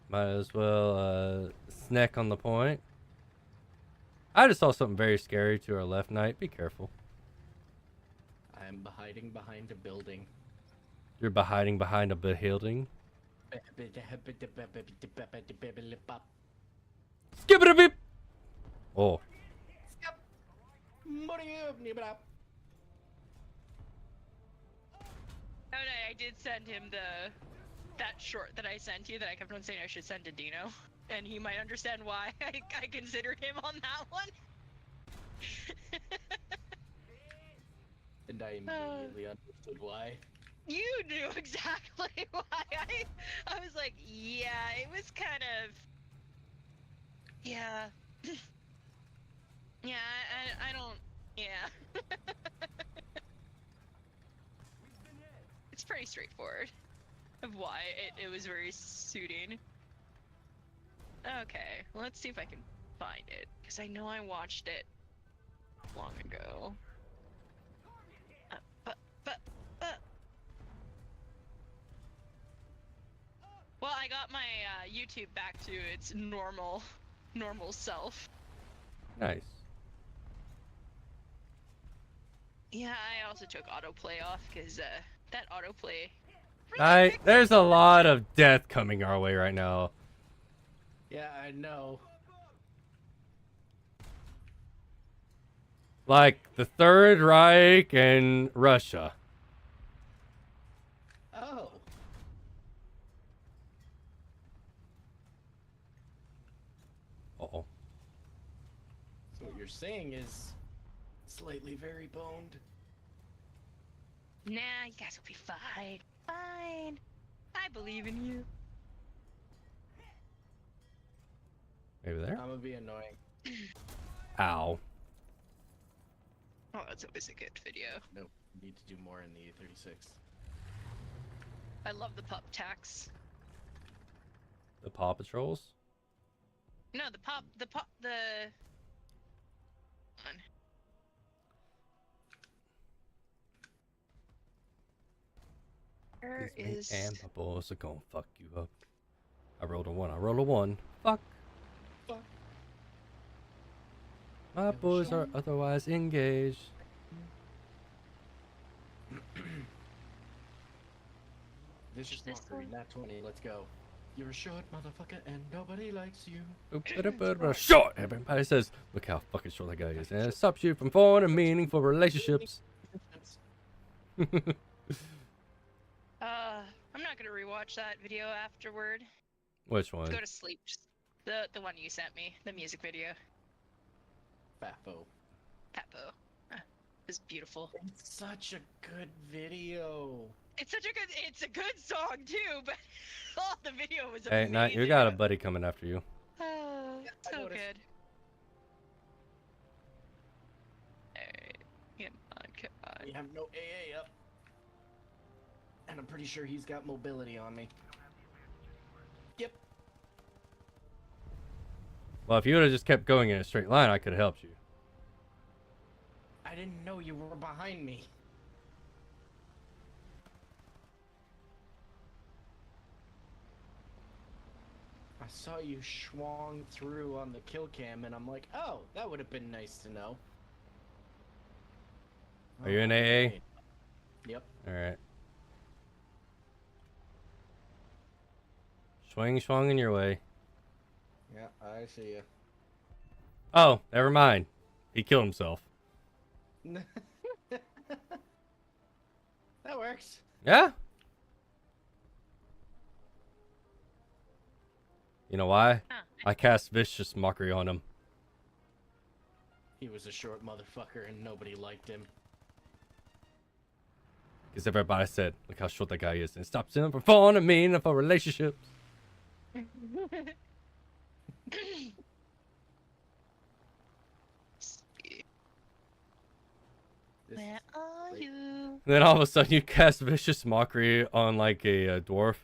Might as well snack on the point. I just saw something very scary to our left, Knight. Be careful. I'm hiding behind a building. You're hiding behind a building. Skip it a beep. Oh. I did send him that short that I sent you that I kept on saying I should send to Dino, and he might understand why I considered him on that one. And I immediately understood why. You knew exactly why. I was like, yeah, it was kind of, yeah, yeah. I don't, yeah. It's pretty straightforward of why it was very suiting. Okay, let's see if I can find it, because I know I watched it long ago. Well, I got my YouTube back to its normal self. Nice. Yeah, I also took autoplay off because that autoplay. There's a lot of death coming our way right now. Yeah, I know. Like the Third Reich and Russia. Oh. Uh-oh. So what you're saying is slightly very boned. Nah, you guys will be fine. Fine. I believe in you. Maybe there? I'm gonna be annoying. Ow. Oh, that's always a good video. Nope. Need to do more in the 36. I love the pup tax. The Paw Patrols? No, the on. Where is... And my boys are gonna fuck you up. I rolled a 1. I rolled a 1. Fuck. Fuck. My boys are otherwise engaged. Vicious This mockery, one? nat 20, let's go. You're a short motherfucker and nobody likes you. Short! Everybody says, look how fucking short that guy is. And it stops you from forming and meaningful relationships. I'm not gonna rewatch that video afterward. Which one? Go to sleep. Just the one you sent me, the music video. Bafo. Papo. It was beautiful. It's such a good video. It's a good song too, but oh, the video was Hey, amazing. Nat, you got a buddy coming after you. Oh, I so noticed. good. Alright. Come on, come on. We have no AA up. And I'm pretty sure he's got mobility on me. Yep. Well, if you would have just kept going in a straight line, I could have helped you. I didn't know you were behind me. I saw you schwang through on the kill cam, and I'm like, oh, that would have been nice to know. Are you in AA? Alright. Yep. All right. Swing, swung in your way. Yeah, I see you. Oh, never mind. He killed himself. That works. Yeah? You know why? Huh. I cast vicious mockery on him. He was a short motherfucker and nobody liked him. Because everybody said, look how short that guy is. And it stops him from falling and mean for relationships. This Where are great. you? And then all of a sudden you cast vicious mockery on like a dwarf.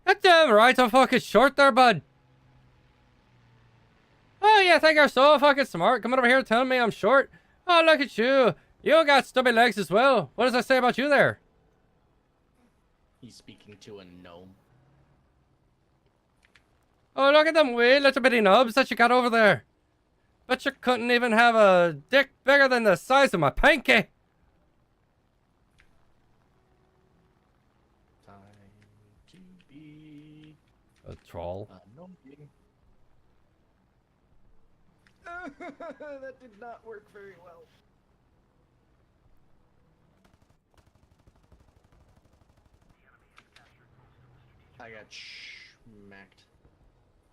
That's damn right, I'm fucking short there, bud. Oh, you think you're so fucking smart? Coming over here telling me I'm short? Oh, look at you. You got stubby legs as well. What does that say about you there? He's speaking to a gnome. Oh, look at them wee little bitty nubs that you got over there. But you couldn't even have a dick bigger than the size of my pinky. Time to be A troll. annoying. That did not work very well. I got smacked.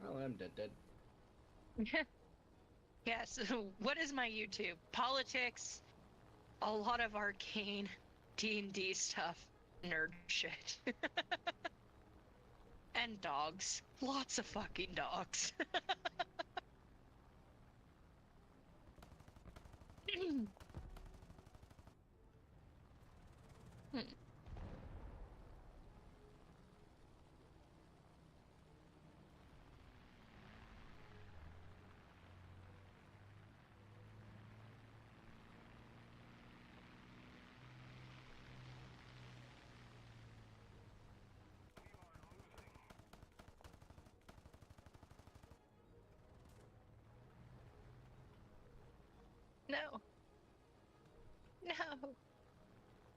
Oh, I'm dead. Yeah, so what is my YouTube? Politics, a lot of arcane D&D stuff, nerd shit. And dogs. Lots of fucking dogs. No. No.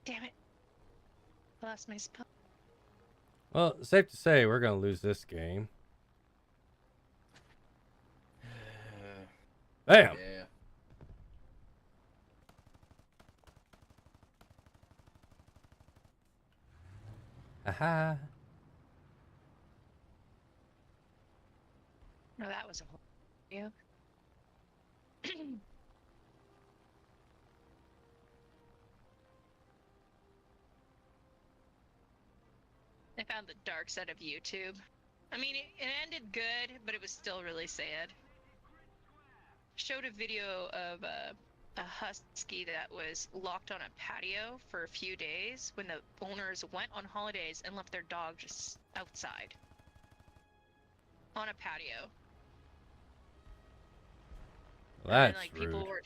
Damn it. I lost my spell. Well, safe to say we're gonna lose this game. Bam! Yeah. Haha. No, that was a whole video. I found the dark side of YouTube. I mean, it ended good, but it was still really sad. Showed a video of a husky that was locked on a patio for a few days when the owners went on holidays and left their dog just outside on a patio. Well, And that's then, like, rude. people were,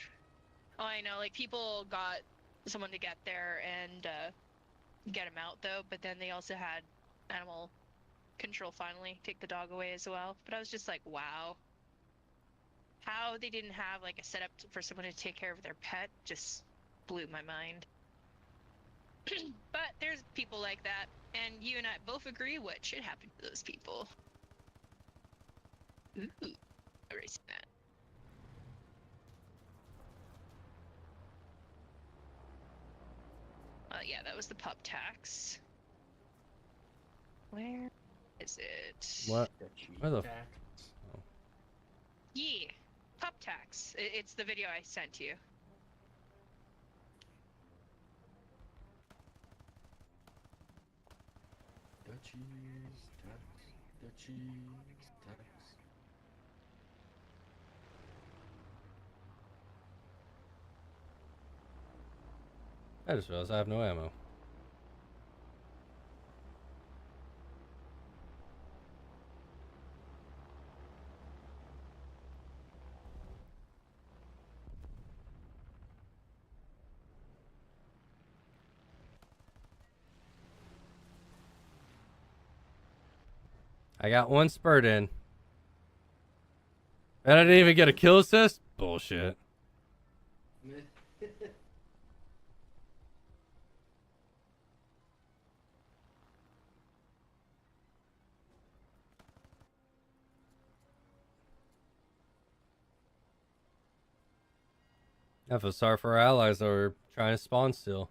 oh, I know, like, people got someone to get there and get him out though, but then they also had animal control finally take the dog away as well. But I was just like, wow, how they didn't have like a setup for someone to take care of their pet just blew my mind. But there's people like that, and you and I both agree what should happen to those people. Ooh, erasing that. Yeah, that was the pup tax. Where is it? What? Where the f- Yeah, pup tax. It's the video I sent you. The cheese tax. The cheese tax. I just realized I have no ammo. I got one spurt in. And I didn't even get a kill assist? Bullshit. I feel sorry for our allies that are trying to spawn still.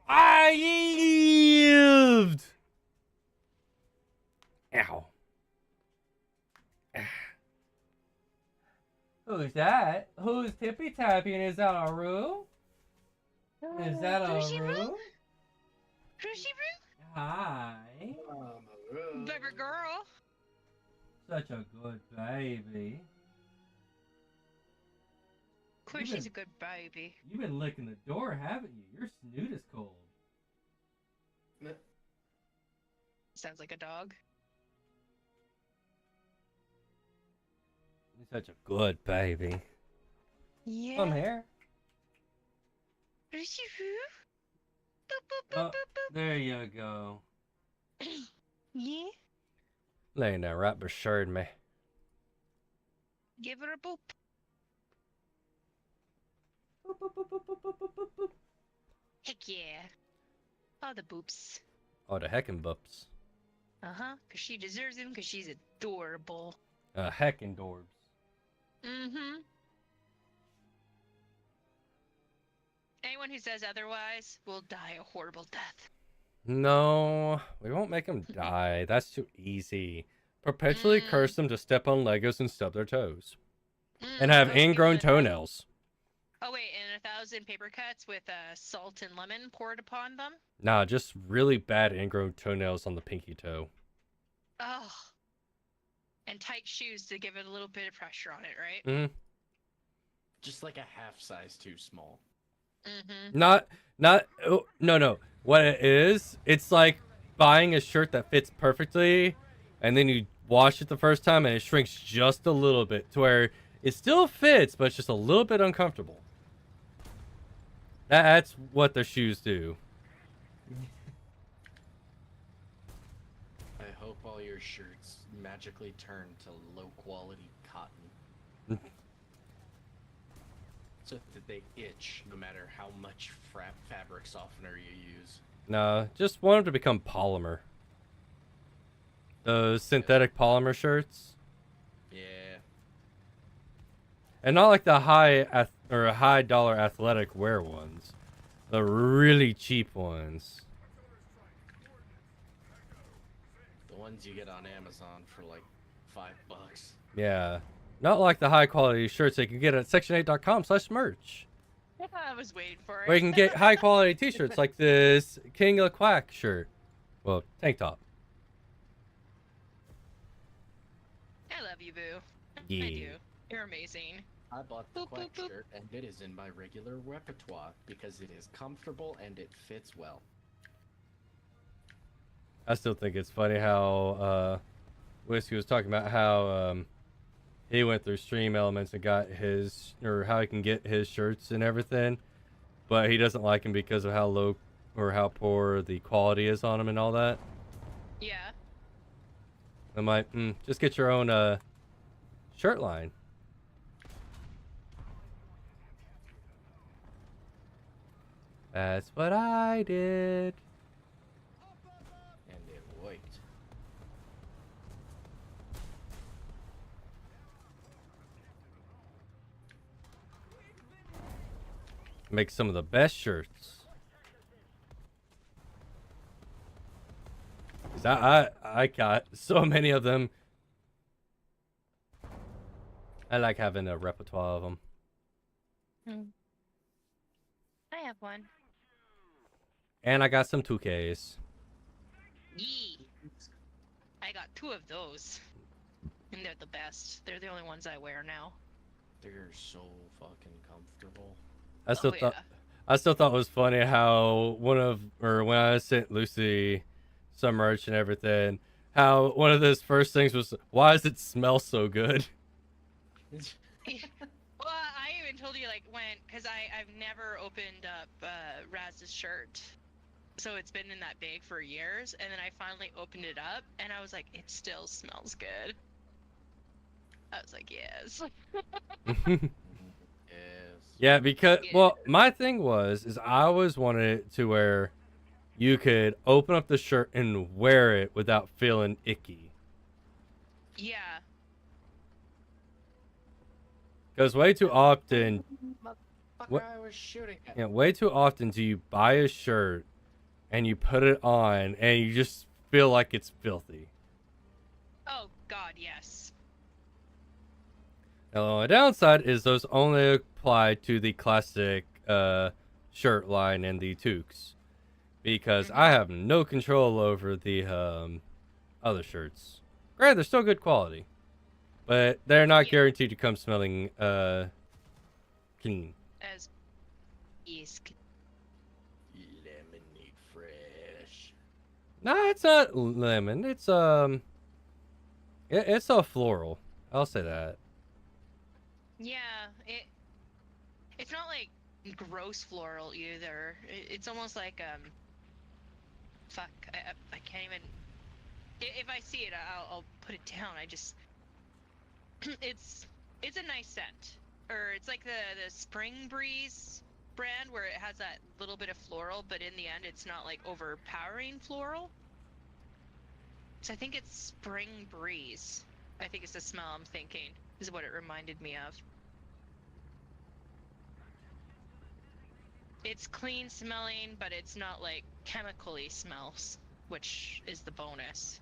I lived! Ow. Who's that? Who's tippy tapping? Is that a room? Is that a Crunchy room? Room? Crunchy Room? Hi. Baby girl. Such a good baby. Of course, You've she's a been- good baby. You've been licking the door, haven't you? Your snoot is cold. Sounds like a dog. You're such a good baby. Yeah. Come here. Crunchy Room? Boop, boop, Oh, boop, boop, there you go. boop. Yeah. Laying there right beside me. Give her a boop. Boop, boop, boop, boop, boop, boop, boop, boop, boop. Heck yeah. All the boops. Oh, the heckin' bups. Uh-huh. Because she deserves them because she's adorable. Heckin' dorbs. Mm-hmm. Anyone who says otherwise will die a horrible death. No, we won't make them die. That's too easy. Perpetually curse them to step on Legos and stub their toes. And have Oh, give ingrown it a- toenails. Oh wait, and 1,000 paper cuts with salt and lemon poured upon them? Nah, just really bad ingrown toenails on the pinky toe. Oh. And tight shoes to give it a little bit of pressure on it, right? Mm. Just like a half size too small. Mm-hmm. No. What it is, it's like buying a shirt that fits perfectly, and then you wash it the first time and it shrinks just a little bit to where it still fits, but it's just a little bit uncomfortable. That's what the shoes do. I hope all your shirts magically turn to low quality cotton. So that they itch no matter how much fabric softener you use. No, just want them to become polymer. Those synthetic polymer shirts. Yeah. And not like the high dollar athletic wear ones. The really cheap ones. The ones you get on Amazon for like $5. Yeah. Not like the high quality shirts they can get at section8.com/merch. I was waiting for it. Where you can get high quality t-shirts like this King of the Quack shirt. Well, tank top. I love you, Boo. I Yeah. do. You're amazing. I bought the Boop, Quack boop, boop. shirt and it is in my regular repertoire because it is comfortable and it fits well. I still think it's funny how Whiskey was talking about how he went through Stream Elements and got his, or how he can get his shirts and everything, but he doesn't like them because of how low or how poor the quality is on them and all that. Yeah. I'm like, just get your own shirt line. That's what I did. And it worked. Make some of the best shirts. 'Cause I got so many of them. I like having a repertoire of them. I have one. And I got some 2Ks. Yee. I got 2 of those, and they're the best. They're the only ones I wear now. They're so fucking comfortable. I still Oh, thought yeah. I still thought it was funny how when I sent Lucy some merch and everything, how one of those first things was, why does it smell so good? Yeah. Well, I even told you, like, because I've never opened up Raz's shirt. So it's been in that bag for years, and then I finally opened it up, and I was like, it still smells good. I was like, yes. Yes. Yeah, because Yeah. well, my thing is I always wanted it to where you could open up the shirt and wear it without feeling icky. Yeah. Because way too often, Motherfucker, I was shooting at. yeah, way too often do you buy a shirt and you put it on and you just feel like it's filthy. Oh, God, yes. Now, the downside is those only apply to the classic shirt line and the toques. Because I have no control over the other shirts. Granted, they're still good quality. But they're not Yeah. guaranteed to come smelling clean. As is. Lemonade fresh. Nah, it's not lemon. It's a floral. I'll say that. Yeah, it's not like gross floral either. It's almost like fuck, I can't even. If I see it, I'll put it down. I just it's a nice scent, or it's like the Spring Breeze brand where it has that little bit of floral, but in the end, it's not like overpowering floral. So I think it's Spring Breeze. I think it's the smell I'm thinking is what it reminded me of. It's clean smelling, but it's not like chemically smells, which is the bonus.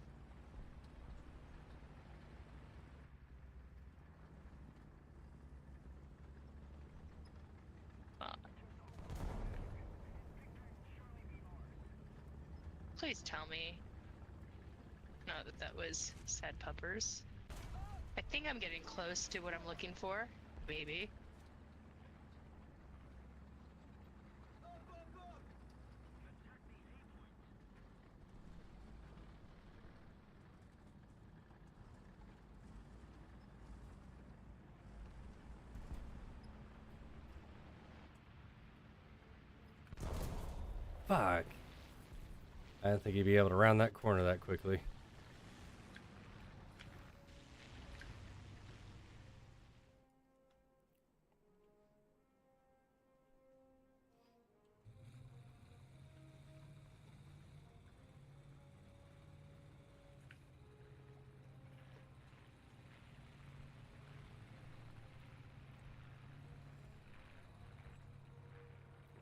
Please tell me. No, that was sad puppers. I think I'm getting close to what I'm looking for. Maybe. Fuck. I didn't think he'd be able to round that corner that quickly.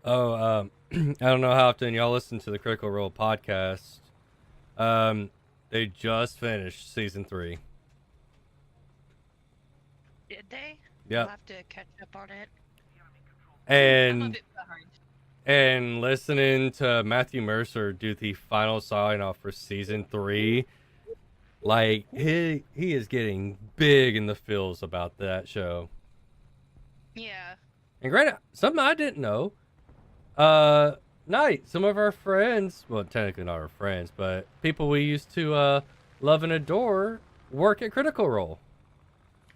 Oh, I don't know how often y'all listen to the Critical Role podcast. They just finished season 3. Did they? Yep. I'll have to catch up on it. I'm a And bit behind. and listening to Matthew Mercer do the final sign off for season 3, like he is getting big in the feels about that show. Yeah. And granted, something I didn't know. Night, some of our friends, well, technically not our friends, but people we used to love and adore work at Critical Role.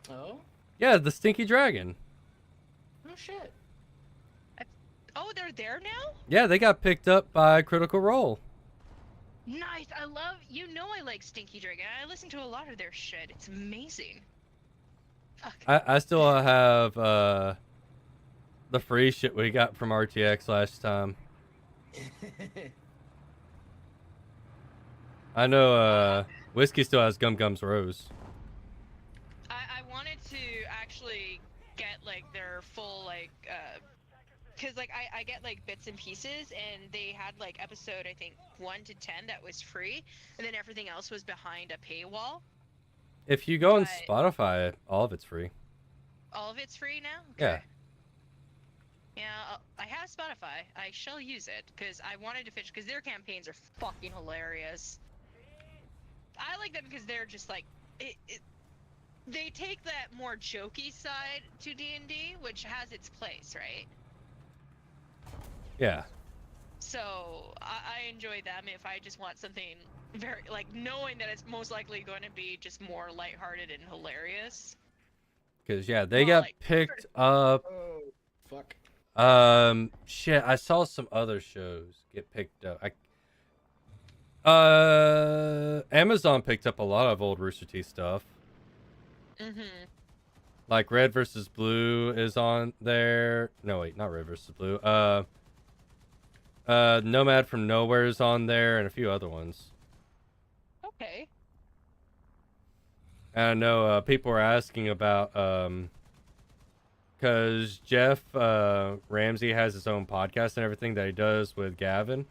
Oh? Yeah, the Stinky Dragon. No shit. Oh, they're there now? Yeah, they got picked up by Critical Role. Nice. I love. I like Stinky Dragon. I listen to a lot of their shit. It's amazing. Fuck. I still have the free shit we got from RTX last time. I know Whiskey still has Gum Gums Rose. I wanted to actually get like their full like because like I get like bits and pieces, and they had like episode I think 1 to 10 that was free, and then everything else was behind a paywall. If you go on But- Spotify, all of it's free. All of it's free now. Yeah. Yeah, I have Spotify. I shall use it because I wanted to finish because their campaigns are fucking hilarious. I like them because they're just like they take that more jokey side to D&D, which has its place, right? Yeah. So I enjoy them if I just want something very like knowing that it's most likely going to be just more lighthearted and hilarious. Because yeah, they Well, got like, picked up. Oh, fuck. Shit, I saw some other shows get picked up. Amazon picked up a lot of old Rooster Teeth stuff. Mm-hmm. Like Red versus Blue is on there. No, wait, not Red versus Blue. Nomad from Nowhere is on there, and a few other ones. Okay. And I know people were asking about because Jeff Ramsey has his own podcast and everything that he does with Gavin,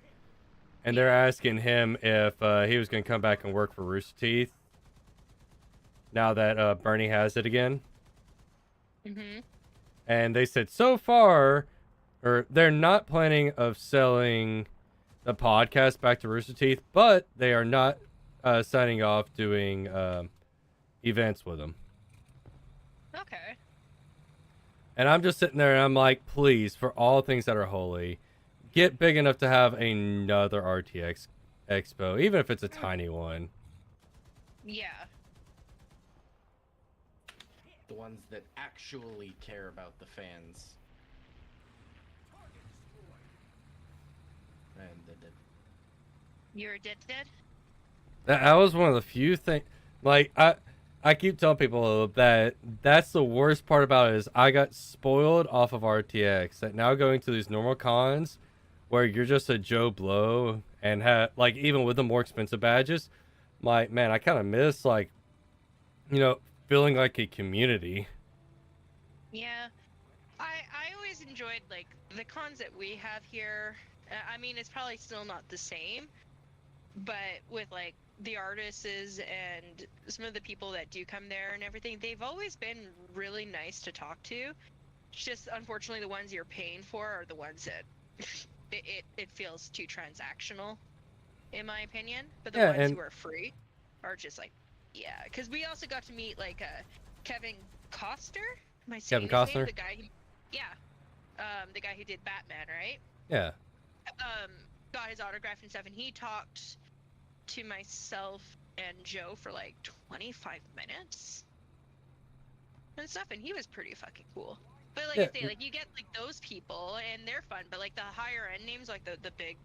and they're asking him if he was going to come back and work for Rooster Teeth now that Bernie has it again. Mm-hmm. And they said so far, or they're not planning of selling the podcast back to Rooster Teeth, but they are not signing off doing events with them. Okay. And I'm just sitting there and I'm like, please, for all things that are holy, get big enough to have another RTX expo, even if it's a tiny one. Yeah. The ones that actually care about the fans. And You're dead. That was one of the few things. Like I keep telling people that that's the worst part about it is I got spoiled off of RTX. That now going to these normal cons, where you're just a Joe Blow and have like even with the more expensive badges, like man, I kind of miss like, feeling like a community. Yeah. I always enjoyed like the cons that we have here. I mean, it's probably still not the same, but with like the artists and some of the people that do come there and everything, they've always been really nice to talk to. It's just unfortunately the ones you're paying for are the ones that it feels too transactional, in my opinion. But the ones who are free are just like, yeah. Because we also got to meet like Kevin Costner. Am I saying Kevin his name? Costner? The guy the guy who did Batman, right? Yeah. Got his autograph and stuff, and he talked to myself and Joe for like 25 minutes and stuff, and he was pretty fucking cool. But like I say, like you get like those people and they're fun, but like the higher end names, like the big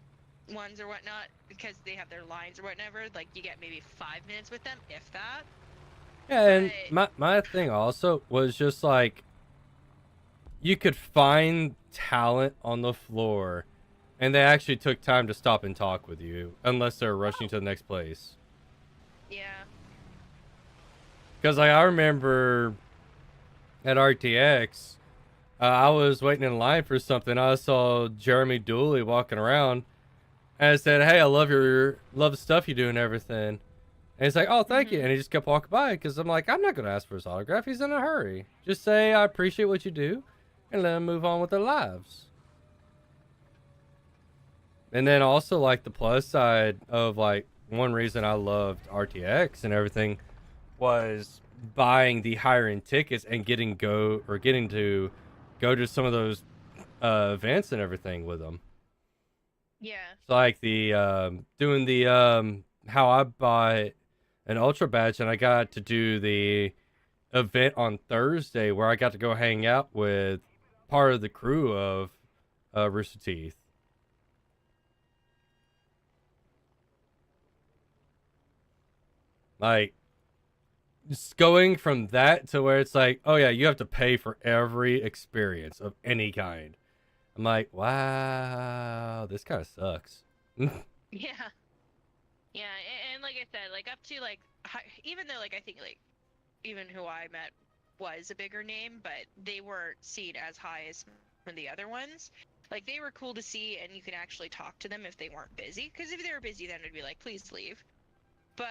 ones or whatnot, because they have their lines or whatever, like you get maybe 5 minutes with them, if that. Yeah, and my thing also was just like you could find talent on the floor and they actually took time to stop and talk with you, unless they're rushing to the next place. Yeah. Because like, I remember at RTX, I was waiting in line for something. I saw Jeremy Dooley walking around, and I said, "Hey, I love the stuff you do and everything." And he's like, "Oh, thank you," and he just kept walking by because I'm like, I'm not gonna ask for his autograph. He's in a hurry. Just say I appreciate what you do, and let him move on with their lives. And then also like the plus side of like one reason I loved RTX and everything was buying the higher end tickets and getting to go to some of those events and everything with them. Yeah. It's like the doing the how I bought an ultra badge and I got to do the event on Thursday where I got to go hang out with part of the crew of Rooster Teeth. Like, just going from that to where it's like, oh yeah, you have to pay for every experience of any kind. I'm like, wow, this kind of sucks. Yeah. Yeah, and like I said, like up to like, even though like I think like, even who I met was a bigger name, but they weren't seen as high as some of the other ones. Like they were cool to see, and you could actually talk to them if they weren't busy. Because if they were busy, then it'd be like, please leave. But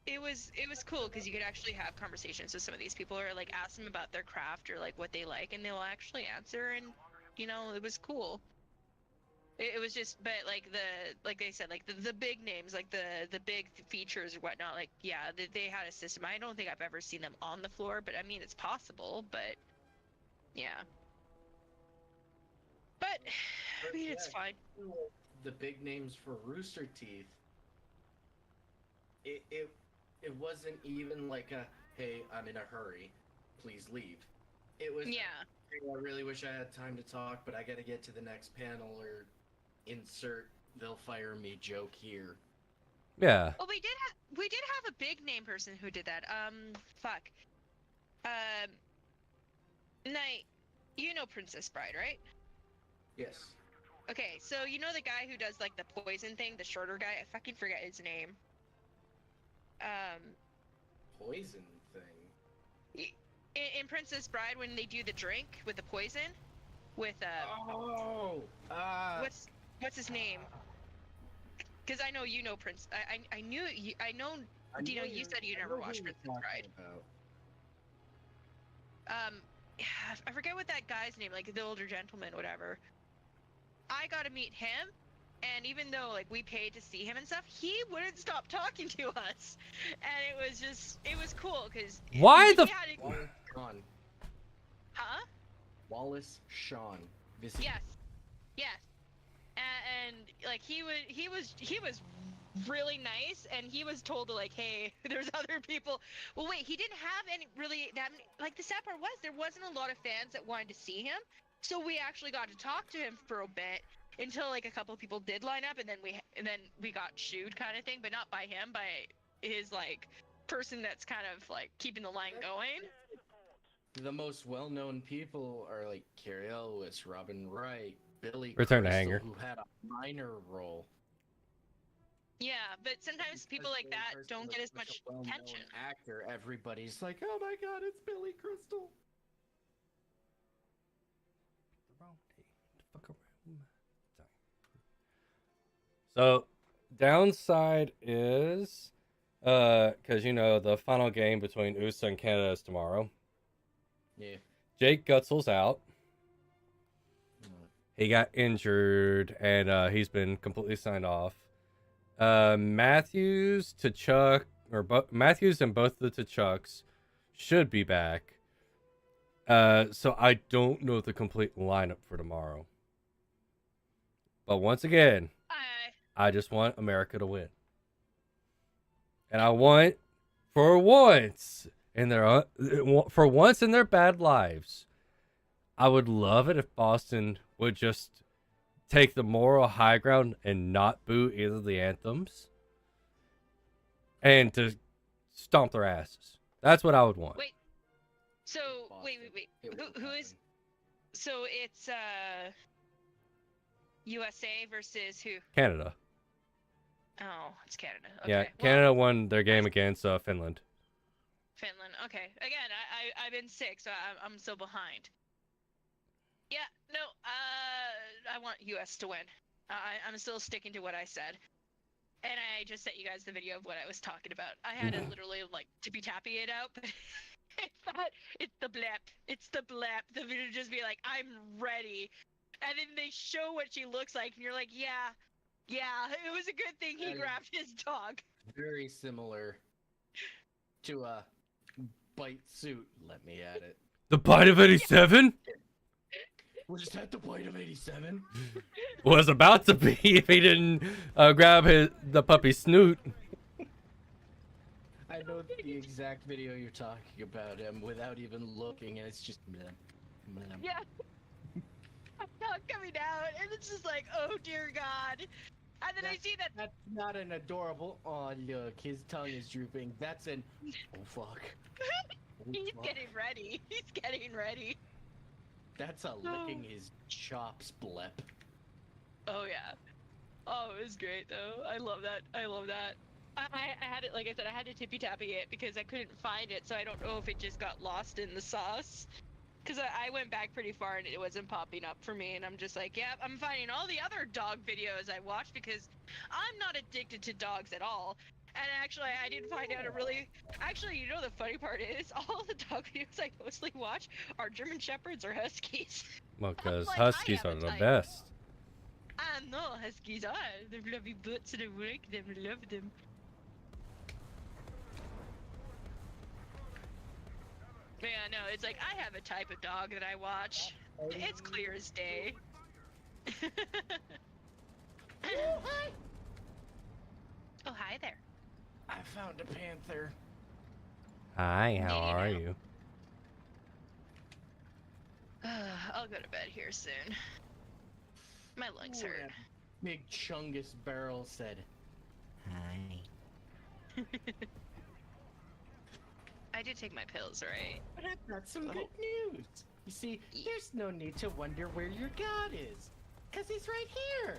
it was cool because you could actually have conversations with some of these people, or like ask them about their craft or like what they like, and they'll actually answer, and it was cool. It was just, but like they said, like the big names, like the big features or whatnot. Like yeah, they had a system. I don't think I've ever seen them on the floor, but I mean it's possible. But yeah, but I mean it's fine. The big names for Rooster Teeth. It wasn't even like a hey, I'm in a hurry, please leave. It was Yeah. hey, I really wish I had time to talk, but I got to get to the next panel or insert they'll fire me joke here. Yeah. Well, we did have a big name person who did that. Fuck. Night. You know Princess Bride, right? Yes. Okay, so you know the guy who does like the poison thing, the shorter guy. I fucking forget his name. Poison thing. In Princess Bride, when they do the drink with the poison, with what's his name? Because I know you know Prince. I knew you. I know. Dino, you said you never watched Princess Bride. I forget what that guy's name, like the older gentleman, whatever. I got to meet him, and even though like we paid to see him and stuff, he wouldn't stop talking to us, and it was cool because Why the? Wallace Shawn. Huh? Wallace Shawn. Yes, yes, and like he was really nice, and he was told to like, hey, there's other people. Well, wait, he didn't have any really that many, like the sad part was there wasn't a lot of fans that wanted to see him, so we actually got to talk to him for a bit until like a couple of people did line up, and then we got shooed kind of thing, but not by him, by his like person that's kind of like keeping the line going. The most well-known people are like Carrie Elwes, Robin Wright, Billy Return to Crystal, Hanger. who had a minor role. Yeah, but sometimes people like that don't get as much attention. Actor, everybody's like, "Oh my God, it's Billy Crystal." So, downside is, because you know the final game between USA and Canada is tomorrow. Yeah. Jake Gutsel's out. He got injured, and he's been completely signed off. Matthews, Tkachuk, Matthews and both the Tkachuks should be back. So I don't know the complete lineup for tomorrow. But once again, I just want America to win. And I want, for once in their bad lives, I would love it if Boston would just take the moral high ground and not boo either of the anthems. And to stomp their asses. That's what I would want. Wait. So, wait. Who is... So it's, USA versus who? Canada. Oh, it's Canada. Okay. Yeah, Canada won their game against Finland. Finland. Okay. Again, I've been sick, so I'm still behind. Yeah. No. I want US to win. I'm still sticking to what I said, and I just sent you guys the video of what I was talking about. I had to literally like tippy-tappy it out, but I thought it's the blep. It's the blep. The video just be like, I'm ready. And then they show what she looks like, and you're like, yeah, it was a good thing he grabbed his dog. Very similar to a bite suit. Let me at it. The bite of 87? Was that the bite of 87? Was about to be if he didn't grab the puppy's snoot. I know the exact video you're talking about, without even looking, and it's just Yeah. Dog coming out, and it's just like, oh dear God. And then I see that. That's not an adorable, oh look, his tongue is drooping. That's an, oh fuck. He's getting ready. He's getting ready. That's a licking his chops blep. Oh yeah. Oh, it was great though. I love that. I had it, like I said, I had to tippy tappy it because I couldn't find it, so I don't know if it just got lost in the sauce. Because I went back pretty far and it wasn't popping up for me, and I'm just like, yeah, I'm finding all the other dog videos I watched because I'm not addicted to dogs at all. And actually, I did find out actually, you know the funny part is, all the dog videos I mostly watch are German Shepherds or Huskies. Well, because like, Huskies I are have a the type. best. I know huskies are. They're fluffy butts and I like them. Love them. Yeah, no, it's like I have a type of dog that I watch. It's clear as day. Oh, hi! Oh, hi there. I found a panther. Hi, how Did you are know? you? I'll go to bed here soon. My legs Ooh, hurt. that big Chungus barrel said, "Hi." I did take my pills, right? But I've got some Oh. good news. You see, Ye- there's no need to wonder where your god is, cause he's right here.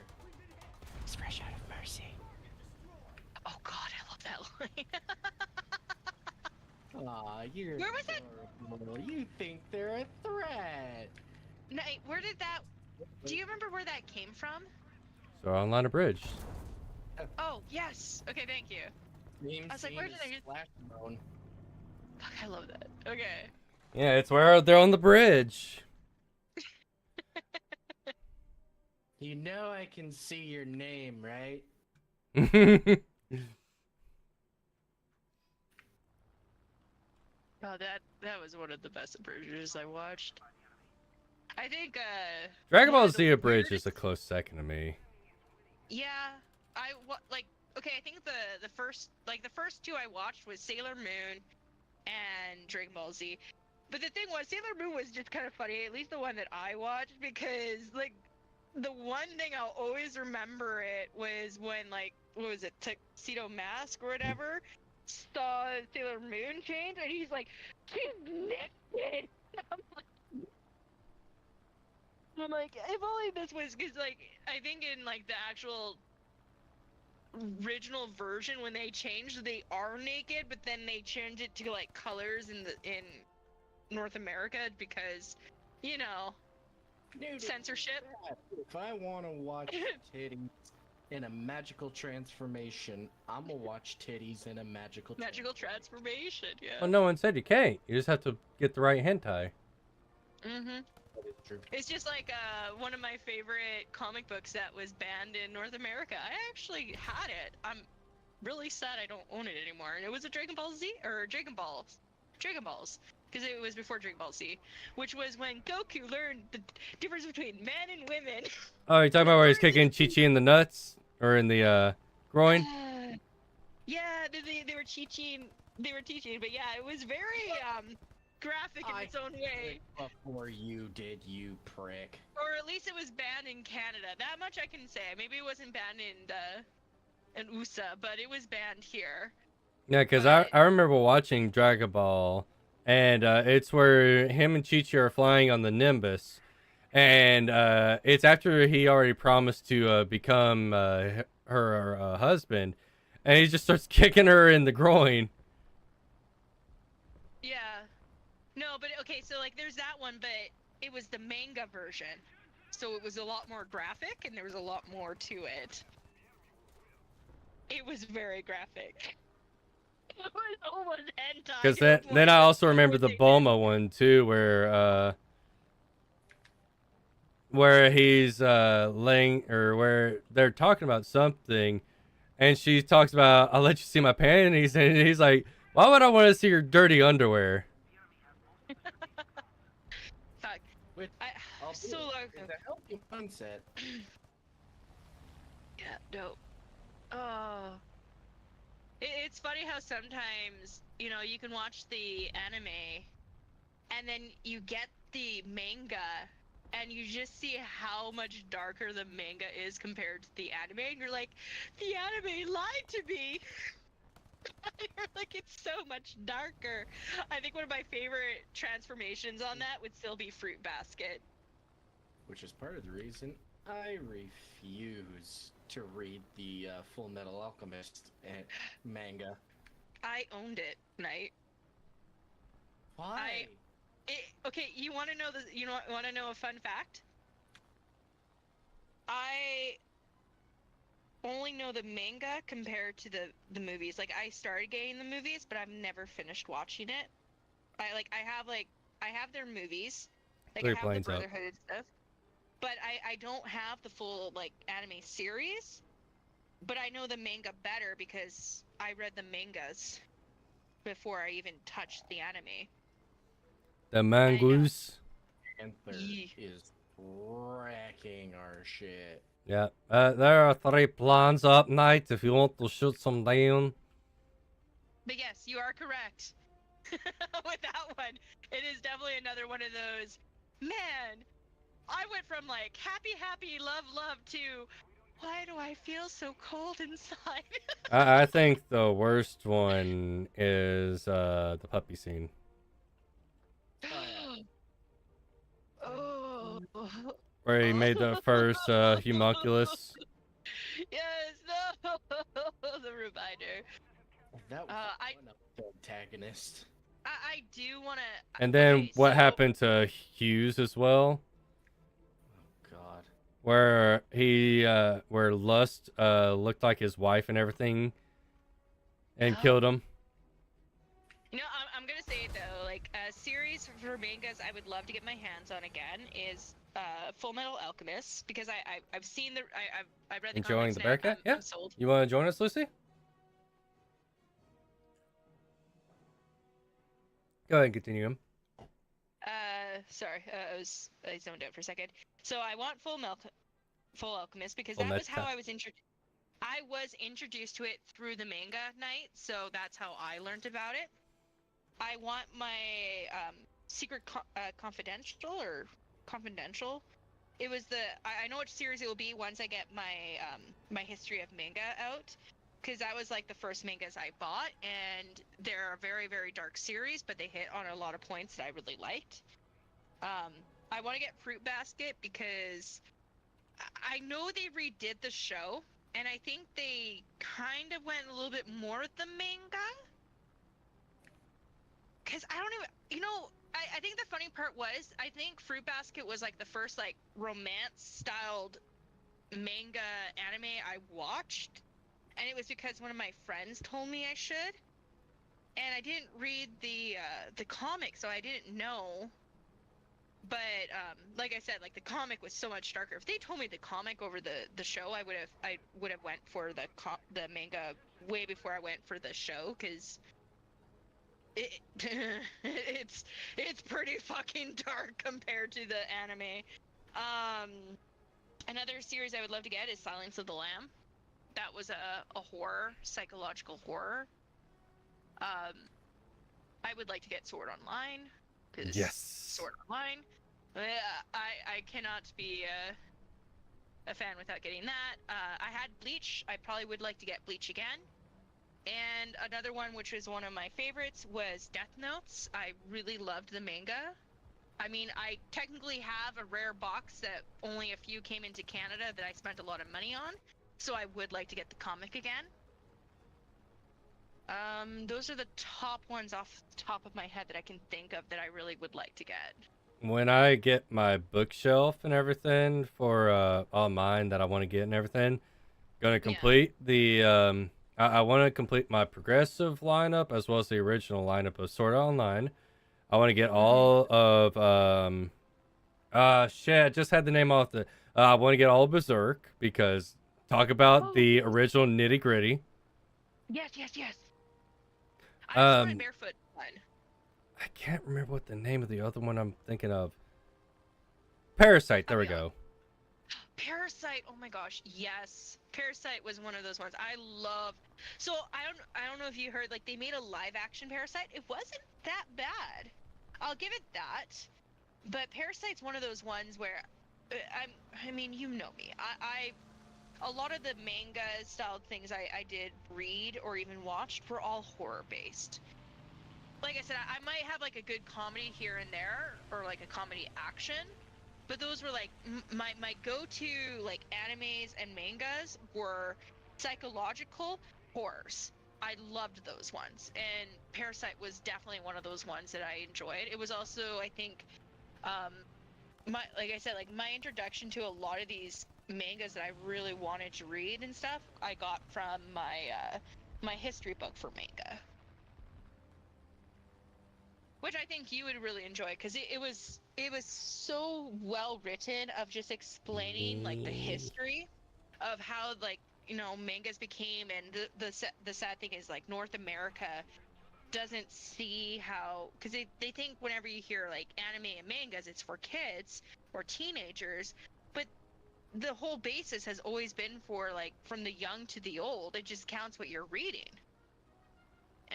He's fresh out of mercy. Oh God, I love that line. Aw, you're Where was it? adorable. You think they're a threat. Night, where did that? Do you remember where that came from? So we're on line of bridge. Oh yes. Okay, thank you. Name I was like, scene where did is I get- Splash Bone. Fuck, I love that. Okay. Yeah, it's where they're on the bridge. You know I can see your name, right? Oh, that was one of the best bridges I watched. I think Dragon one Ball of the Z a bridge is weirdest- a close second to me. Yeah, like okay. I think the first two I watched was Sailor Moon and Dragon Ball Z. But the thing was, Sailor Moon was just kind of funny. At least the one that I watched, because like the one thing I'll always remember it was when like what was it, Tuxedo Mask or whatever, saw Sailor Moon change, and he's like, she's naked. I'm like, if only this was, because like I think in like the actual original version when they changed, they are naked, but then they changed it to like colors in North America because, you know, Dude, censorship. if I want to watch titties in a magical transformation, I'm gonna watch titties in a magical Transformation, yeah. Well, no one said you can't. You just have to get the right hentai. Mm-hmm. That is true. It's just like one of my favorite comic books that was banned in North America. I actually had it. I'm really sad I don't own it anymore. And it was a Dragon Ball Z or Dragon Balls, because it was before Dragon Ball Z, which was when Goku learned the difference between men and women. Oh, you're talking about where he's kicking Chi-Chi in the nuts? Or in the groin? Yeah, they were teaching. But yeah, it was very graphic in its own way. Before you did, you prick. Or at least it was banned in Canada. That much I can say. Maybe it wasn't banned in USA, but it was banned here. Yeah, because But- I remember watching Dragon Ball, and it's where him and Chi-Chi are flying on the Nimbus. And it's after he already promised to become her husband. And he just starts kicking her in the groin. Yeah. No, but okay, so like there's that one, but it was the manga version. So it was a lot more graphic and there was a lot more to it. It was very graphic. It was almost hentai. Because to the then point I where also remember the they did- Bulma one too, where he's laying, or where they're talking about something, and she talks about, I'll let you see my panties, and he's like, why would I want to see your dirty underwear? Fuck. Which I'll So do. long. It's a healthy mindset. Yeah, no. Oh. It's funny how sometimes, you know, you can watch the anime and then you get the manga and you just see how much darker the manga is compared to the anime, and you're like, the anime lied to me. You're like, it's so much darker. I think one of my favorite transformations on that would still be Fruit Basket. Which is part of the reason I refuse to read the Full Metal Alchemist manga. I owned it, Knight. Why? Okay, you want to know want to know a fun fact? I only know the manga compared to the movies. Like I started getting the movies, but I've never finished watching it. I have their movies. Like Clear I have the planes up. Brotherhood and stuff. but I don't have the full like anime series. But I know the manga better because I read the mangas before I even touched the anime. The And mangoose. Panther Yee. is wrecking our shit. Yeah. There are 3 plans up, knight, if you want to shoot some down. But yes, you are correct. With that one, it is definitely another one of those. Man, I went from like happy, happy, love, love to why do I feel so cold inside? I think the worst one is the puppy scene. Oh. Where he made the first homunculus. Yes, no. The reminder. That was I one of the antagonist. I do want to. And then Okay, what so, happened to Hughes as well? Oh God. Where where Lust looked like his wife and everything and killed him. You know, I'm gonna say it though, like a series for mangas I would love to get my hands on again is Full Metal Alchemist because I've seen the I've read the Enjoying comics the now. bear cat? Yeah. I'm sold. You want to join us, Lucy? Go ahead and continue him. Sorry, I zoned out for a second. So I want Full Alchemist because Full that was how Metal. I was introduced to it through the manga night, so that's how I learned about it. I want my confidential or confidential. It was I know which series it will be once I get my history of manga out, because that was like the first mangas I bought, and they're a very very dark series, but they hit on a lot of points that I really liked. I want to get Fruit Basket because I know they redid the show, and I think they kind of went a little bit more with the manga. Because I don't even, I think the funny part was, I think Fruit Basket was like the first like romance styled manga anime I watched. And it was because one of my friends told me I should. And I didn't read the comic, so I didn't know. But like I said, like the comic was so much darker. If they told me the comic over the show, I would have went for the manga way before I went for the show, because it, it's pretty fucking dark compared to the anime. Um, Another series I would love to get is Silence of the Lamb. That was a horror, psychological horror. I would like to get Sword Online, because Yes. Sword Online. I cannot be a fan without getting that. I had Bleach. I probably would like to get Bleach again. And another one, which was one of my favorites, was Death Notes. I really loved the manga. I mean, I technically have a rare box that only a few came into Canada that I spent a lot of money on, so I would like to get the comic again. Those are the top ones off the top of my head that I can think of that I really would like to get. When I get my bookshelf and everything for all mine that I want to get and everything, gonna complete the I want to complete my progressive lineup as well as the original lineup of Sword Art Online. I want to get all of shit, I just had the name off the I want to get all of Berserk, because talk about the original nitty gritty. Yes. I just wanted Um, Barefoot one. I can't remember what the name of the other one I'm thinking of. Parasite, there we go. Parasite, oh my gosh, yes. Parasite was one of those ones I love. So I don't know if you heard, like, they made a live action Parasite. It wasn't that bad. I'll give it that. But Parasite's one of those ones where I mean, you know me. I a lot of the manga style things I did read or even watched were all horror based. Like I said, I might have like a good comedy here and there, or like a comedy action, but those were like my go-to like animes and mangas were psychological horrors. I loved those ones, and Parasite was definitely one of those ones that I enjoyed. It was also, I think, like I said, like my introduction to a lot of these mangas that I really wanted to read and stuff, I got from my history book for manga, which I think you would really enjoy, because it was it was so well written of just explaining like the history of how like mangas became, and the sad thing is like North America doesn't see how, because they think whenever you hear like anime and mangas it's for kids or teenagers, but the whole basis has always been for like from the young to the old. It just counts what you're reading.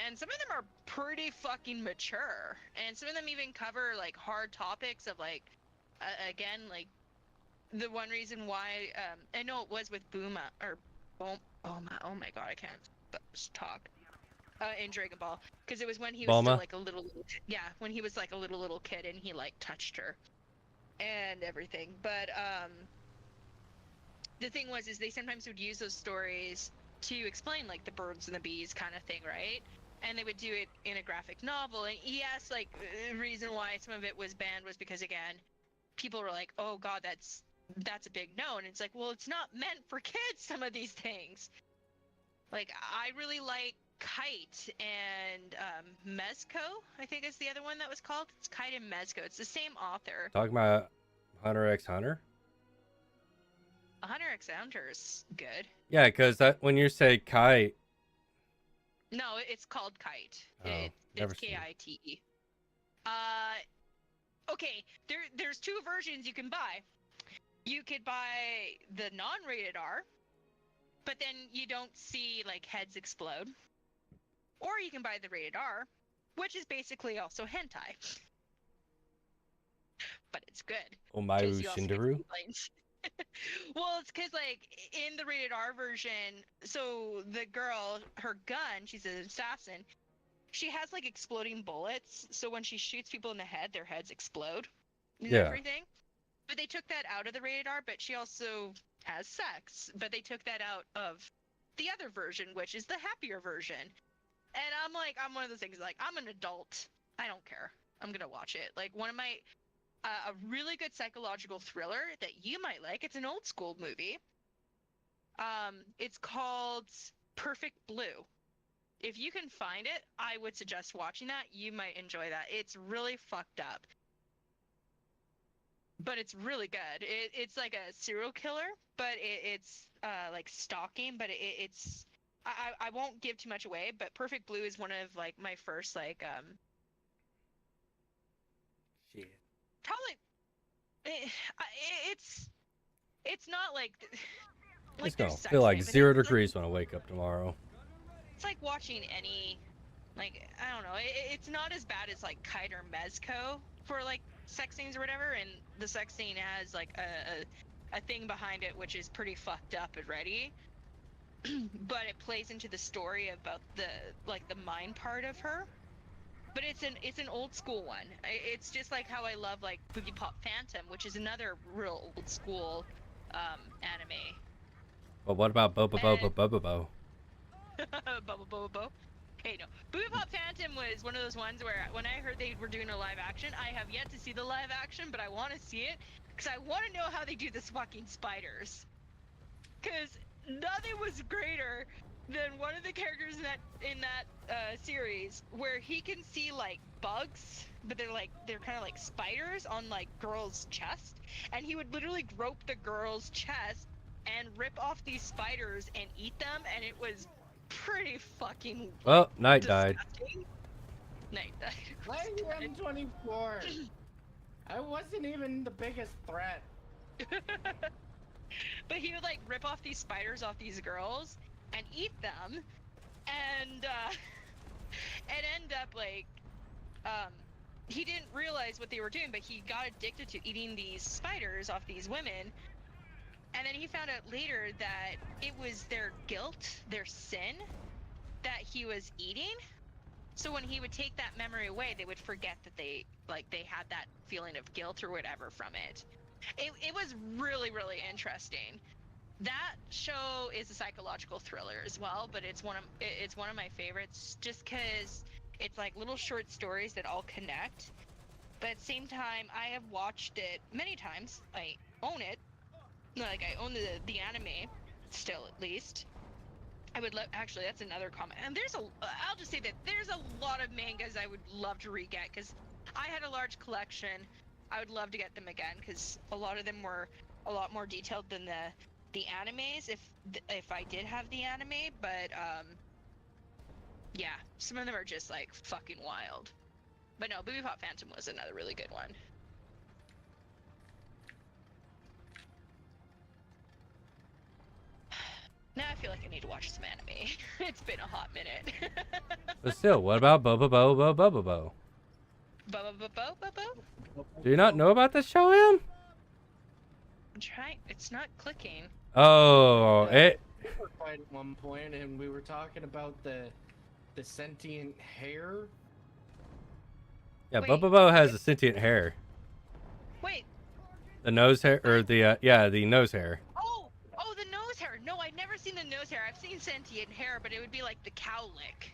And some of them are pretty fucking mature, and some of them even cover like hard topics of like again like the one reason why I know it was with Buma or oh my god, I can't talk in Dragon Ball, because it was when he was still Bulma. like a little when he was like a little kid and he like touched her and everything. But the thing was is they sometimes would use those stories to explain like the birds and the bees kind of thing, right? And they would do it in a graphic novel. And yes, like the reason why some of it was banned was because again, people were like, "Oh God, that's a big no." And it's like, well, it's not meant for kids. Some of these things, like I really like Kite and Mezco, I think is the other one that was called. It's Kite and Mezco. It's the same author. Talking about Hunter x Hunter. Hunter x Hunter's good. Yeah, because that when you say kite. No, it's called Kite. Oh, never It's seen it. Kite. Okay. There's two versions you can buy. You could buy the non-rated R, but then you don't see like heads explode. Or you can buy the rated R, which is basically also hentai. But it's good. Omaru You also get Shinderu. complaints. Well, it's because like in the rated R version, so the girl, her gun, she's an assassin. She has like exploding bullets, so when she shoots people in the head, their heads explode and Yeah. everything. But they took that out of the rated R, but she also has sex. But they took that out of the other version, which is the happier version. And I'm one of those things, like, I'm an adult. I don't care. I'm gonna watch it. Like, one of my, a really good psychological thriller that you might like. It's an old school movie. It's called Perfect Blue. If you can find it, I would suggest watching that. You might enjoy that. It's really fucked up, but it's really good. It's like a serial killer, but it's like stalking, but it's I won't give too much away, but Perfect Blue is one of like my first like Shit. probably it's not like It's there's gonna sex feel in like it, but 0 degrees when I wake up tomorrow. it's like watching any, like, I don't know, it's not as bad as like Kite or Mezco for like sex scenes or whatever, and the sex scene has like a thing behind it which is pretty fucked up already. But it plays into the story about the mind part of her. But it's an old school one. It's just like how I love like Boogie Pop Phantom, which is another real old school anime. But what about Boba Boba And- Boba Bo? Bo. Hey, no. Boogie Pop Phantom was one of those ones where when I heard they were doing a live action, I have yet to see the live action, but I want to see it because I want to know how they do this fucking spiders. Because nothing was greater than one of the characters in that series where he can see like bugs, but they're kind of like spiders on like girls' chest, and he would literally grope the girl's chest and rip off these spiders and eat them, and it was pretty fucking Well, Night died. disgusting. Night died. Why are you M24? I wasn't even the biggest threat. But he would like rip off these spiders off these girls and eat them, and end up like he didn't realize what they were doing, but he got addicted to eating these spiders off these women. And then he found out later that it was their guilt, their sin, that he was eating. So when he would take that memory away, they would forget that they had that feeling of guilt or whatever from it. It was really, really interesting. That show is a psychological thriller as well, but it's one of my favorites just because it's like little short stories that all connect. But at the same time, I have watched it many times. I own it. Like, I own the anime, still at least. I would actually, that's another comment. And I'll just say that there's a lot of mangas I would love to re-get, because I had a large collection I would love to get them again because a lot of them were a lot more detailed than the animes. If I did have the anime, but yeah, some of them are just like fucking wild. But no, Booby Pop Phantom was another really good one. Now I feel like I need to watch some anime. It's been a hot minute. But still, what about Bobo Bo Bo Bobo Bo? Do you not know about this show, Em? I'm trying. It's not clicking. Oh, it. We were fighting at one point, and we were talking about the sentient hair. Yeah, Wait. Bobo Bo has a sentient hair. Wait. The nose hair, or the the nose hair. Oh, the nose hair. No, I've never seen the nose hair. I've seen sentient hair, but it would be like the cowlick.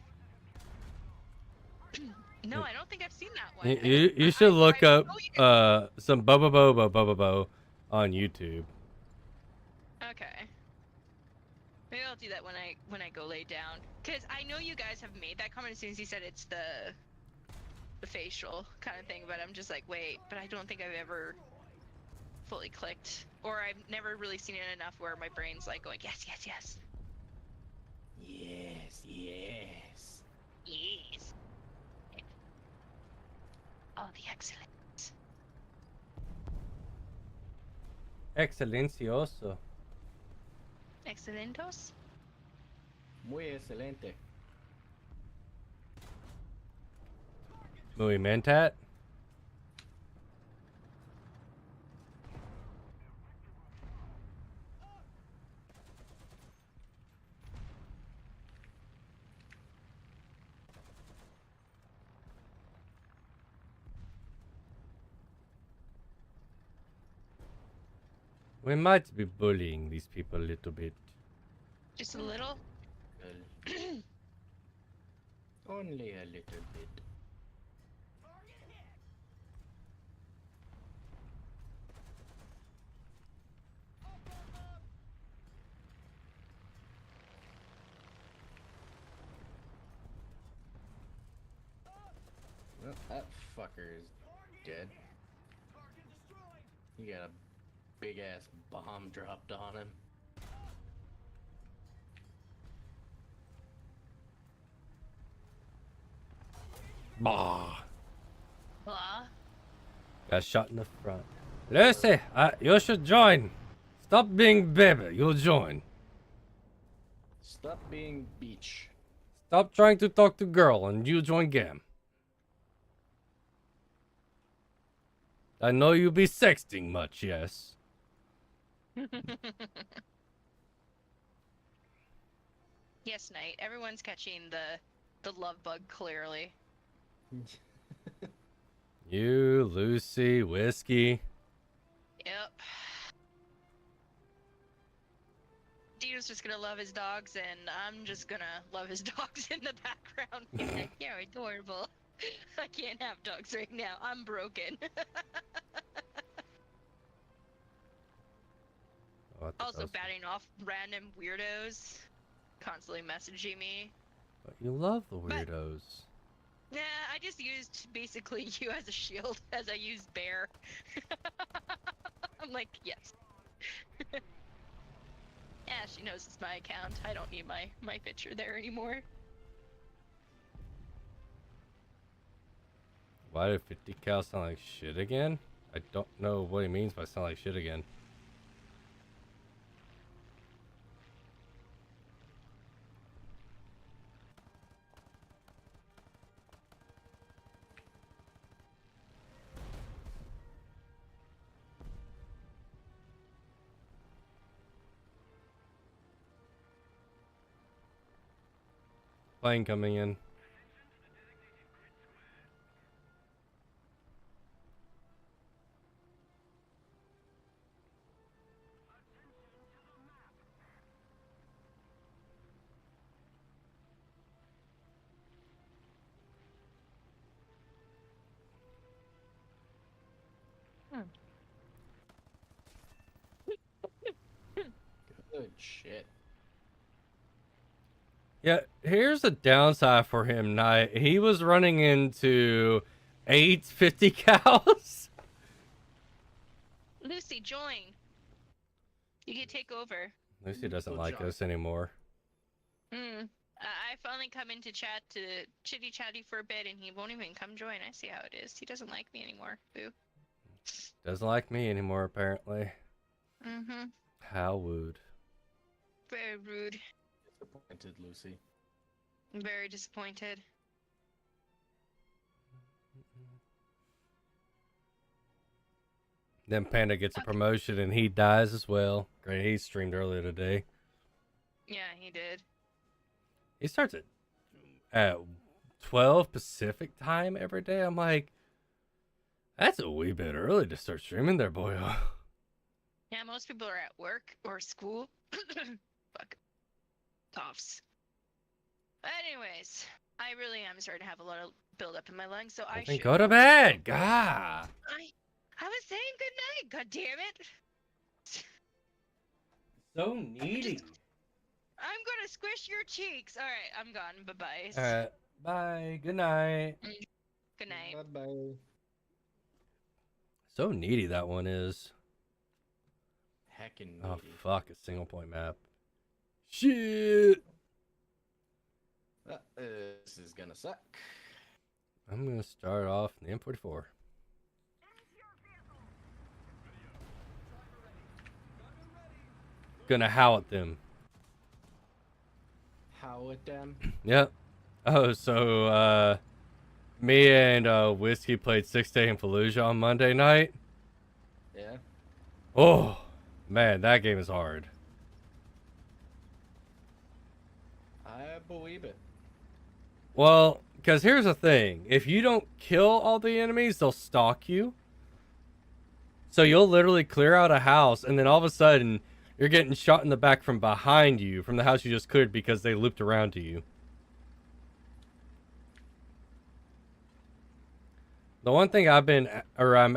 No, I don't think I've seen that one. You should look up some Bobo Bo on YouTube. Okay. Maybe I'll do that when I go lay down. Cause I know you guys have made that comment as soon as you said it's the facial kind of thing, but I'm just like, wait, but I don't think I've ever fully clicked, or I've never really seen it enough where my brain's like going, yes, yes, yes. Yes. Yes. Oh, the excellence. Excelensioso. Excelentos? Muy excelente. Muy mentat. We might be bullying these people a little bit. Just a little? Only a little bit. Well, that fucker is dead. You got a big ass bomb dropped on him. Bah. Blah. Got shot in the front. Lucy, you should join. Stop being baby. You'll join. Stop being beach. Stop trying to talk to girl and you join game. I know you be sexting much, yes. Yes, Knight. Everyone's catching the love bug clearly. You, Lucy, Whiskey. Yep. Dino's just gonna love his dogs, and I'm just gonna love his dogs in the background. He's like, you're adorable. I can't have dogs right now. I'm broken. Also batting off random weirdos constantly messaging me. But you love the weirdos. Nah, I just used basically you as a shield as I used Bear. I'm like, yes. Yeah, she knows it's my account. I don't need my picture there anymore. Why did 50 cal sound like shit again? I don't know what he means by sound like shit again. Plane coming in. Good shit. Yeah, here's the downside for him, Knight. He was running into 8 50 cals. Lucy, join. You can take over. Lucy doesn't Good like job. us anymore. I finally come into chat to chitty chatty for a bit, and he won't even come join. I see how it is. He doesn't like me anymore. Boo. Doesn't like me anymore, apparently. Mm-hmm. How would? Very rude. Disappointed, Lucy. Very disappointed. Then Panda gets a promotion and he dies as well. Great, he streamed earlier today. Yeah, he did. He starts at 12 Pacific time every day. I'm like, that's a wee bit early to start streaming there, boy. Yeah, most people are at work or school. Fuck. Coughs. Anyways, I really am starting to have a lot of buildup in my lungs, so I Then should go to bed. God. I was saying good night, god damn it. So needy. I'm gonna squish your cheeks. Alright, I'm gone. Bye-bye. Alright, bye. Good night. Good night. Bye-bye. So needy that one is. Heckin' needy. Oh, fuck. A single point map. Shit. This is gonna suck. I'm going to start off in the M44. Gonna howl at them. How at them? Yep. Oh, so, me and, Whiskey played 6-Day in Fallujah on Monday night. Yeah. Oh, man, that game is hard. I believe it. Well, because here's the thing. If you don't kill all the enemies, they'll stalk you. So you'll literally clear out a house, and then all of a sudden, you're getting shot in the back from behind you, from the house you just cleared, because they looped around to you. The one thing I'm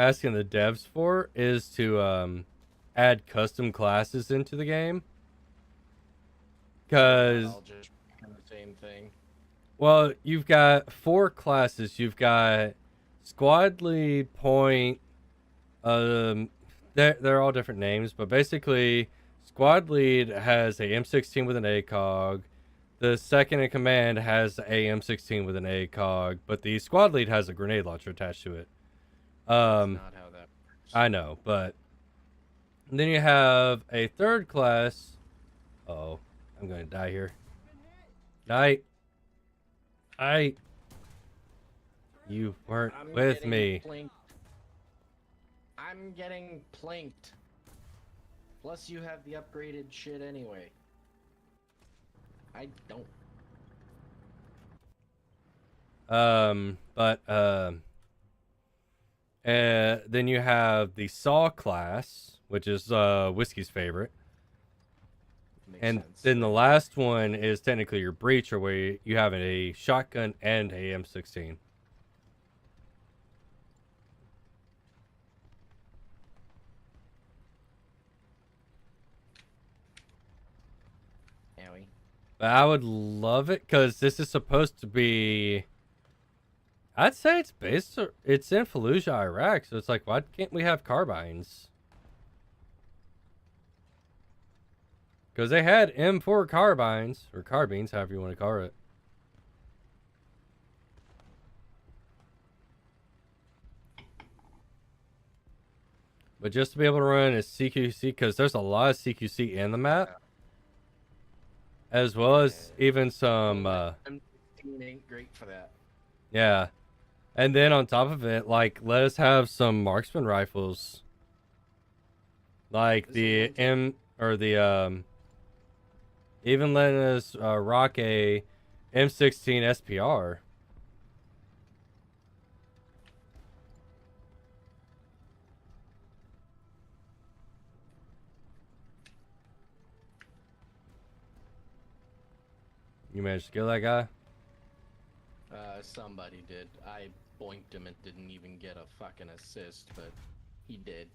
asking the devs for is to add custom classes into the game. Because, I'll just do the same thing. well, you've got 4 classes. You've got squad lead, point. They're all different names, but basically, squad lead has a M16 with an ACOG. The second in command has a M16 with an ACOG, but the squad lead has a grenade launcher attached to it. That's not how that works. I know, but then you have a third class. Oh, I'm gonna die here. Die. You weren't I'm with getting me. Plinked. I'm getting plinked. Plus, you have the upgraded shit anyway. I don't. Then you have the Saw class, which is Whiskey's favorite. Makes And sense. then the last one is technically your Breacher, where you have a shotgun and a M16. Owie. But I would love it, because this is supposed to be... I'd say it's in Fallujah, Iraq, so it's like, why can't we have carbines? Because they had M4 carbines, or carbines, however you want to call it. But just to be able to run a CQC, because there's a lot of CQC in the map. As well as even some, M16 ain't great for that. yeah. And then on top of it, like, let us have some marksman rifles. Like This the is one even letting us rock a M16 SPR. You managed to kill that guy? Somebody did. I boinked him and didn't even get a fucking assist, but he did.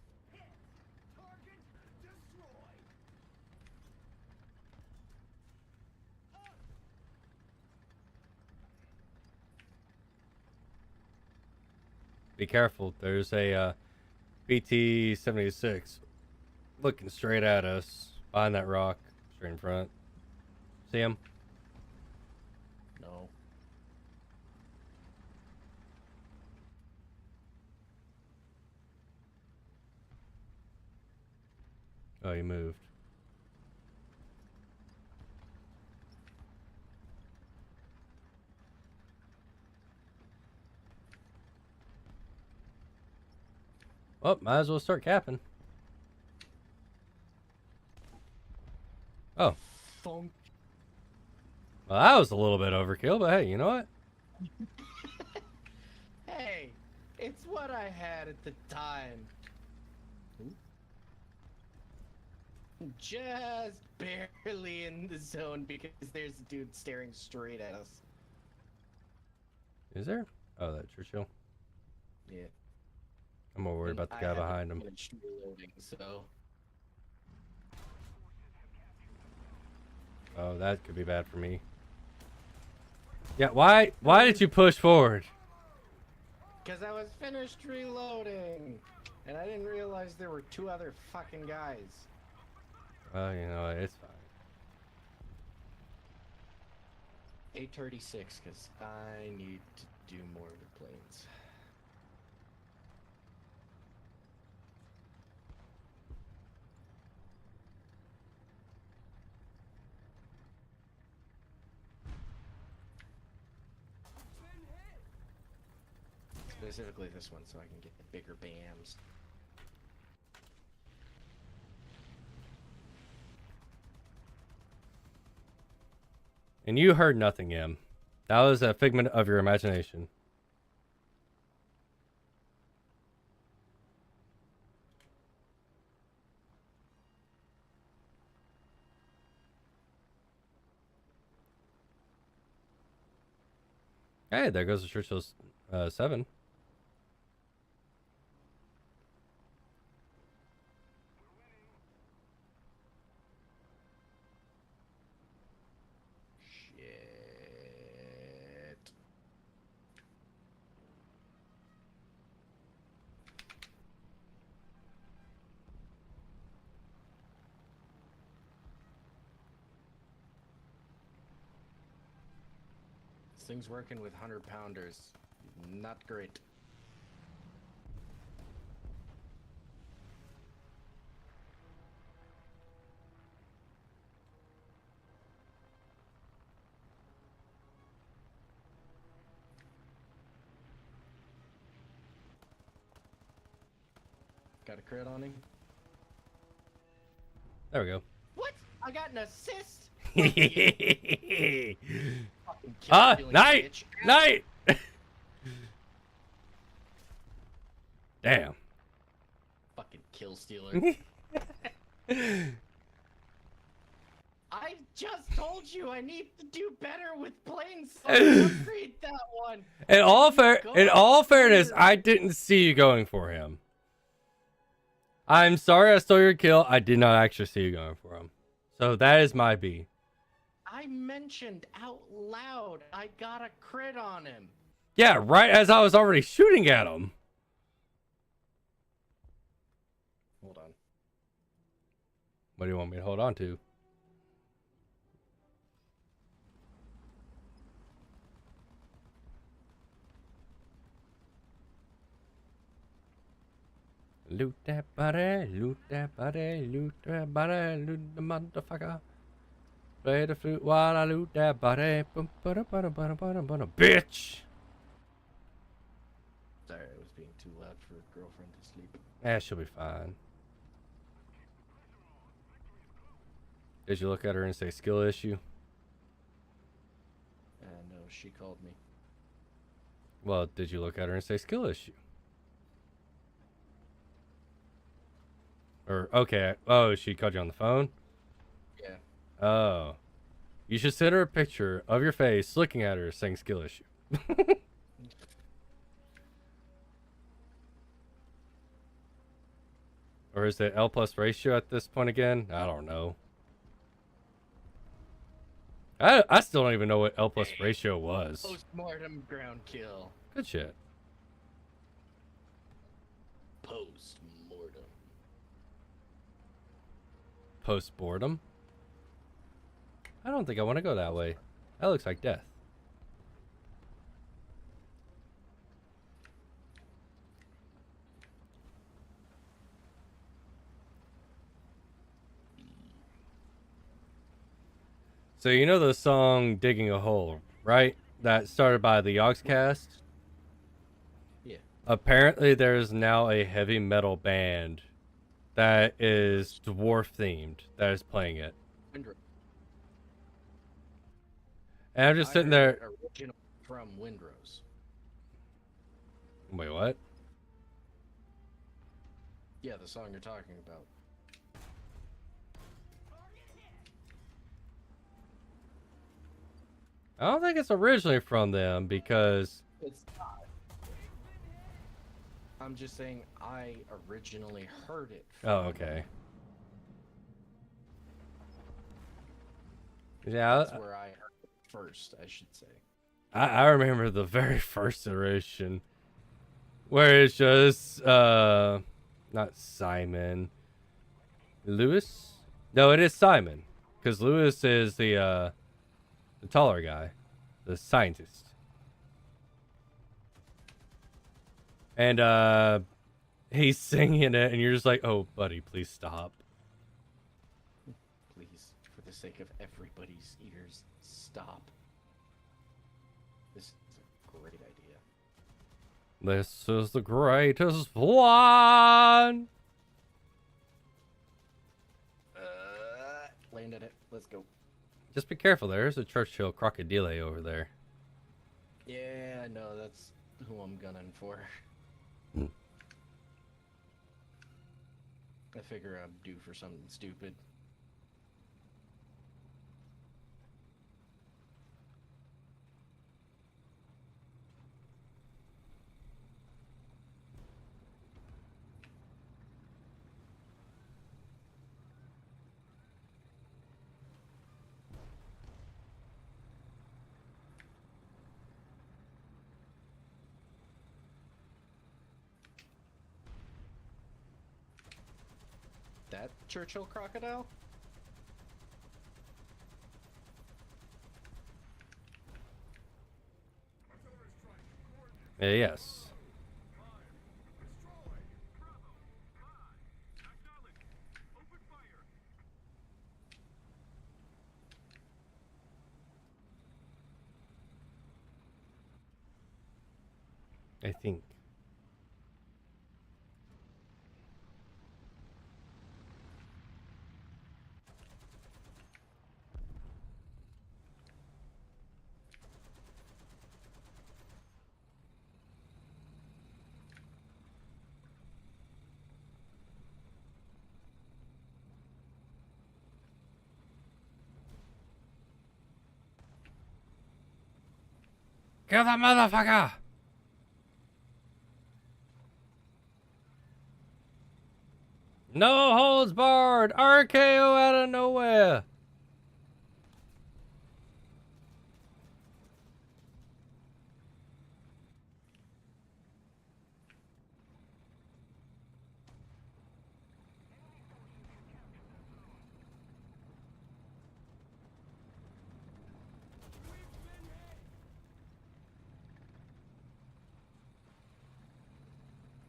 Be careful. There's a PT 76. Looking straight at us. Behind that rock. Straight in front. See him? No. Oh, he moved. Well, might as well start capping. Oh. Thunk. Well, that was a little bit overkill, but hey, you know what? Hey, it's what I had at the time. Just barely in the zone because there's a dude staring straight at us. Is there? Oh, that Churchill. Yeah. I'm more worried about the I guy haven't behind him. finished reloading, so Oh, that could be bad for me. Yeah, why did you push forward? because I was finished reloading, and I didn't realize there were 2 other fucking guys. Well, you know, it's fine. 836, because I need to do more of the planes. Specifically this one, so I can get the bigger BAMs. And you heard nothing, Em. That was a figment of your imagination. Hey, there goes the Churchill's 7. Shit. This thing's working with 100-pounders. Not great. Got a crit on him. There we go. What? I got an assist? Fucking Ah, kill-stealing night! bitch. Night! Damn. Fucking kill stealer. I just told you I need to do better with planes, so I upgrade that one. In all fairness, I didn't see you going for him. I'm sorry I stole your kill. I did not actually see you going for him. So that is my B. I mentioned out loud I got a crit on him. Yeah, right as I was already shooting at him. Hold on. What do you want me to hold on to? Loot that body, loot that body, loot that body, loot the motherfucker. Play the flute while I loot that body. Bitch! Sorry, I was being too loud for a girlfriend to sleep. She'll be fine. Did you look at her and say skill issue? No, she called me. Well, did you look at her and say skill issue? Or, okay. Oh, she called you on the phone? Yeah. Oh. You should send her a picture of your face looking at her saying skill issue. Or is it L plus ratio at this point again? I don't know. I still don't even know what L plus ratio was. Post-mortem ground kill. Good shit. Post post-mortem. I don't think I want to go that way. That looks like death. So you know the song Digging a Hole, right? That started by the Yogscast? Yeah. Apparently there's now a heavy metal band that is dwarf themed that is playing it. Windrose. And I'm just I sitting heard there. Original from Windrose. Wait, what? Yeah, the song you're talking about. I don't think it's originally from them because It's not. I'm just saying I originally heard it. oh, okay. Yeah, That's where I heard it first, I should say. I remember the very first iteration where it's just not Simon. Lewis? No, it is Simon. Because Lewis is the taller guy. The scientist. And he's singing it and you're just like, oh buddy, please stop. Please, for the sake of everybody's ears, stop. This is a great idea. This is the greatest one. Landed it. Let's go. Just be careful. There's a Churchill crocodile over there. Yeah, no, that's who I'm gunning for. Hmm. I figure I'm due for something stupid. That Churchill crocodile? Yes. I think. Kill that motherfucker! No holds barred! RKO out of nowhere!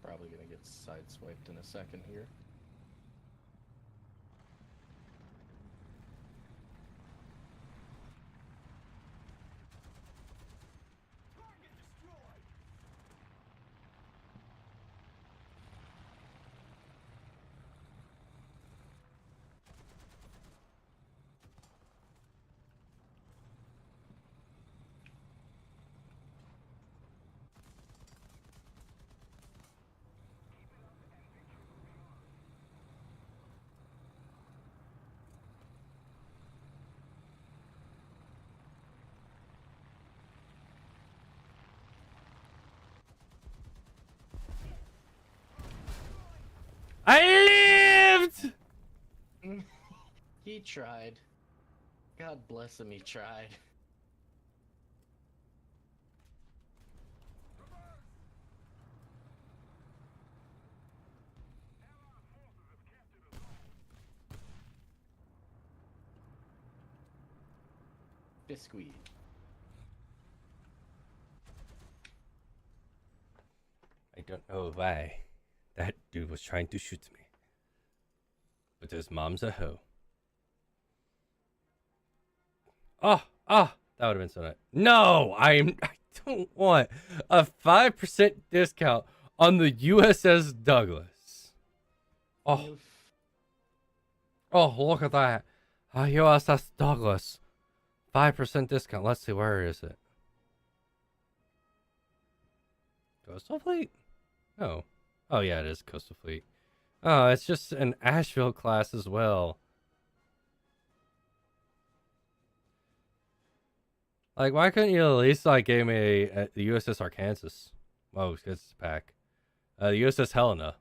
Probably gonna get sideswiped in a second here. I lived! He tried. God bless him, he tried. Biscuit. I don't know why that dude was trying to shoot me. But his mom's a hoe. Oh, that would have been so nice. No, I don't want a 5% discount on the USS Douglas. Oh, look at that. USS Douglas. 5% discount. Let's see, where is it? Coastal Fleet? Oh. Oh, yeah, it is Coastal Fleet. Oh, it's just an Asheville class as well. Like, why couldn't you at least, like, give me the USS Arkansas? Oh, it's a pack. The USS Helena.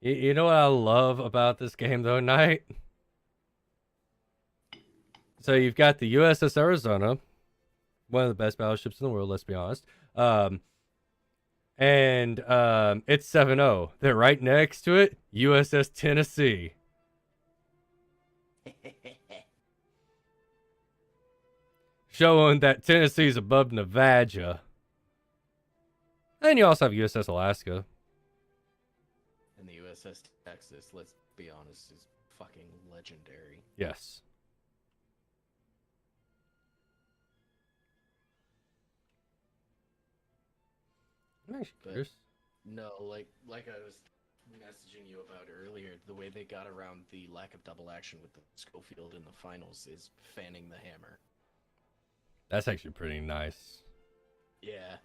You know what I love about this game, though, Knight? So you've got the USS Arizona, one of the best battleships in the world, let's be honest. And it's 7-0. Then right next to it, USS Tennessee. Showing that Tennessee's above Nevada. And you also have USS Alaska. And the USS Texas, let's be honest, is fucking legendary. Yes. I'm actually curious. No, like I was messaging you about earlier, the way they got around the lack of double action with the Schofield in the finals is fanning the hammer. That's actually pretty nice. Yeah.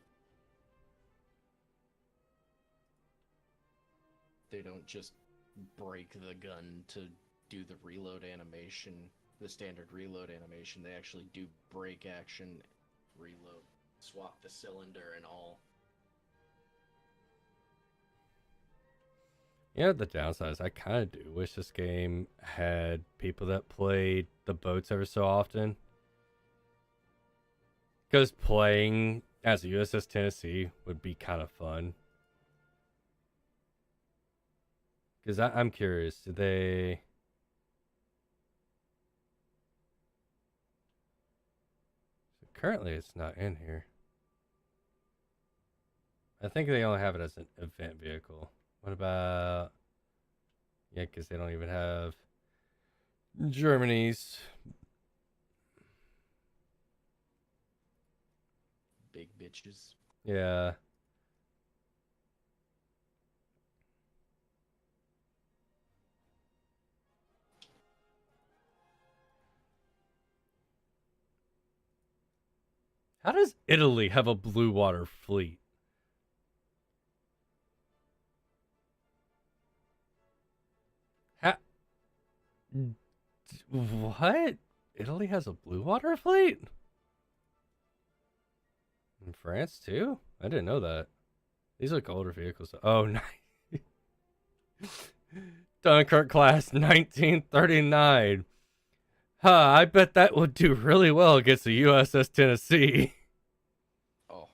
They don't just break the gun to do the reload animation, the standard reload animation. They actually do break action, reload, swap the cylinder and all. Yeah, the downside is I kind of do wish this game had people that played the boats ever so often. Because playing as a USS Tennessee would be kind of fun. Because I'm curious, did they... So currently it's not in here. I think they only have it as an event vehicle. What about... Yeah, because they don't even have Germany's. Big bitches. Yeah. How does Italy have a blue water fleet? What? Italy has a blue water fleet? In France too? I didn't know that. These look older vehicles. Oh, nice. Dunkirk class 1939. Huh, I bet that would do really well against the USS Tennessee. Oh.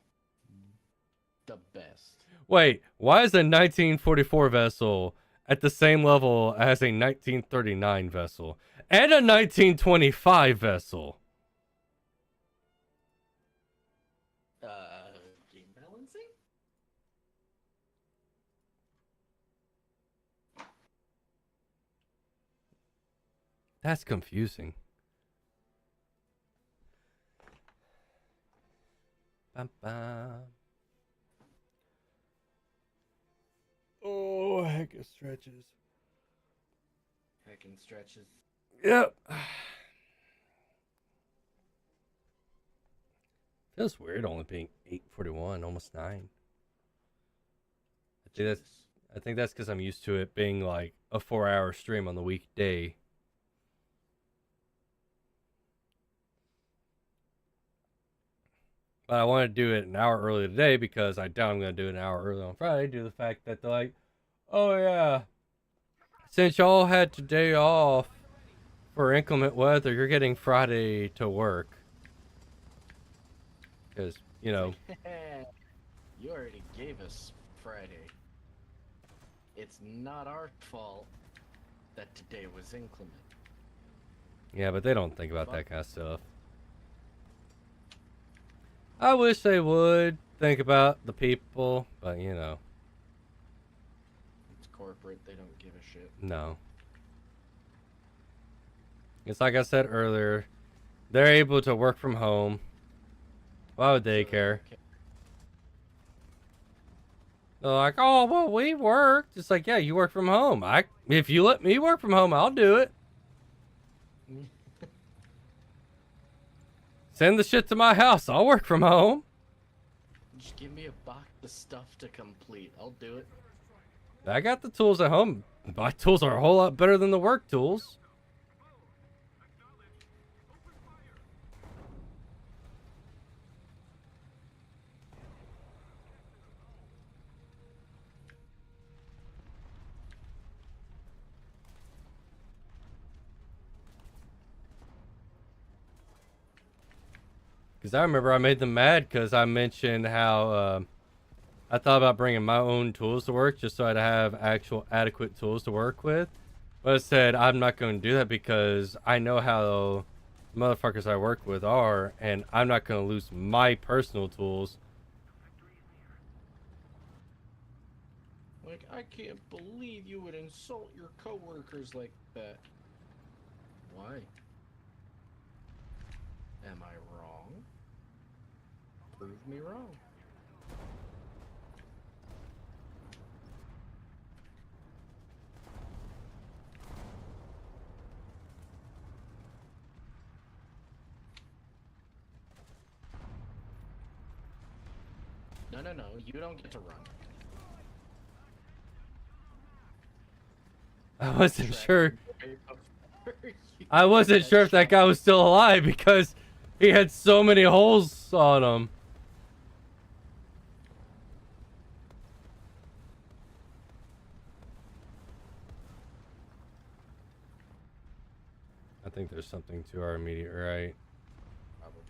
The best. Wait, why is a 1944 vessel at the same level as a 1939 vessel? And a 1925 vessel? Game balancing? That's confusing. Bum, bum. Oh, heck it stretches. Heckin' stretches. Yep. Feels weird only being 8:41, almost 9. I think that's because I'm used to it being like a 4-hour stream on the weekday. But I want to do it an hour early today because I doubt I'm going to do it an hour early on Friday due to the fact that they're like, oh yeah, since y'all had today off for inclement weather, you're getting Friday to work. Because, you know. You already gave us Friday. It's not our fault that today day was inclement. Yeah, but they don't think about that kind of stuff. I wish they would think about the people, but you know. It's corporate, they don't give a shit. No. It's like I said earlier, they're able to work from home. Why would they care? They're like, oh, well, we work. It's like, yeah, you work from home. If you let me work from home, I'll do it. Send the shit to my house. I'll work from home. Just give me a box of stuff to complete. I'll do it. I got the tools at home. My tools are a whole lot better than the work tools. Because I remember I made them mad because I mentioned how I thought about bringing my own tools to work just so I'd have actual adequate tools to work with. But I said I'm not going to do that because I know how motherfuckers I work with are, and I'm not going to lose my personal tools. Like, I can't believe you would insult your coworkers like that. Why? Am I wrong? Prove me wrong. No, you don't get to run. I wasn't sure. I wasn't sure if that guy was still alive because he had so many holes on him. I think there's something to our immediate right. Probably.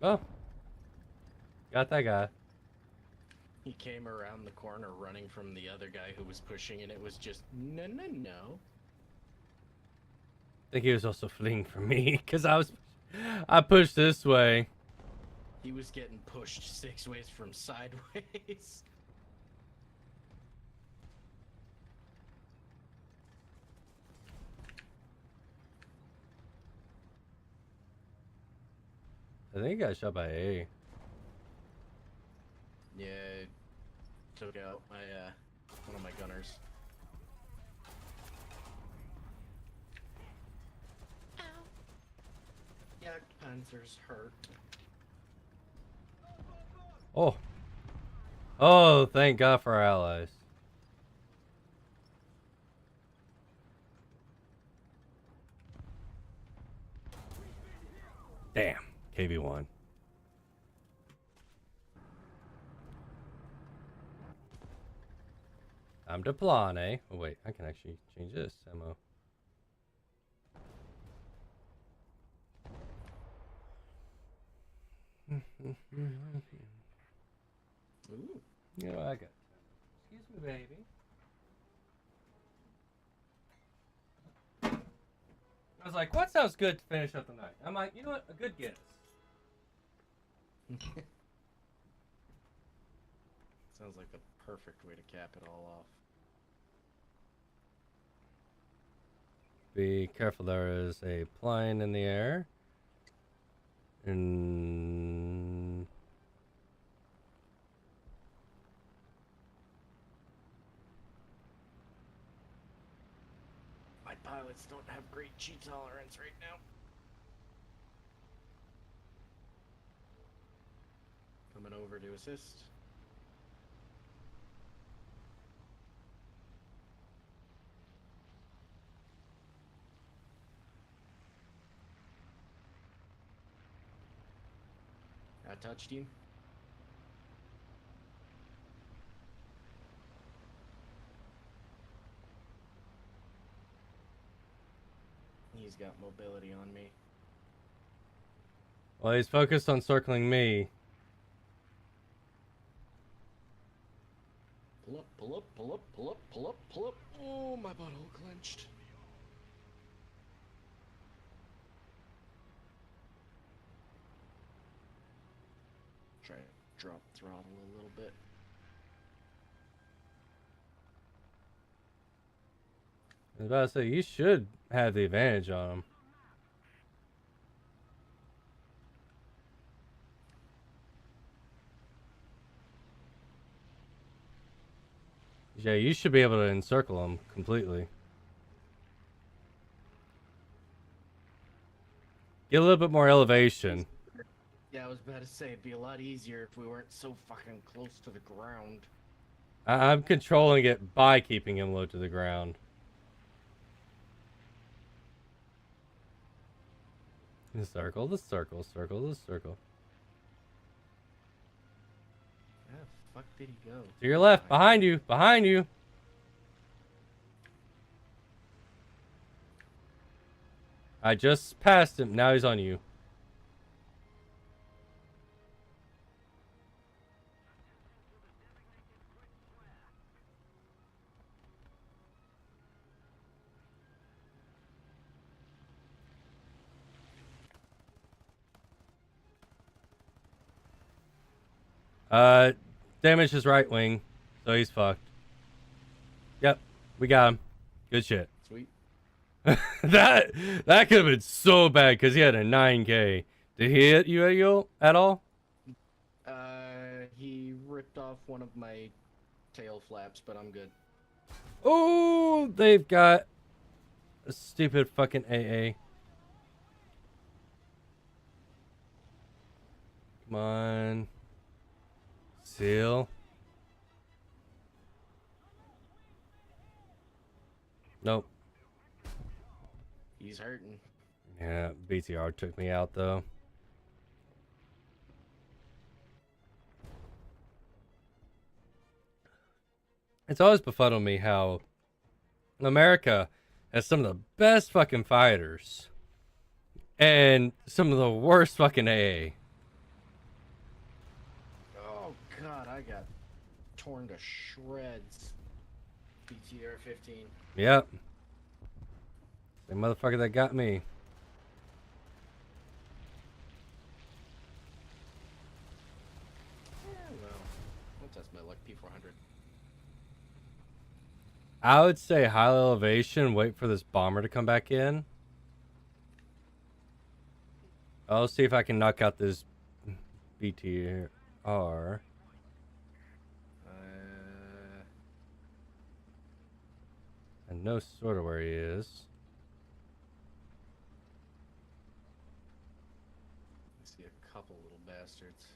Oh. Got that guy. He came around the corner running from the other guy who was pushing, and it was just, no. I think he was also fleeing from me because I pushed this way. He was getting pushed 6 ways from sideways. I think he got shot by A. Yeah, took out my one of my gunners. Ow. Yeah, Panzer's hurt. Oh. Oh, thank God for our allies. Damn. KV1. I'm deploying, eh? Oh, wait. I can actually change this ammo. Ooh. You know, I got. Excuse me, baby. I was like, what sounds good to finish up the night? I'm like, you know what? A good Guinness. Sounds like the perfect way to cap it all off. Be careful, there is a plane in the air. And My pilots don't have great G tolerance right now. Coming over to assist. I touched you. He's got mobility on me. Well, he's focused on circling me. Pull up, pull up, pull up, pull up, pull up, pull up. Oh, my butthole clenched. Try to drop throttle a little bit. I was about to say, you should have the advantage on him. Yeah, you should be able to encircle him completely. Get a little bit more elevation. Yeah, I was about to say, it'd be a lot easier if we weren't so fucking close to the ground. I'm controlling it by keeping him low to the ground. The circle, the circle, circle, the circle. Where the fuck did he go? To your left, behind you, behind you. I just passed him, now he's on you. Damage his right wing, so he's fucked. Yep, we got him. Good shit. Sweet. that could have been so bad because he had a 9K. Did he hit you at all? He ripped off one of my tail flaps, but I'm good. Oh, they've got a stupid fucking AA. Come on. Seal. Nope. He's hurting. Yeah, BTR took me out though. It's always befuddled me how America has some of the best fucking fighters and some of the worst fucking AA. Oh god, I got torn to shreds. BTR 15. Yep. The motherfucker that got me. Well, I'll test my luck. P400. I would say high elevation, wait for this bomber to come back in. I'll see if I can knock out this BTR. I know sort of where he is. I see a couple little bastards.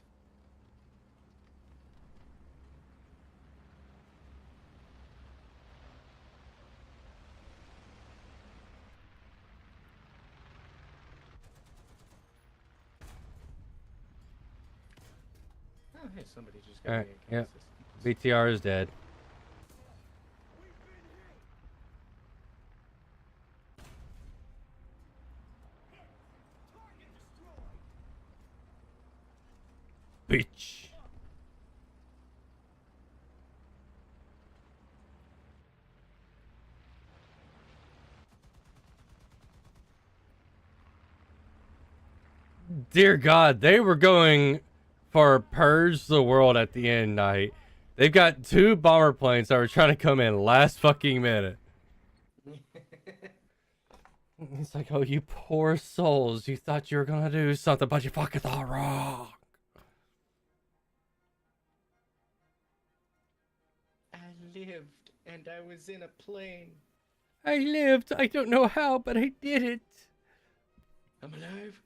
Oh, hey, somebody just got Alright, me yep. assistance. BTR is dead. Bitch. Dear God, they were going for Purge the World at the end night. They've got 2 bomber planes that were trying to come in last fucking minute. It's like, oh, you poor souls. You thought you were gonna do something, but you fucking thought wrong. I lived, and I was in a plane. I lived. I don't know how, but I did it. I'm alive.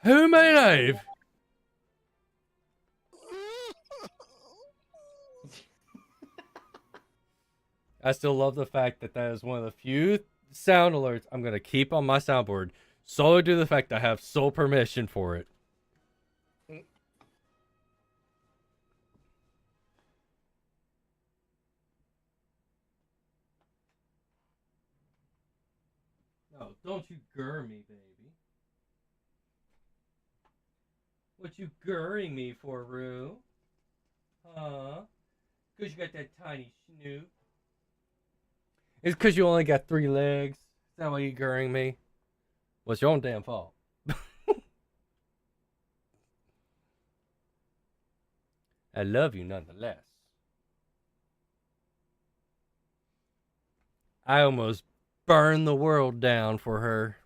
Who am I alive? I still love the fact that that is one of the few sound alerts I'm going to keep on my soundboard solely due to the fact I have sole permission for it. Oh, don't you gur me, baby. What you gurring me for, Rue? Huh? Because you got that tiny snoot. It's because you only got 3 legs. Is that why you gurring me? Well, it's your own damn fault. I love you nonetheless. I almost burned the world down for her.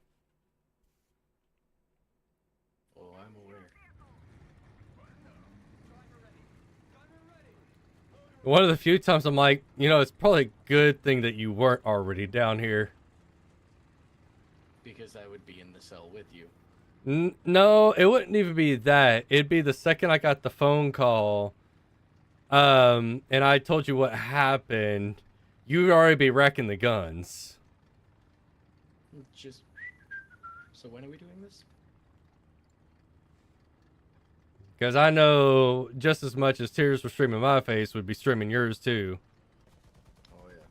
Oh, I'm aware. One of the few times I'm like, it's probably a good thing that you weren't already down here. Because I would be in the cell with you. No, it wouldn't even be that. It'd be the second I got the phone call, and I told you what happened, you'd already be wrecking the guns. Just. So when are we doing this? Because I know just as much as tears were streaming my face would be streaming yours too. Oh yeah.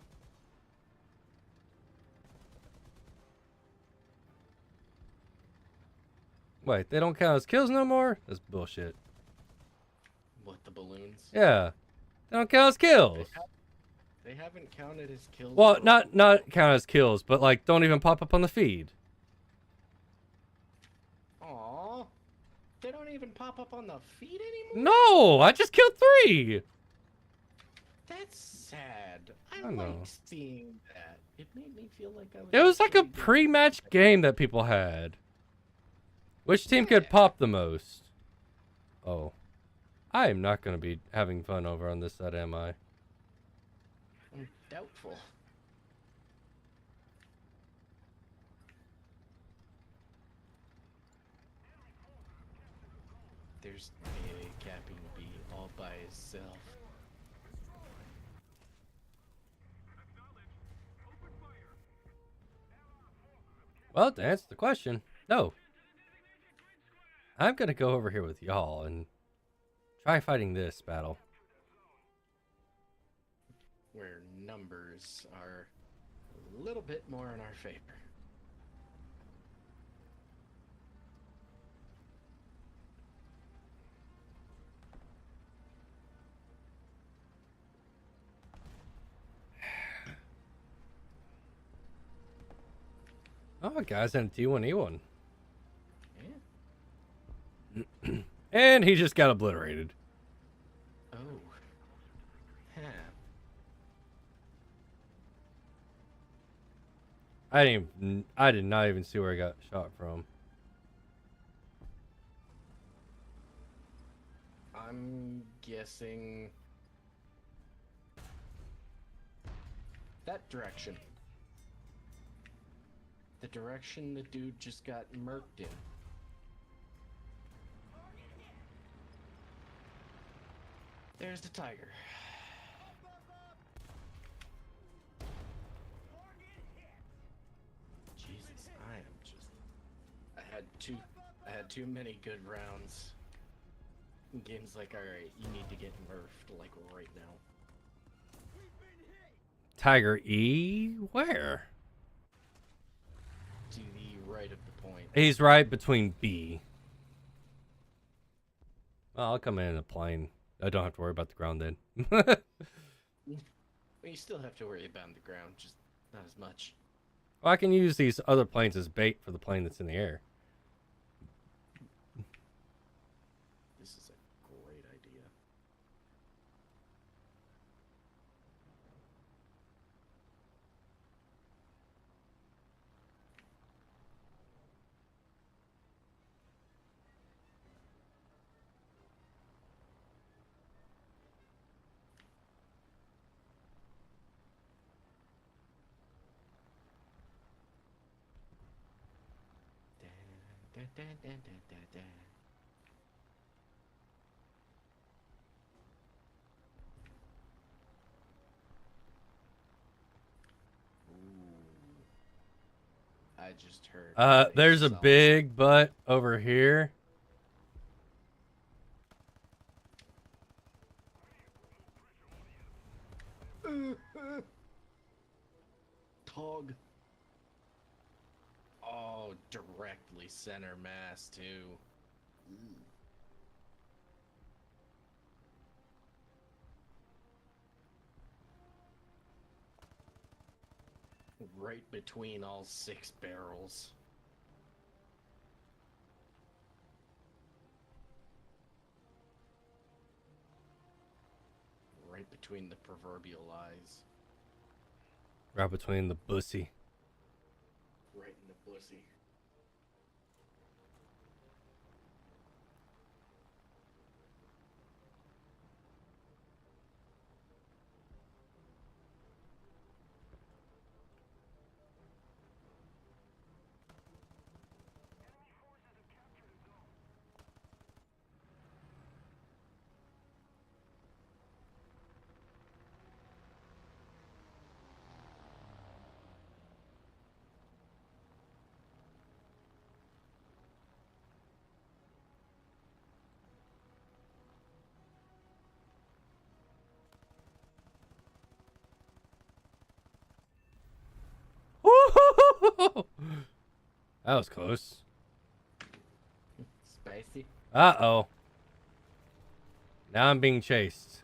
Wait, they don't count as kills no more? That's bullshit. What, the balloons? Yeah, they don't count as kills. They haven't counted as kills. Well, for- not count as kills, but like don't even pop up on the feed. Aw. They don't even pop up on the feed anymore? No, I just killed 3. That's sad. I I know. like seeing that. It made me feel like I was. It was like a actually doing- pre-match game that people had. Which team could Yeah. pop the most? Oh. I am not going to be having fun over on this side, am I? I'm doubtful. There's a capping B all by itself. Well, to answer the question, no. I'm going to go over here with y'all and try fighting this battle. Where numbers are a little bit more in our favor. Oh, guys, and T1E1. Yeah. And he just got obliterated. Oh. Huh. I did not even see where I got shot from. I'm guessing that direction. The direction the dude just got murked in. There's the tiger. Jesus, I am just. I had too many good rounds. Game's like, alright, you need to get nerfed, like, right now. Tiger E? Where? To the right of the point. He's right between B. Well, I'll come in a plane. I don't have to worry about the ground then. Well, you still have to worry about the ground, just not as much. Well, I can use these other planes as bait for the plane that's in the air. This is a great idea. Dun, dun, dun, dun, dun, dun. Ooh. I just heard. There's a big butt over here. Tog. Oh, directly center mass, too. Right between all 6 barrels. Right between the proverbial eyes. Right between the bussy. Right in the pussy. That was close. Spicy. Uh-oh. Now I'm being chased.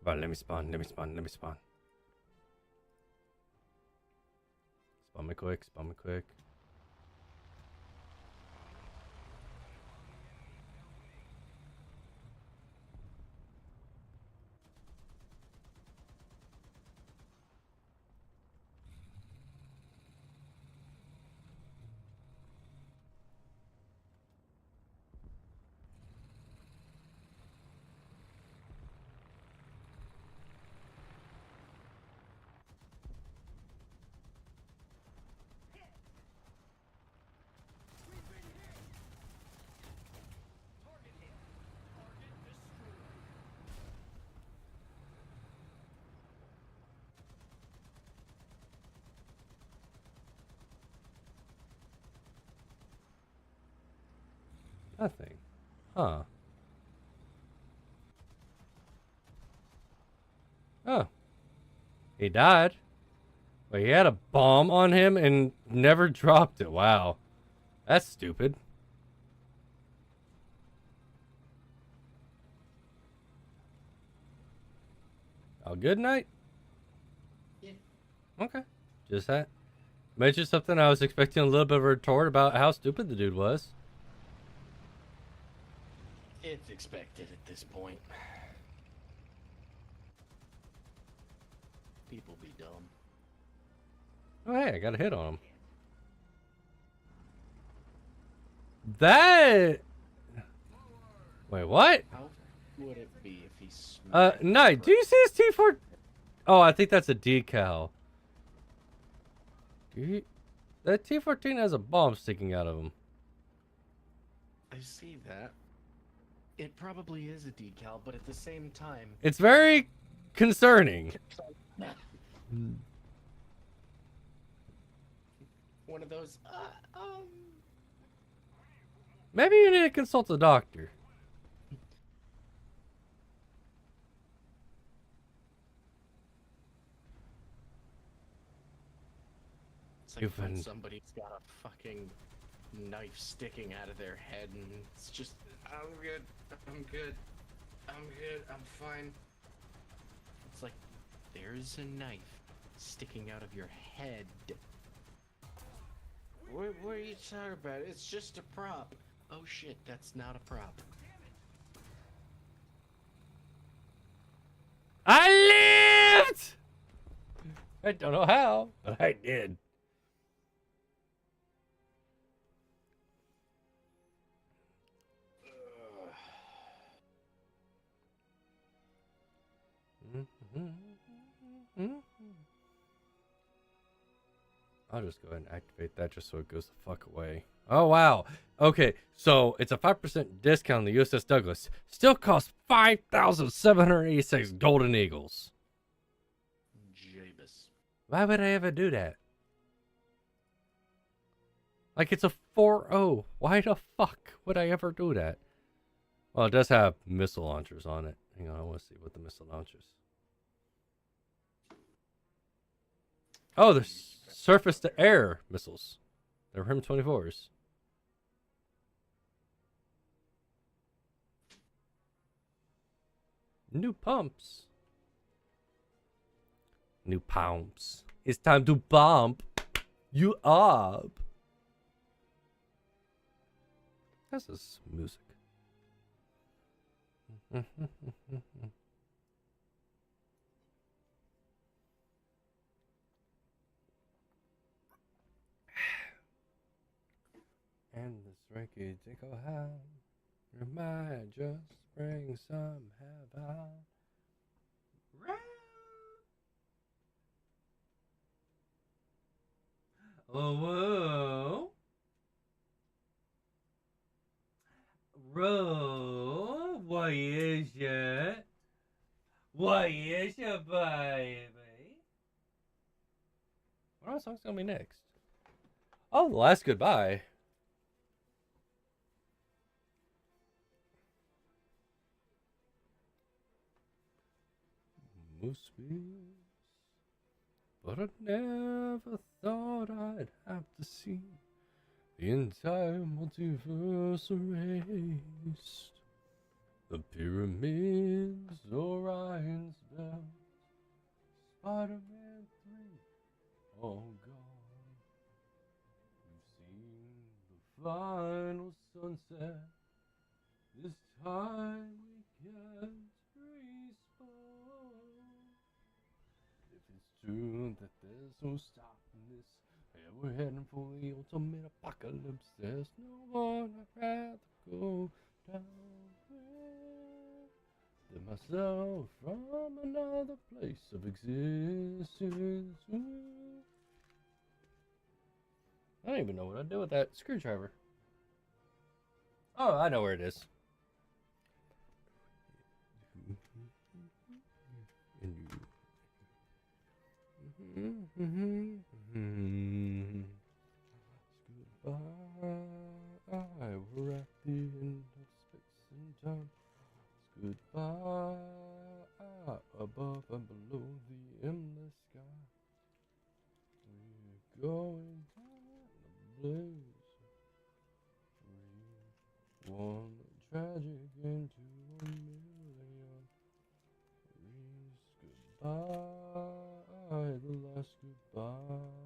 Come on, let me spawn, let me spawn, let me spawn. Spawn me quick, spawn me quick. Nothing. Huh. Oh. He died. But he had a bomb on him and never dropped it. Wow. That's stupid. Oh, good night? Yeah. Okay. Just that. Mentioned something I was expecting a little bit of a retort about how stupid the dude was. It's expected at this point. People be dumb. Oh, hey, I got a hit on him. That... Wait, what? How would it be if he smacked Knight, do you see his T4? Oh, I think that's a decal. That T14 has a bomb sticking out of him. I see that. It probably is a decal, but at the same time... It's very concerning. One of those, Maybe you need to consult a doctor. It's like when You've somebody's got a fucking knife sticking out of their head and it's just, I'm good, I'm good, I'm good, I'm fine. It's like, there's a knife sticking out of your head. What are you talking about? It's just a prop. Oh shit, that's not a prop. I lived! I don't know how, but I did. I'll just go ahead and activate that just so it goes the fuck away. Oh, wow. Okay, so it's a 5% discount on the USS Douglas. Still costs 5,786 Golden Eagles. Why would I ever do that? Like, it's a 4.0. Why the fuck would I ever do that? Well, it does have missile launchers on it. Hang on, I want to see what the missile launchers. Oh, they're surface-to-air missiles. They're M24s. New pumps. New pumps. It's time to pump you up. This is music. And this Ricky Tickle Hound might just bring some heaven. Oh, whoa. Ro, what is it? What is it, baby? What song's gonna be next? Oh, The Last Goodbye. Must be, but I never thought I'd have to see the entire multiverse erased. The pyramids, Orion's belt, Spider-Man 3, all gone. We've seen the final sunset. This time we can't respawn. If it's true that there's no stopping this, and we're heading for the ultimate apocalypse, there's no one I'd rather go down with than myself from another place of existence. I don't even know what I'd do with that screwdriver. Oh, I know where it is. Goodbye, we're at the end of space and time. Goodbye, above and below the endless sky. We're going down the blaze. One tragic into a million. Goodbye, the last goodbye.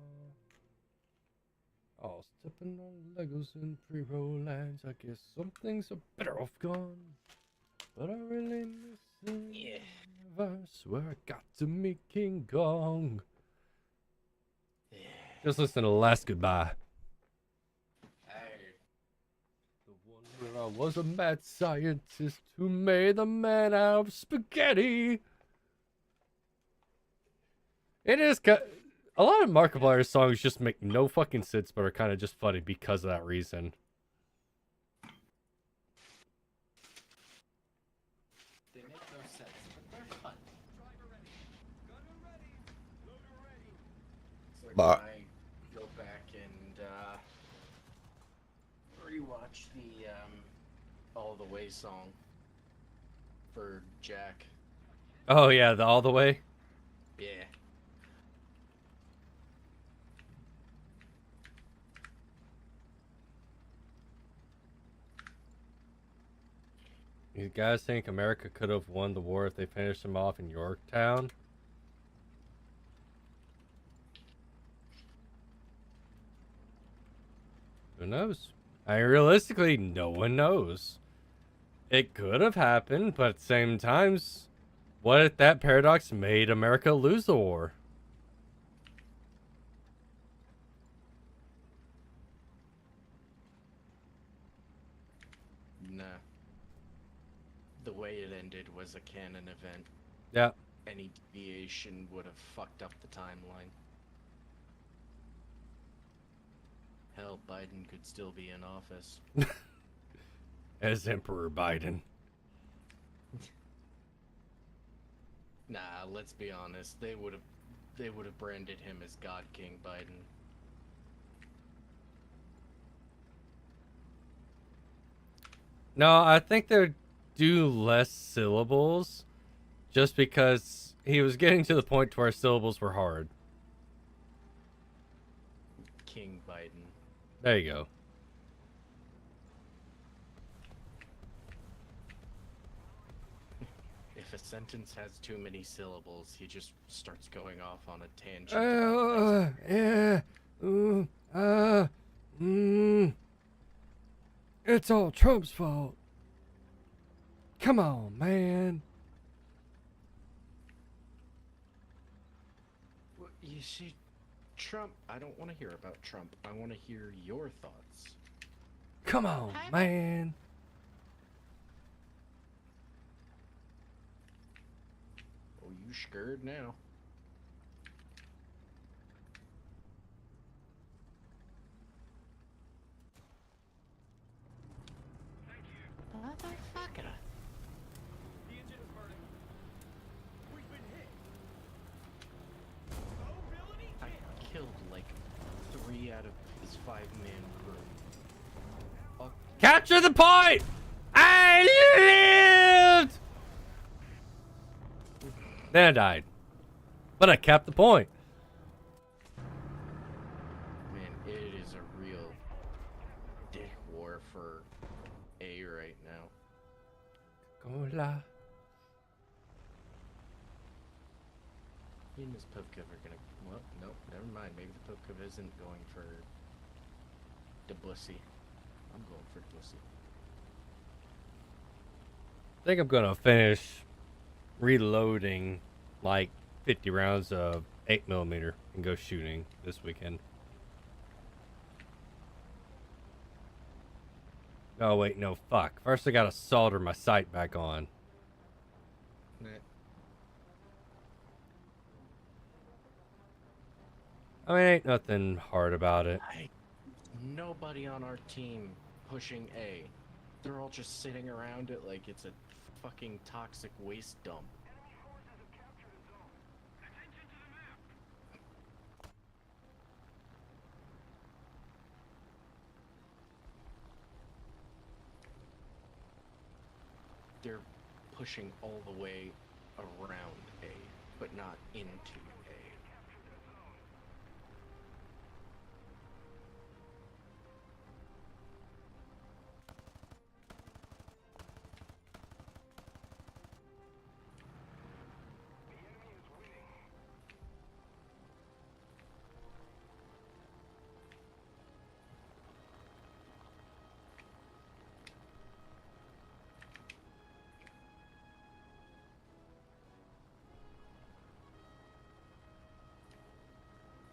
Oh, stepping on Legos in pre-roll lines. I guess some things are better off gone. But I really miss the universe where I got to meet King Kong. Yeah. Just listen to The Last Goodbye. The one where I was a mad scientist who made the man out of spaghetti. It is a lot of Markiplier's songs just make no fucking sense, but are kind of just funny because of that reason. They make no sense, but they're fun. It's like when I go back and rewatch the All the Way song for Jack. Oh yeah, the All the Way. Yeah. You guys think America could have won the war if they finished them off in Yorktown? Who knows? I mean, realistically, no one knows. It could have happened, but at the same times, what if that paradox made America lose the war? Nah. The way it ended was a canon event. Yeah. Any deviation would have fucked up the timeline. Hell, Biden could still be in office. As Emperor Biden. Nah, let's be honest. They would have they would have branded him as God King Biden. No, I think they'd do less syllables just because he was getting to the point to where syllables were hard. King Biden. There you go. If a sentence has too many syllables, he just starts going off on a tangent. Yeah, it's all Trump's fault. Come on, man. Well, you see, Trump, I don't want to hear about Trump. I want to hear your thoughts. Come on, man. Oh, you scared now. Motherfucker. The engine is burning. We've been hit. Mobility I killed like 3 out of his 5-man crew. Oh, Capture the point! I lived! Then I died. But I kept the point. man, it is a real dick war for A right now. Cola. He and Miss Pupkov are gonna. Well, no, never mind. Maybe the Pupkov isn't going for Debussy. I'm going for Debussy. I think I'm gonna finish reloading like 50 rounds of 8mm and go shooting this weekend. Oh wait, no, fuck. First I gotta solder my sight back on. Nah. I mean, ain't nothing hard about it. Nobody on our team pushing A. They're all just sitting around it like it's a fucking toxic waste dump. They're pushing all the way around A, but not into A.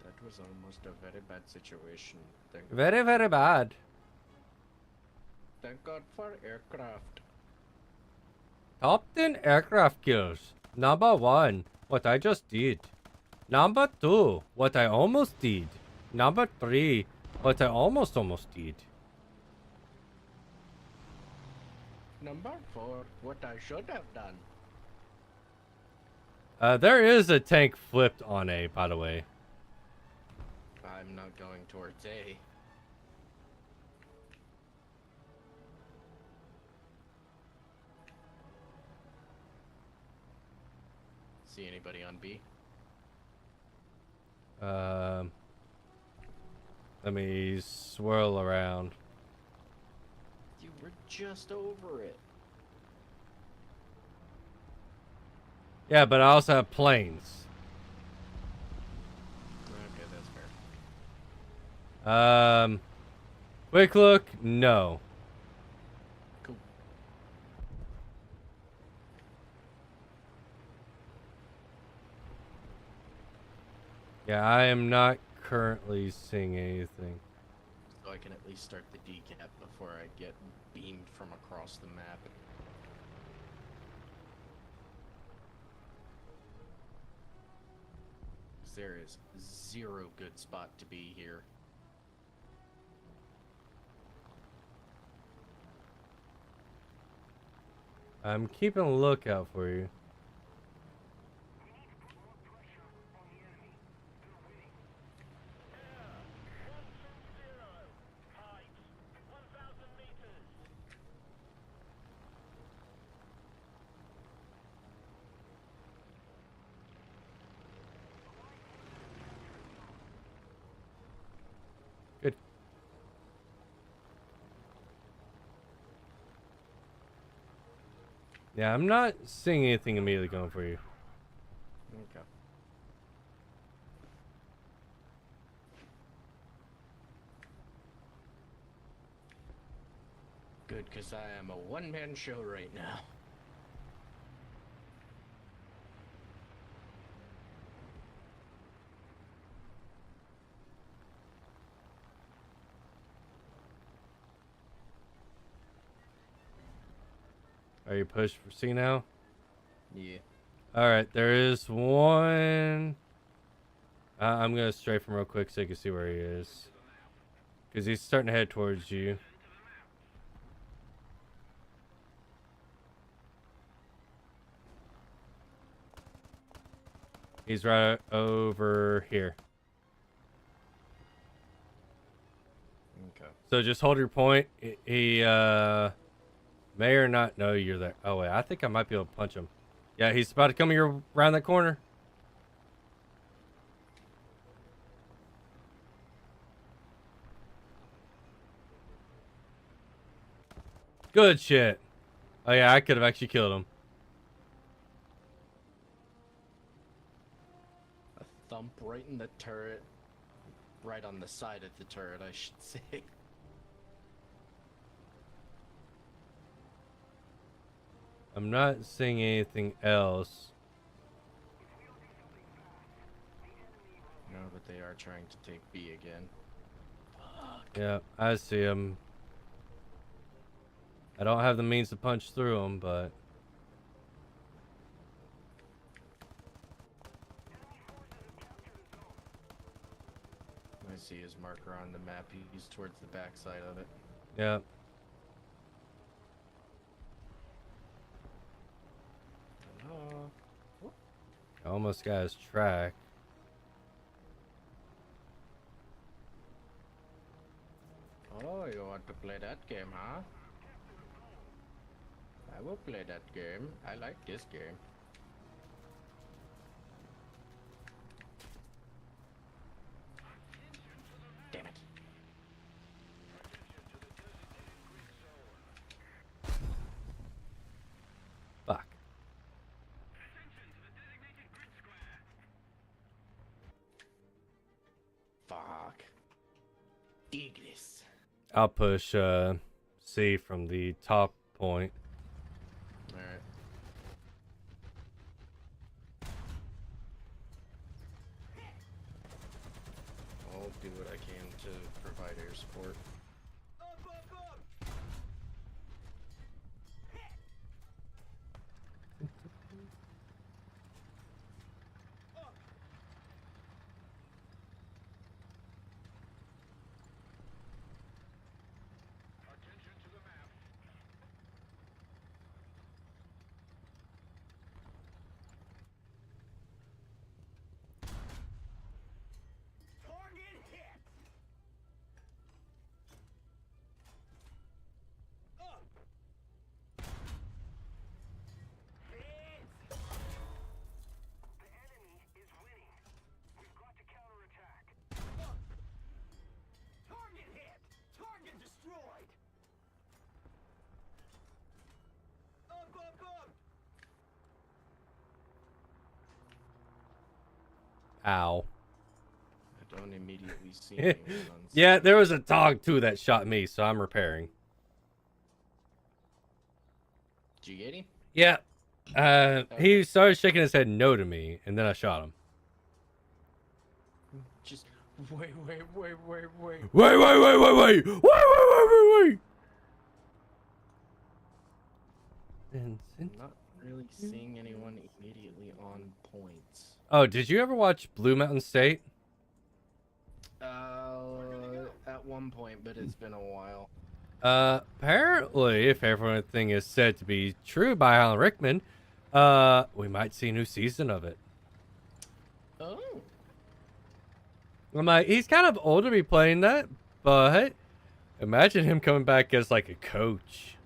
That was almost a very bad situation. Very, very bad. Thank God for aircraft. Top 10 aircraft kills. Number 1, what I just did. Number 2, what I almost did. Number 3, what I almost did. Number 4, what I should have done. There is a tank flipped on A, by the way. I'm not going towards A. See anybody on B? Let me swirl around. You were just over it. Yeah, but I also have planes. Okay, that's fair. Quick look, no. Cool. Yeah, I am not currently seeing anything. So I can at least start the decap before I get beamed from across the map. There is zero good spot to be here. I'm keeping a lookout for you. Yeah, I'm not seeing anything immediately going for you. Okay. Good, because I am a one-man show right now. Are you pushed for C now? Yeah. Alright, there is one. I'm going to strafe him real quick so you can see where he is. Because he's starting to head towards you. He's right over here. Okay. So just hold your point. He may or not know you're there. Oh wait, I think I might be able to punch him. Yeah, he's about to come here around that corner. Good shit. Oh yeah, I could have actually killed him. A thump right in the turret. Right on the side of the turret, I should say. I'm not seeing anything else. No, but they are trying to take B again. Yeah, I see him. I don't have the means to punch through him, but... I see his marker on the map. He's towards the backside of it. Yeah. I almost got his track. Oh, you want to play that game, huh? I will play that game. I like this game. Damn it. Fuck. Fuck. Ignis. I'll push C from the top point. Alright. I'll do what I can to provide air support. Up, up, up! Attention to the map. Target hit! Up! Hit! The enemy is winning. We've got to counterattack. Up! Target hit! Target destroyed! Up, up, up! Ow. I don't immediately see anyone on Yeah, there was a dog too that shot me, so I'm repairing. Did you get him? Yeah. He started shaking his head no to me, and then I shot him. Just wait. Wait, wait, wait, wait, wait, wait, wait, wait. I'm not really seeing anyone immediately on points. Oh, did you ever watch Blue Mountain State? At one point, but it's been a while. Apparently, if everything is said to be true by Alan Rickman, we might see a new season of it. Oh. I'm like, he's kind of old to be playing that, but imagine him coming back as like a coach.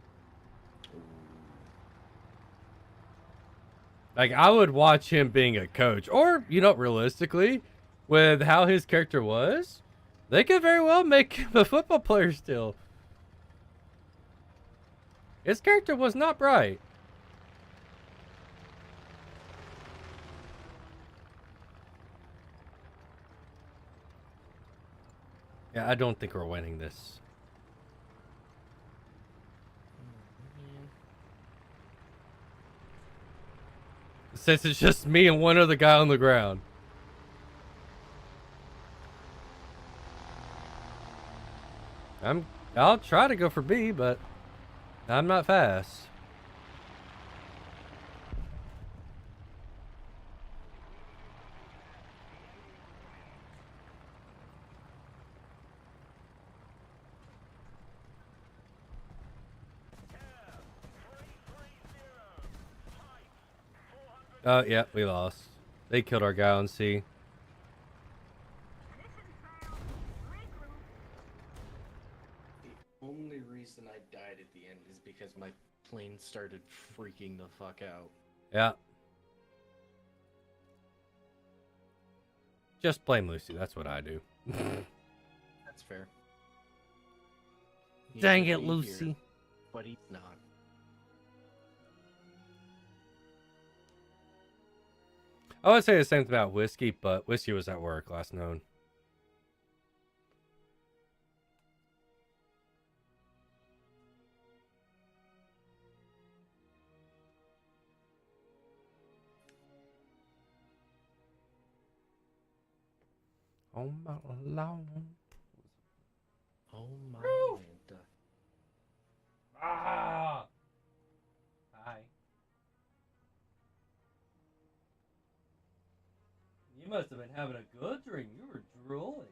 Like, I would watch him being a coach. Or, you know, realistically, with how his character was, they could very well make him a football player still. His character was not bright. Yeah, I don't think we're winning this. Since it's just me and one other guy on the ground. I'll try to go for B, but I'm not fast. Oh, yeah, we lost. They killed our guy on C. The only reason I died at the end is because my plane started freaking the fuck out. Yeah. Just blame Lucy. That's what I do. That's fair. He Dang should it, be Lucy. here, but he's not. I would say the same thing about Whiskey, but Whiskey was at work last known. Oh my Lord. Oh my god. Ah! Hi. You must have been having a good drink. You were drooling.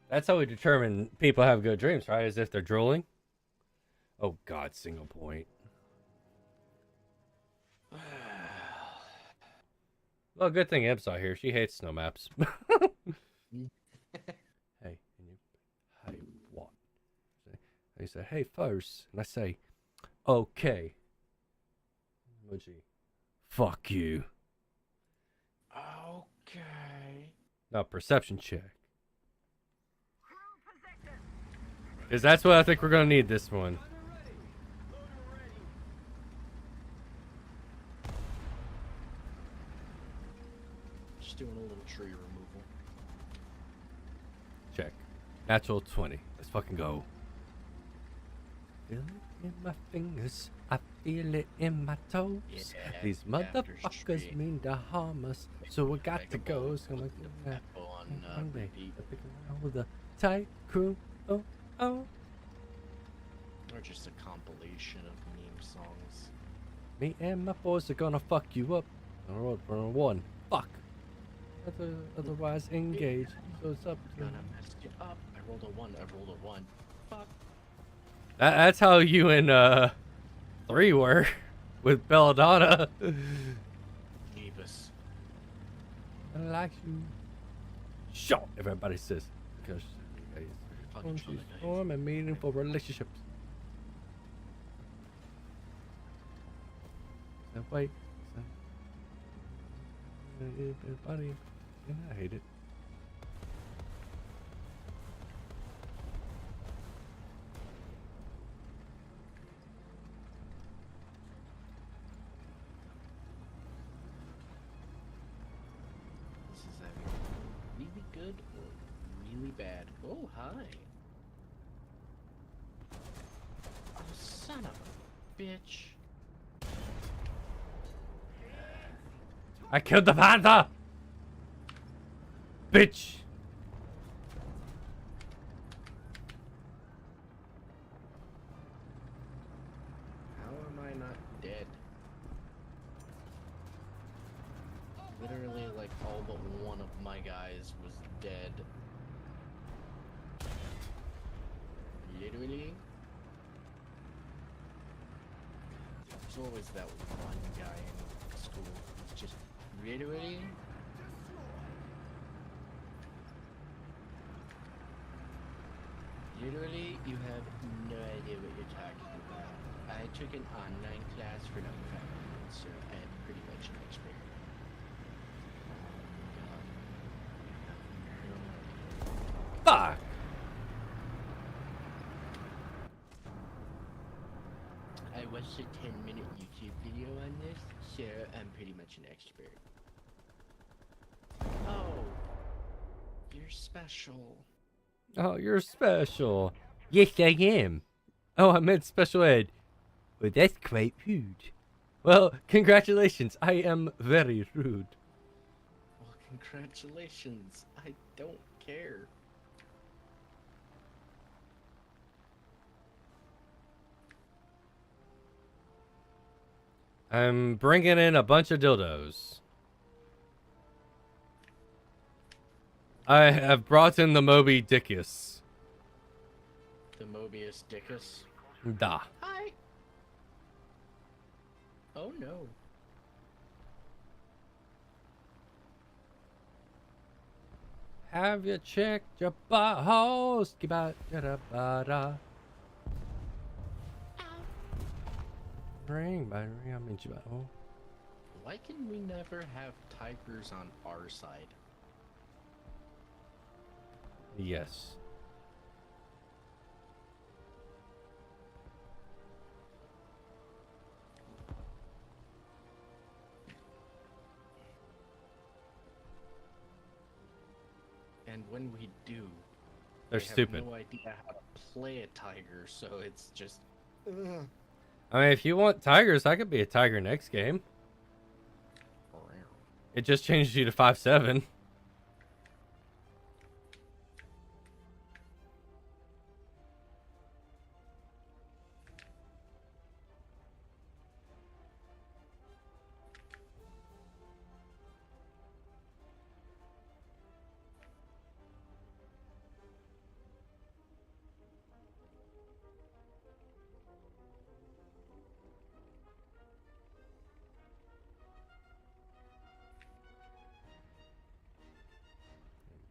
That's how we determine people have good dreams, right? As if they're drooling. Oh God, single point. Well, good thing Eb's not here. She hates snow maps. Hey, hey, what? He said, hey, first. And I say, okay. Emoji. Fuck you. Okay. Now, perception check. Because that's what I think we're going to need this one. Just doing a little tree removal. Check. Natural 20. Let's fucking go. Feel it in my fingers. I feel it in my toes. Yeah, These motherfuckers mean to harm us. So we got to go. So I'm on repeat. with a tight crew. Oh, oh. Or just a compilation of meme songs. Me and my boys are gonna fuck you up. On the road for one. Fuck. Otherwise engage. So it's up to Gonna mess you up. I rolled a 1. I rolled a 1. Fuck. That's how you and 3 were with Belladonna. Jeebus. I like you. Shut. Everybody says because Fucking she's nice. forming meaningful relationships. That way. Everybody. Yeah, I hate it. This is either really good or really bad. Oh, hi. Oh, son of a bitch. I killed the panther! Bitch! How am I not dead? Literally, like, all but one of my guys was dead. Literally. There's always that one guy in school who's just literally. Literally, you have no idea what you're talking about. I took an online class for like 5 minutes, so I have pretty much an experience. Fuck! I was watched a 10-minute YouTube video on this, so I'm pretty much an expert. Oh, you're special. Oh, you're special. Yes, I am. Oh, I meant special ed. Well, that's quite rude. Well, congratulations. I am very rude. Well, congratulations. I don't care. I'm bringing in a bunch of dildos. I have brought in the Moby Dickus. The Mobius Dickus. Da. Hi. Oh no. Have you checked your buttholes? Ring by ring, I mean your butthole. Why can we never have tigers on our side? Yes. And when we do, They're they stupid. have no idea how to play a tiger, so it's just. Ugh. I mean, if you want tigers, I could be a tiger next game. It just changed you to 5'7".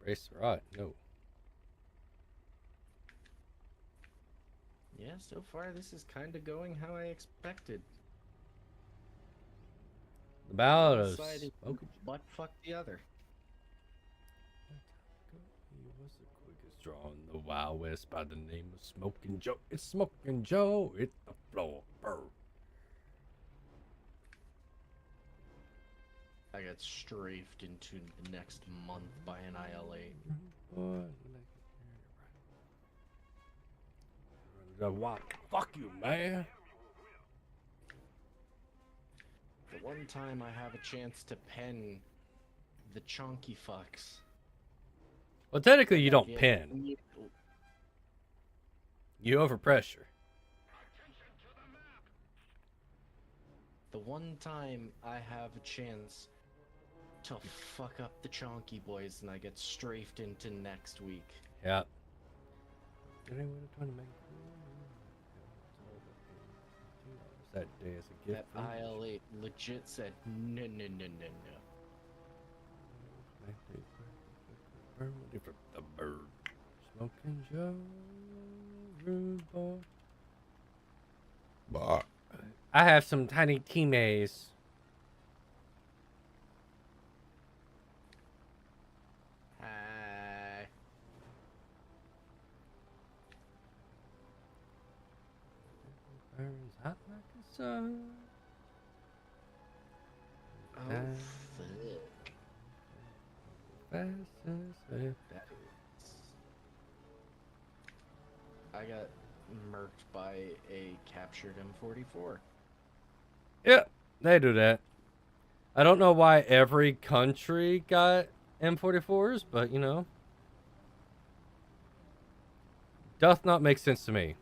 Embrace the rot. No. Yeah, so far this is kind of going how I expected. The Ballad One of side is Smoking butt fuck the other. He was the quickest draw in the Wild West by the name of Smoking Joe. It's Smoking Joe. Hit the floor. Burr. I got strafed into the next month by an IL-8. What? Fuck you, man. The one time I have a chance to pen the chonky fucks. Well, technically, you I don't get pin. immediate- You overpressure. The one time I have a chance to fuck up the chonky boys and I get strafed into next week. Yeah. That day as a gift. That IL-8 legit said no, no, no, no, no. Different the bird. Smoking Joe, rude boy. I have some tiny teammates. Hi. Burns hot like a sun. Oh, Ah. fuck. Fast as a- That is... I got murked by a captured M44. Yeah, they do that. I don't know why every country got M44s, but you know, doth not make sense to me.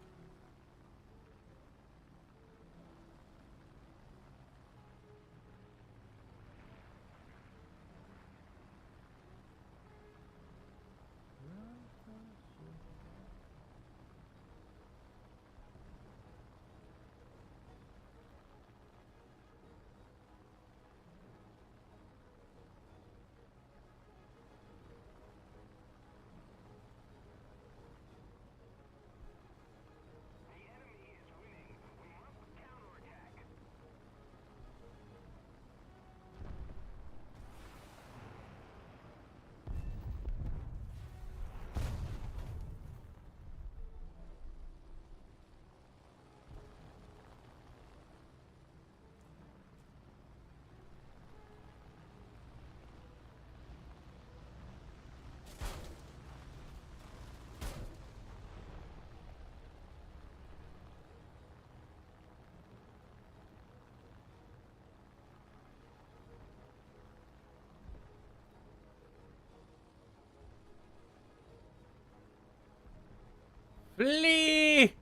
Flee!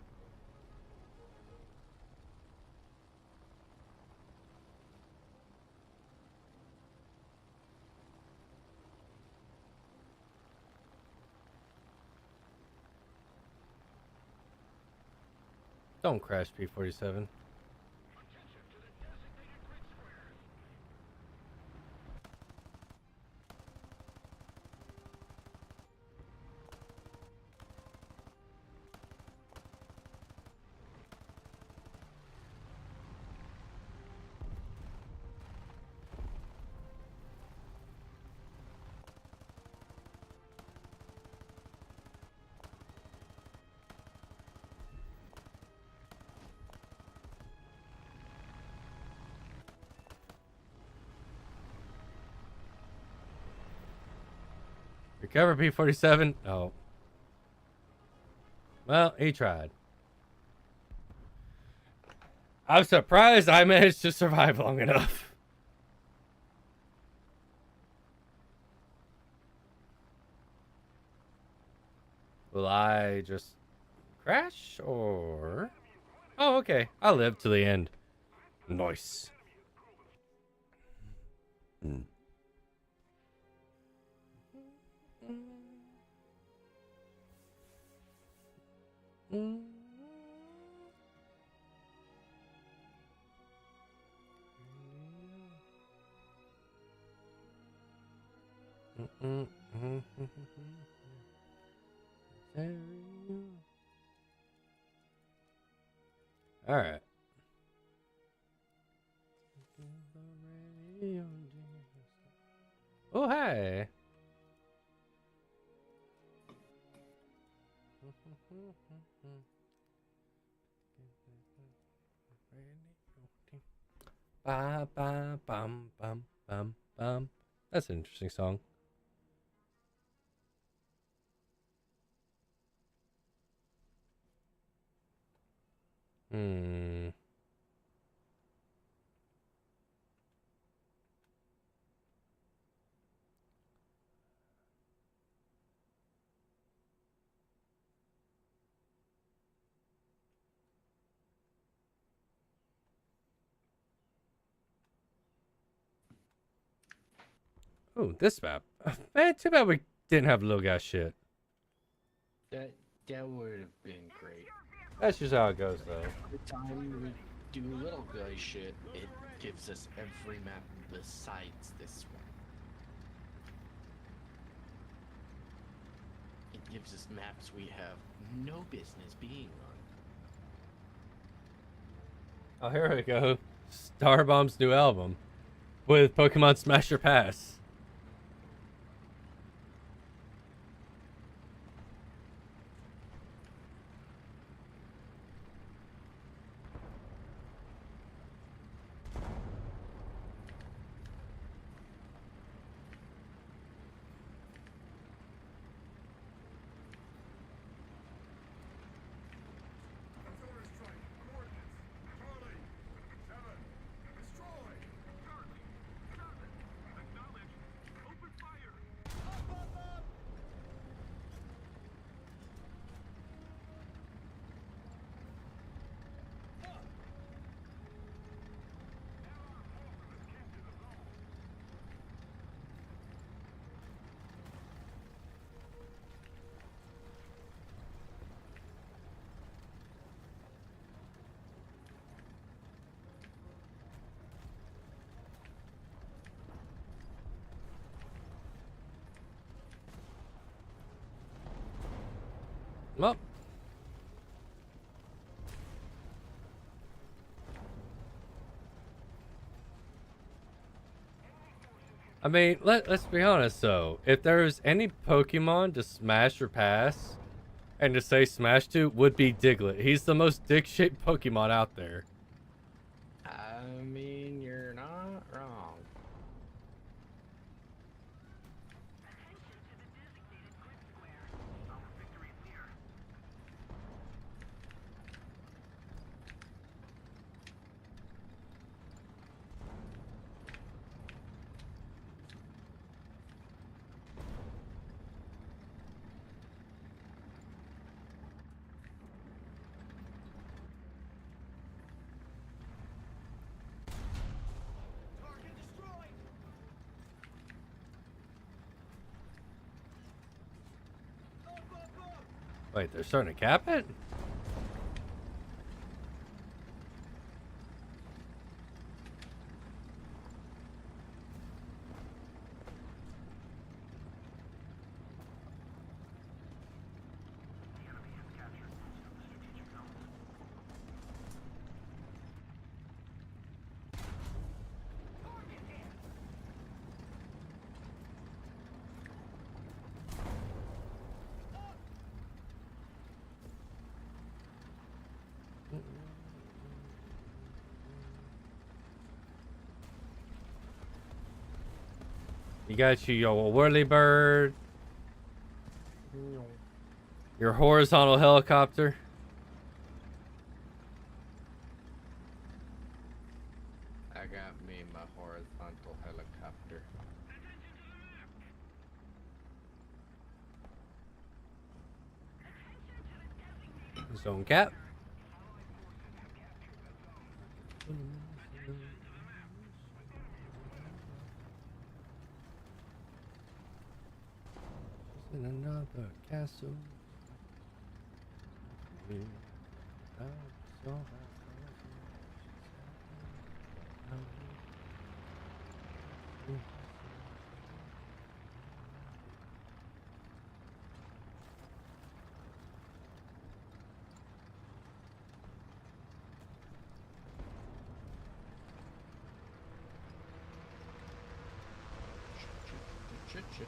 Don't crash P-47. Recover P-47. Oh. Well, he tried. I'm surprised I managed to survive long enough. Will I just crash or... Oh, okay. I lived to the end. Nice. Mm. All right. Oh, hi. Ba ba bum bum bum bum. That's an interesting song. Hmm. Oh, this map. Man, too bad we didn't have little guy shit. That would have been great. That's just how it goes, though. Every time we do little guy shit, it gives us every map besides this one. It gives us maps we have no business being on. Oh, here we go. Starbomb's new album with Pokemon Smash or Pass. Well, I mean, let's be honest though. If there's any Pokemon to Smash or Pass, and to say Smash to, would be Diglett. He's the most dick-shaped Pokemon out there. I mean, you're not wrong. Wait, they're starting to cap it? You got your whirly bird, your horizontal helicopter. I got me my horizontal helicopter. Zone cap. In another castle. Shit.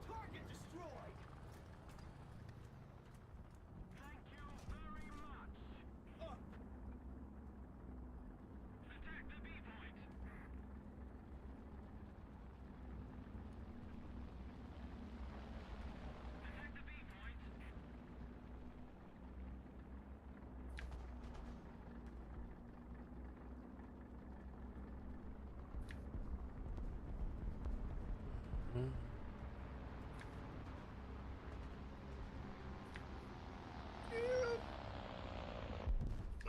Target destroyed. Thank you very much. Attack the B point. Attack the B point.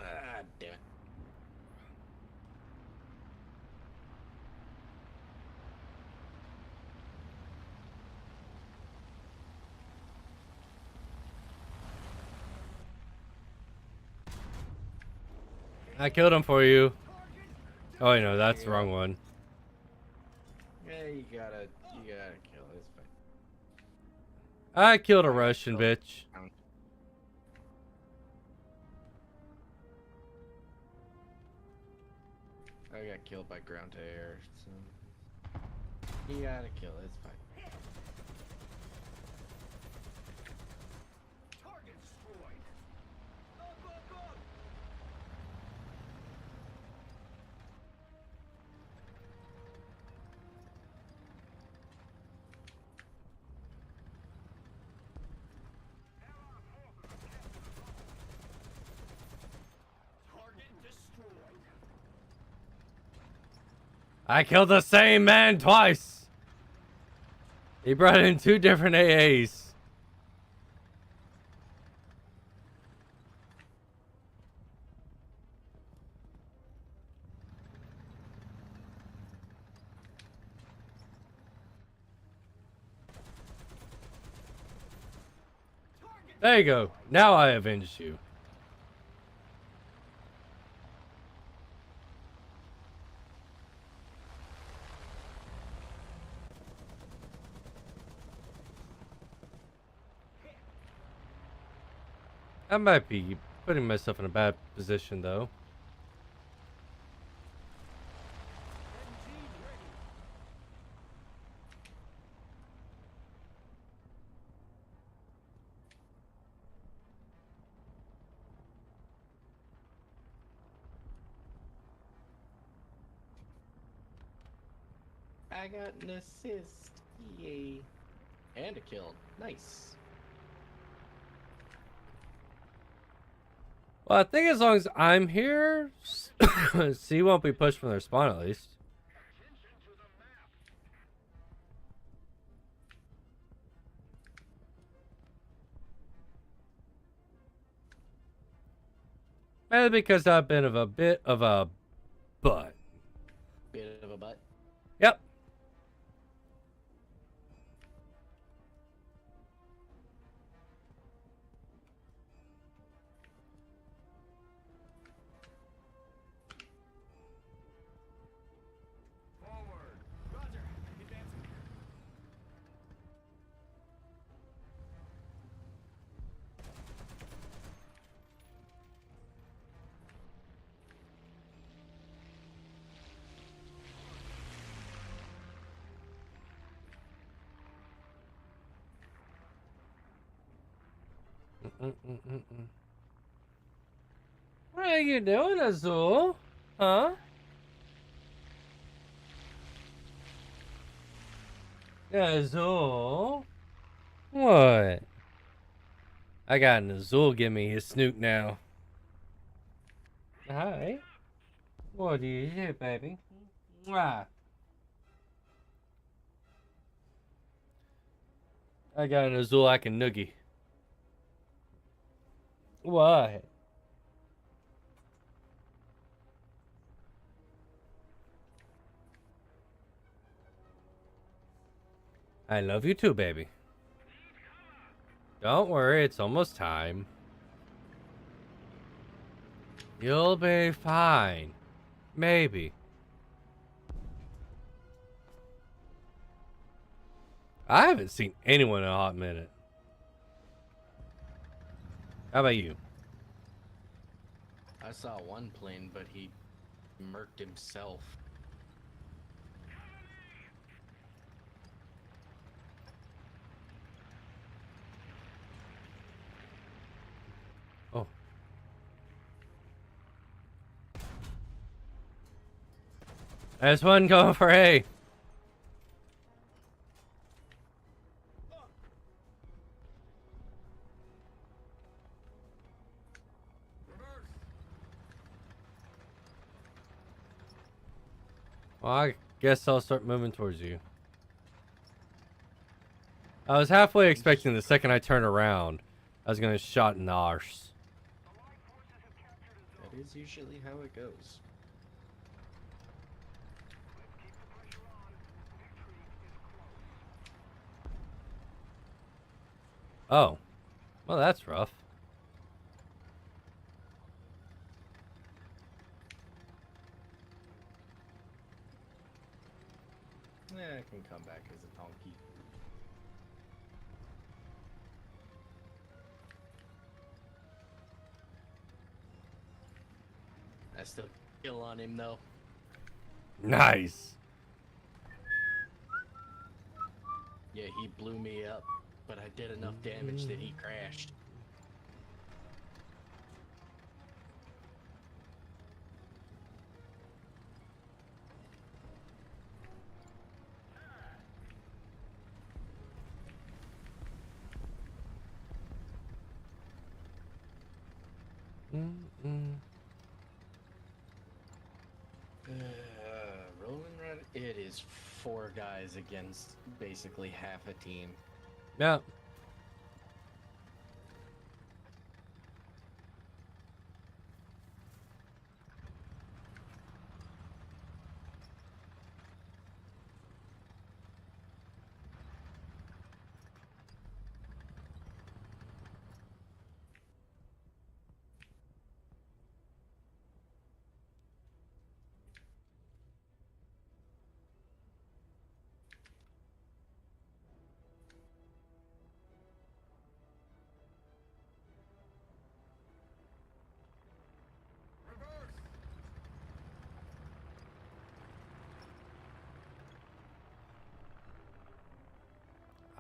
Ah, damn it. I killed him for you. Oh, wait, no, that's the wrong one. Yeah, you gotta kill. It's fine. I killed a Russian bitch. I got killed by ground to air, so you gotta kill. It's fine. Target destroyed. Up. Target destroyed. I killed the same man twice. He brought in 2 different AAs. There you go. Now I avenged you. I might be putting myself in a bad position, though. I got an assist. Yay. And a kill. Nice. Well, I think as long as I'm here, C won't be pushed from their spawn at least. Maybe because I've been a bit of a butt. Bit of a butt. Yep. Forward. Roger. Advancing. What are you doing, Azul? Huh? Yeah, Azul. What? I got an Azul give me his snoot now. Hi. What do you do, baby? Mwah. I got an Azul I can noogie. What? I love you too, baby. Don't worry, it's almost time. You'll be fine. Maybe. I haven't seen anyone in a hot minute. How about you? I saw one plane, but he murked himself. Oh. There's one going for A. Well, I guess I'll start moving towards you. I was halfway expecting the second I turned around, I was gonna shot in the arse. That is usually how it goes. Oh. Well, that's rough. Yeah, I can come back as a donkey. I still kill on him though. Nice. Yeah, he blew me up, but I did enough damage that he crashed. Rolling right. It is 4 guys against basically half a team. Yeah.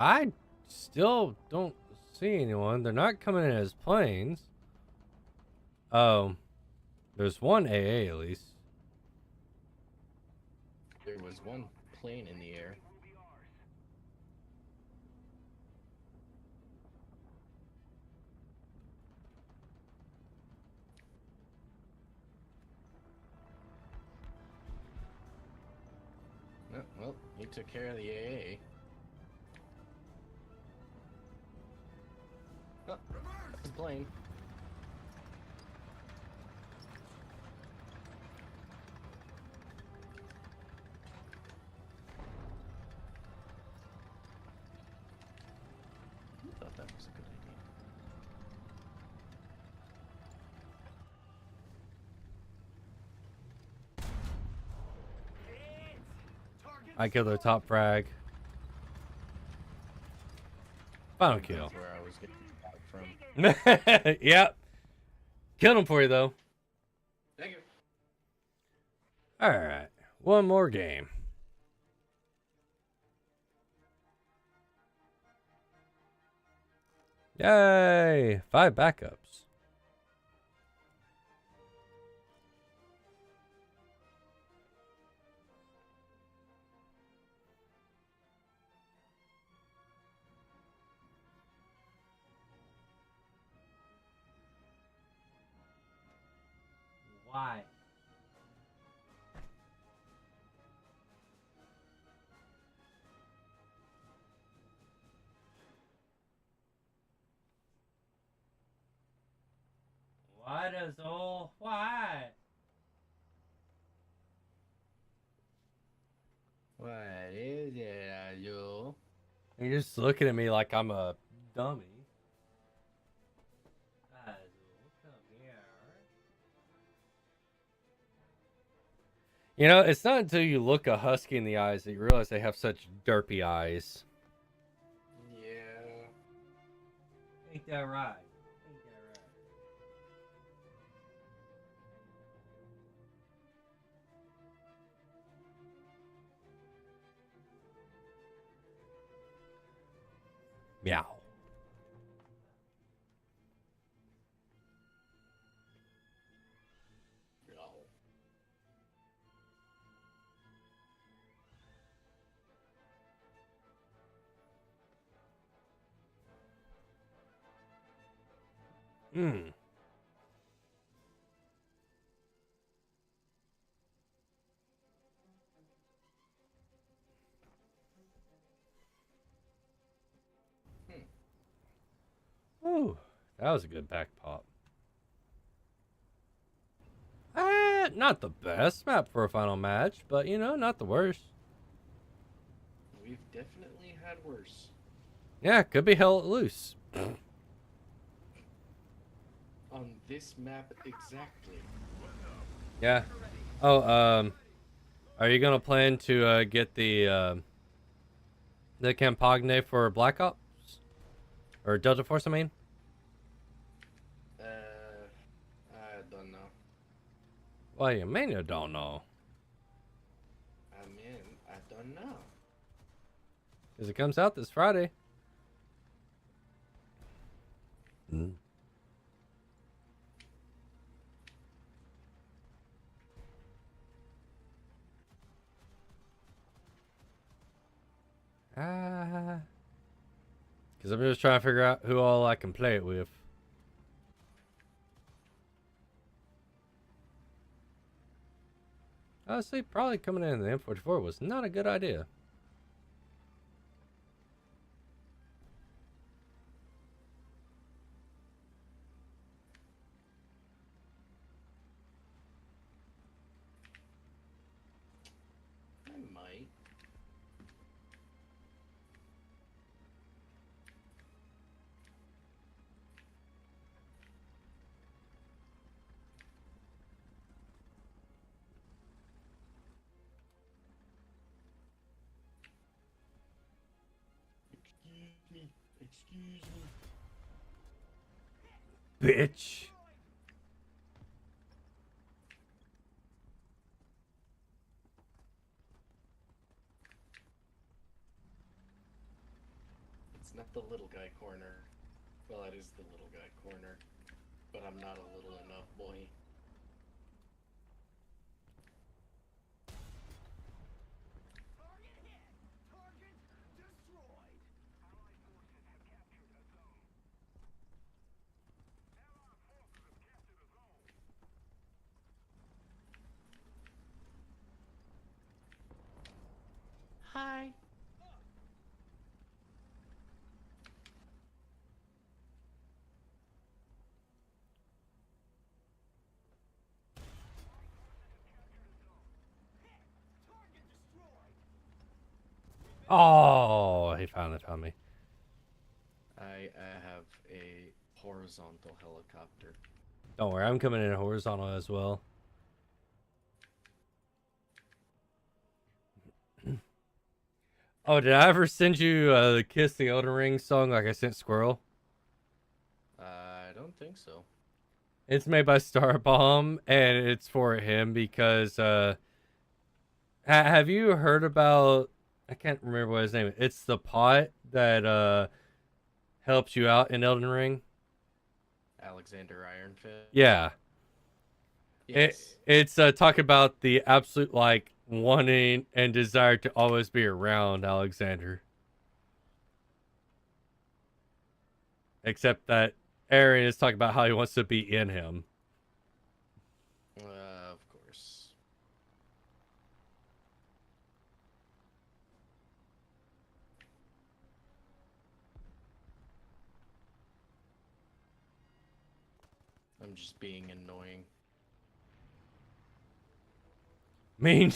I still don't see anyone. They're not coming in as planes. Oh. There's one AA at least. There was one plane in the air. Well, you took care of the AA. Oh, that's the plane. I thought that was a good idea. I killed their top frag. Final kill. That's where I was getting shot from. Yep. Killed him for you, though. Thank you. Alright. One more game. Yay! 5 backups. Why? Why does all why? What is it, you? You're just looking at me like I'm a dummy. Azul, come here. You know, it's not until you look a husky in the eyes that you realize they have such derpy eyes. Yeah. Ain't that right? Ain't that right? Meow. Hmm. Ooh, that was a good back pop. Not the best map for a final match, but you know, not the worst. We've definitely had worse. Yeah, could be held loose. On this map exactly. Yeah. Oh, are you gonna plan to get the Campagne for Black Ops or Delta Force? I mean. I don't know. Well, you mean you don't know? I mean, I don't know. Because it comes out this Friday. Because I'm just trying to figure out who all I can play it with. Honestly, probably coming in the M44 was not a good idea. I might. Excuse me. Excuse me. Bitch. It's not the little guy corner. Well, it is the little guy corner. But I'm not a little enough, boy. Target hit! Target destroyed! Allied forces have captured a zone. Allied forces have captured a zone. Oh, he finally found me. I have a horizontal helicopter. Don't worry, I'm coming in horizontal as well. Oh, did I ever send you the Kiss the Elden Ring song like I sent Squirrel? I don't think so. It's made by Starbomb, and it's for him because have you heard about? I can't remember what his name is. It's the pot that helps you out in Elden Ring. Alexander Ironfist. Yeah, Yes. it's talking about the absolute like wanting and desire to always be around Alexander. Except that Aaron is talking about how he wants to be in him. Of course. I'm just being annoying. Mean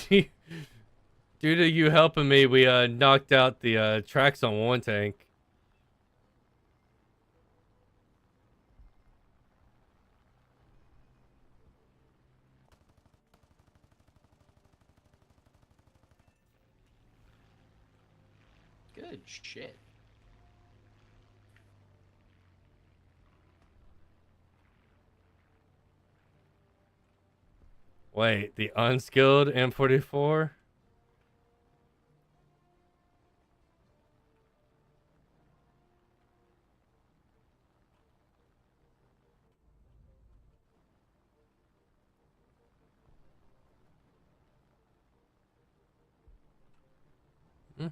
due to you helping me, we knocked out the tracks on one tank. Good shit. Wait, the unskilled M44? Hmm.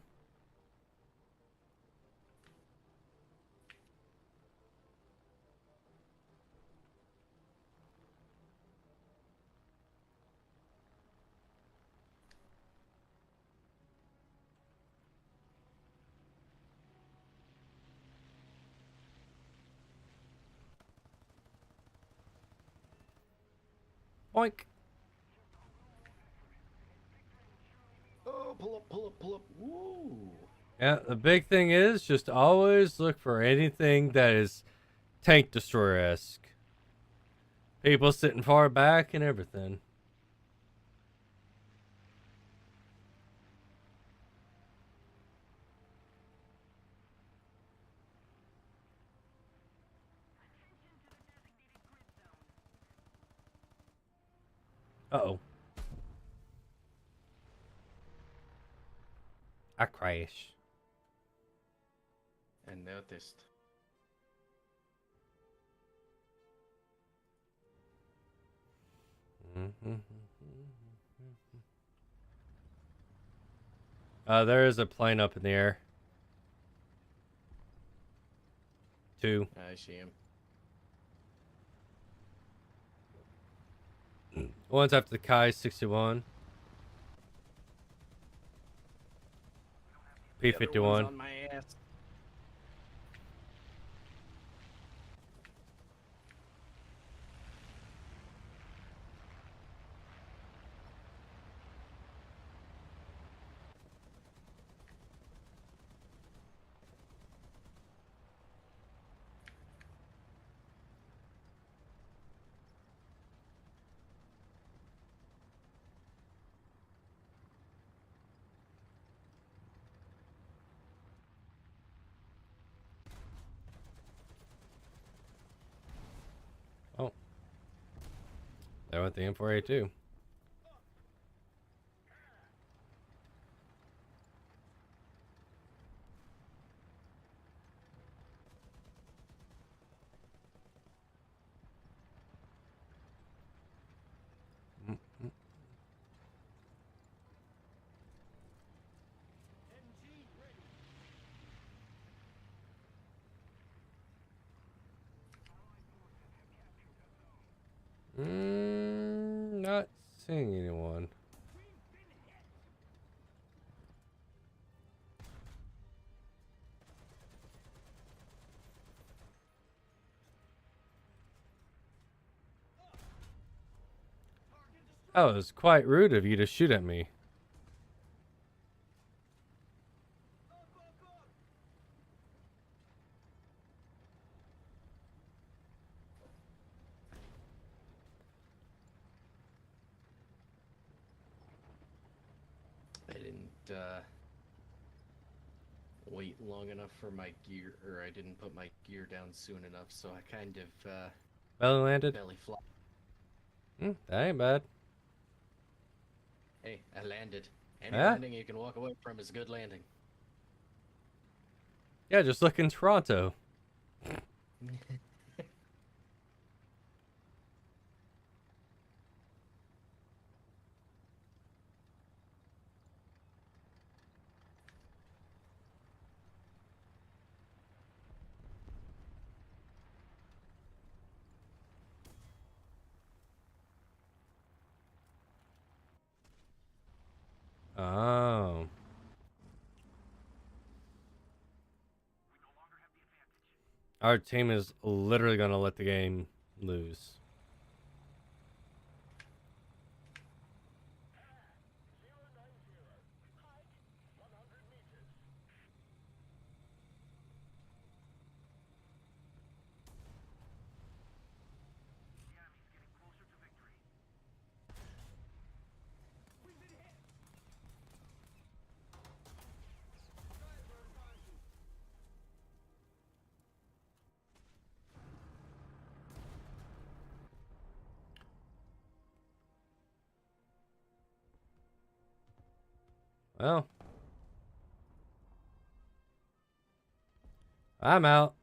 Boink. Oh, pull up, pull up, pull up. Woo. Yeah, the big thing is just always look for anything that is tank destroyer-esque. People sitting far back and everything. Uh-oh. I crash. And noticed. There is a plane up in the air. 2. I see him. One's after the Kai 61. The other one's P51. on my ass. Oh. There went the M4A2. MG ready. Not seeing anyone. That was quite rude of you to shoot at me. wait long enough for my gear, or I didn't put my gear down soon enough, so I kind of Belly landed. belly flop. That ain't bad. Hey, I landed. Any Yeah. landing you can walk away from is a good landing. Yeah, just look in Toronto. Oh. Our team is literally going to let the game lose. Well, I'm out.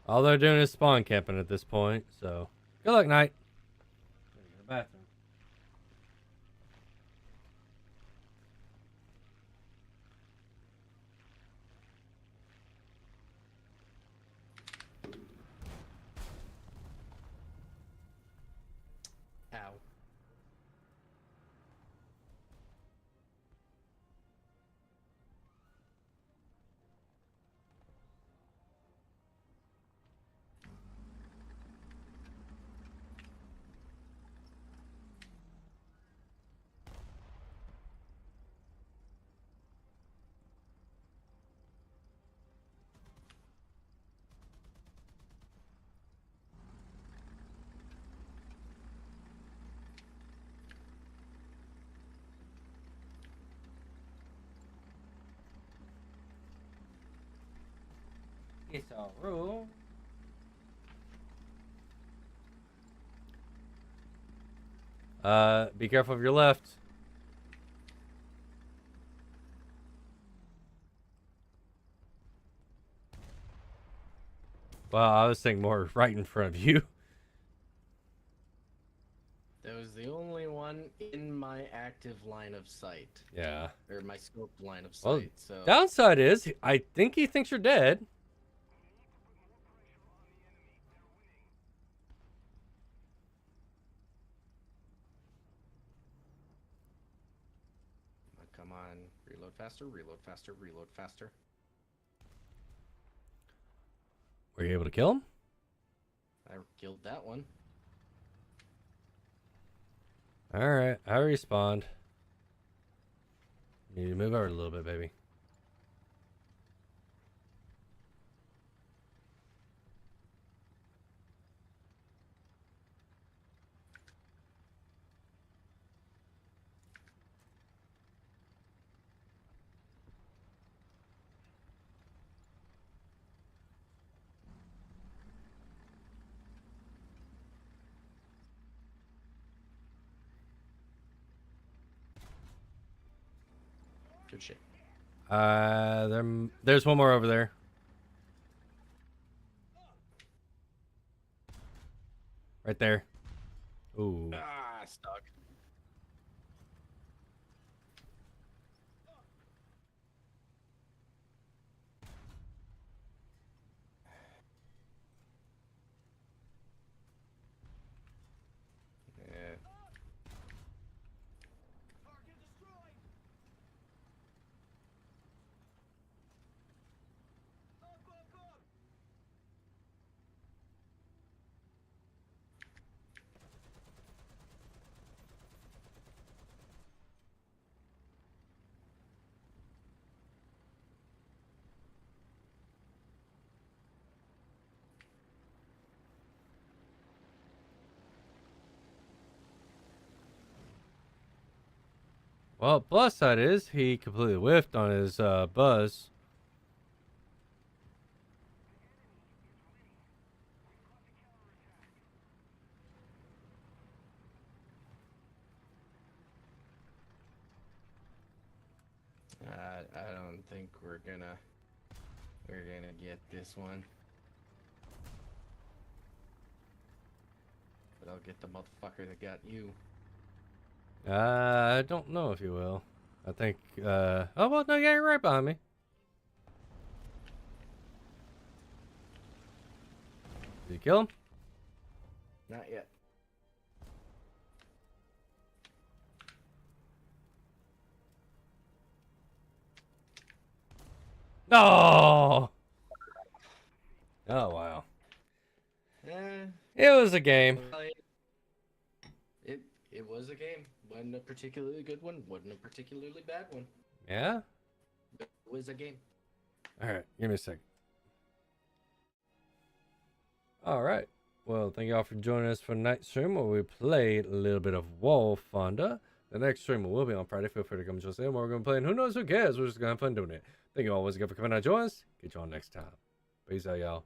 All they're doing is spawn camping at this point, so good luck, Knight. Gotta go to the bathroom. Ow. It's all rule. Be careful of your left. Well, I was thinking more right in front of you. That was the only one in my active line of sight. Yeah. Or my scope line of sight, Well, so... downside is, I think he thinks you're dead. Come on. Reload faster, reload faster, reload faster. Were you able to kill him? I killed that one. Alright, I respawned. You need to move over a little bit, baby. Good shit. There's one more over there. Right there. Ooh. Ah, stuck. Yeah. Target destroyed. Up. Well, plus side is he completely whiffed on his buzz. I don't think we're gonna get this one. But I'll get the motherfucker that got you. I don't know if you will. I think, oh, well, no, yeah, you're right behind me. Did you kill him? Not yet. No! Oh, wow. Eh, It was a game. it was a game. Wasn't a particularly good one. Wasn't a particularly bad one. Yeah? But it was a game. Alright, give me a second. Alright. Well, thank y'all for joining us for tonight's stream where we played a little bit of Wall Fonda. The next stream will be on Friday. Feel free to come join us in. We're going to play, and who knows, who cares? We're just going to have fun doing it. Thank you all once again for coming out and joining us. Get you all next time. Peace out, y'all.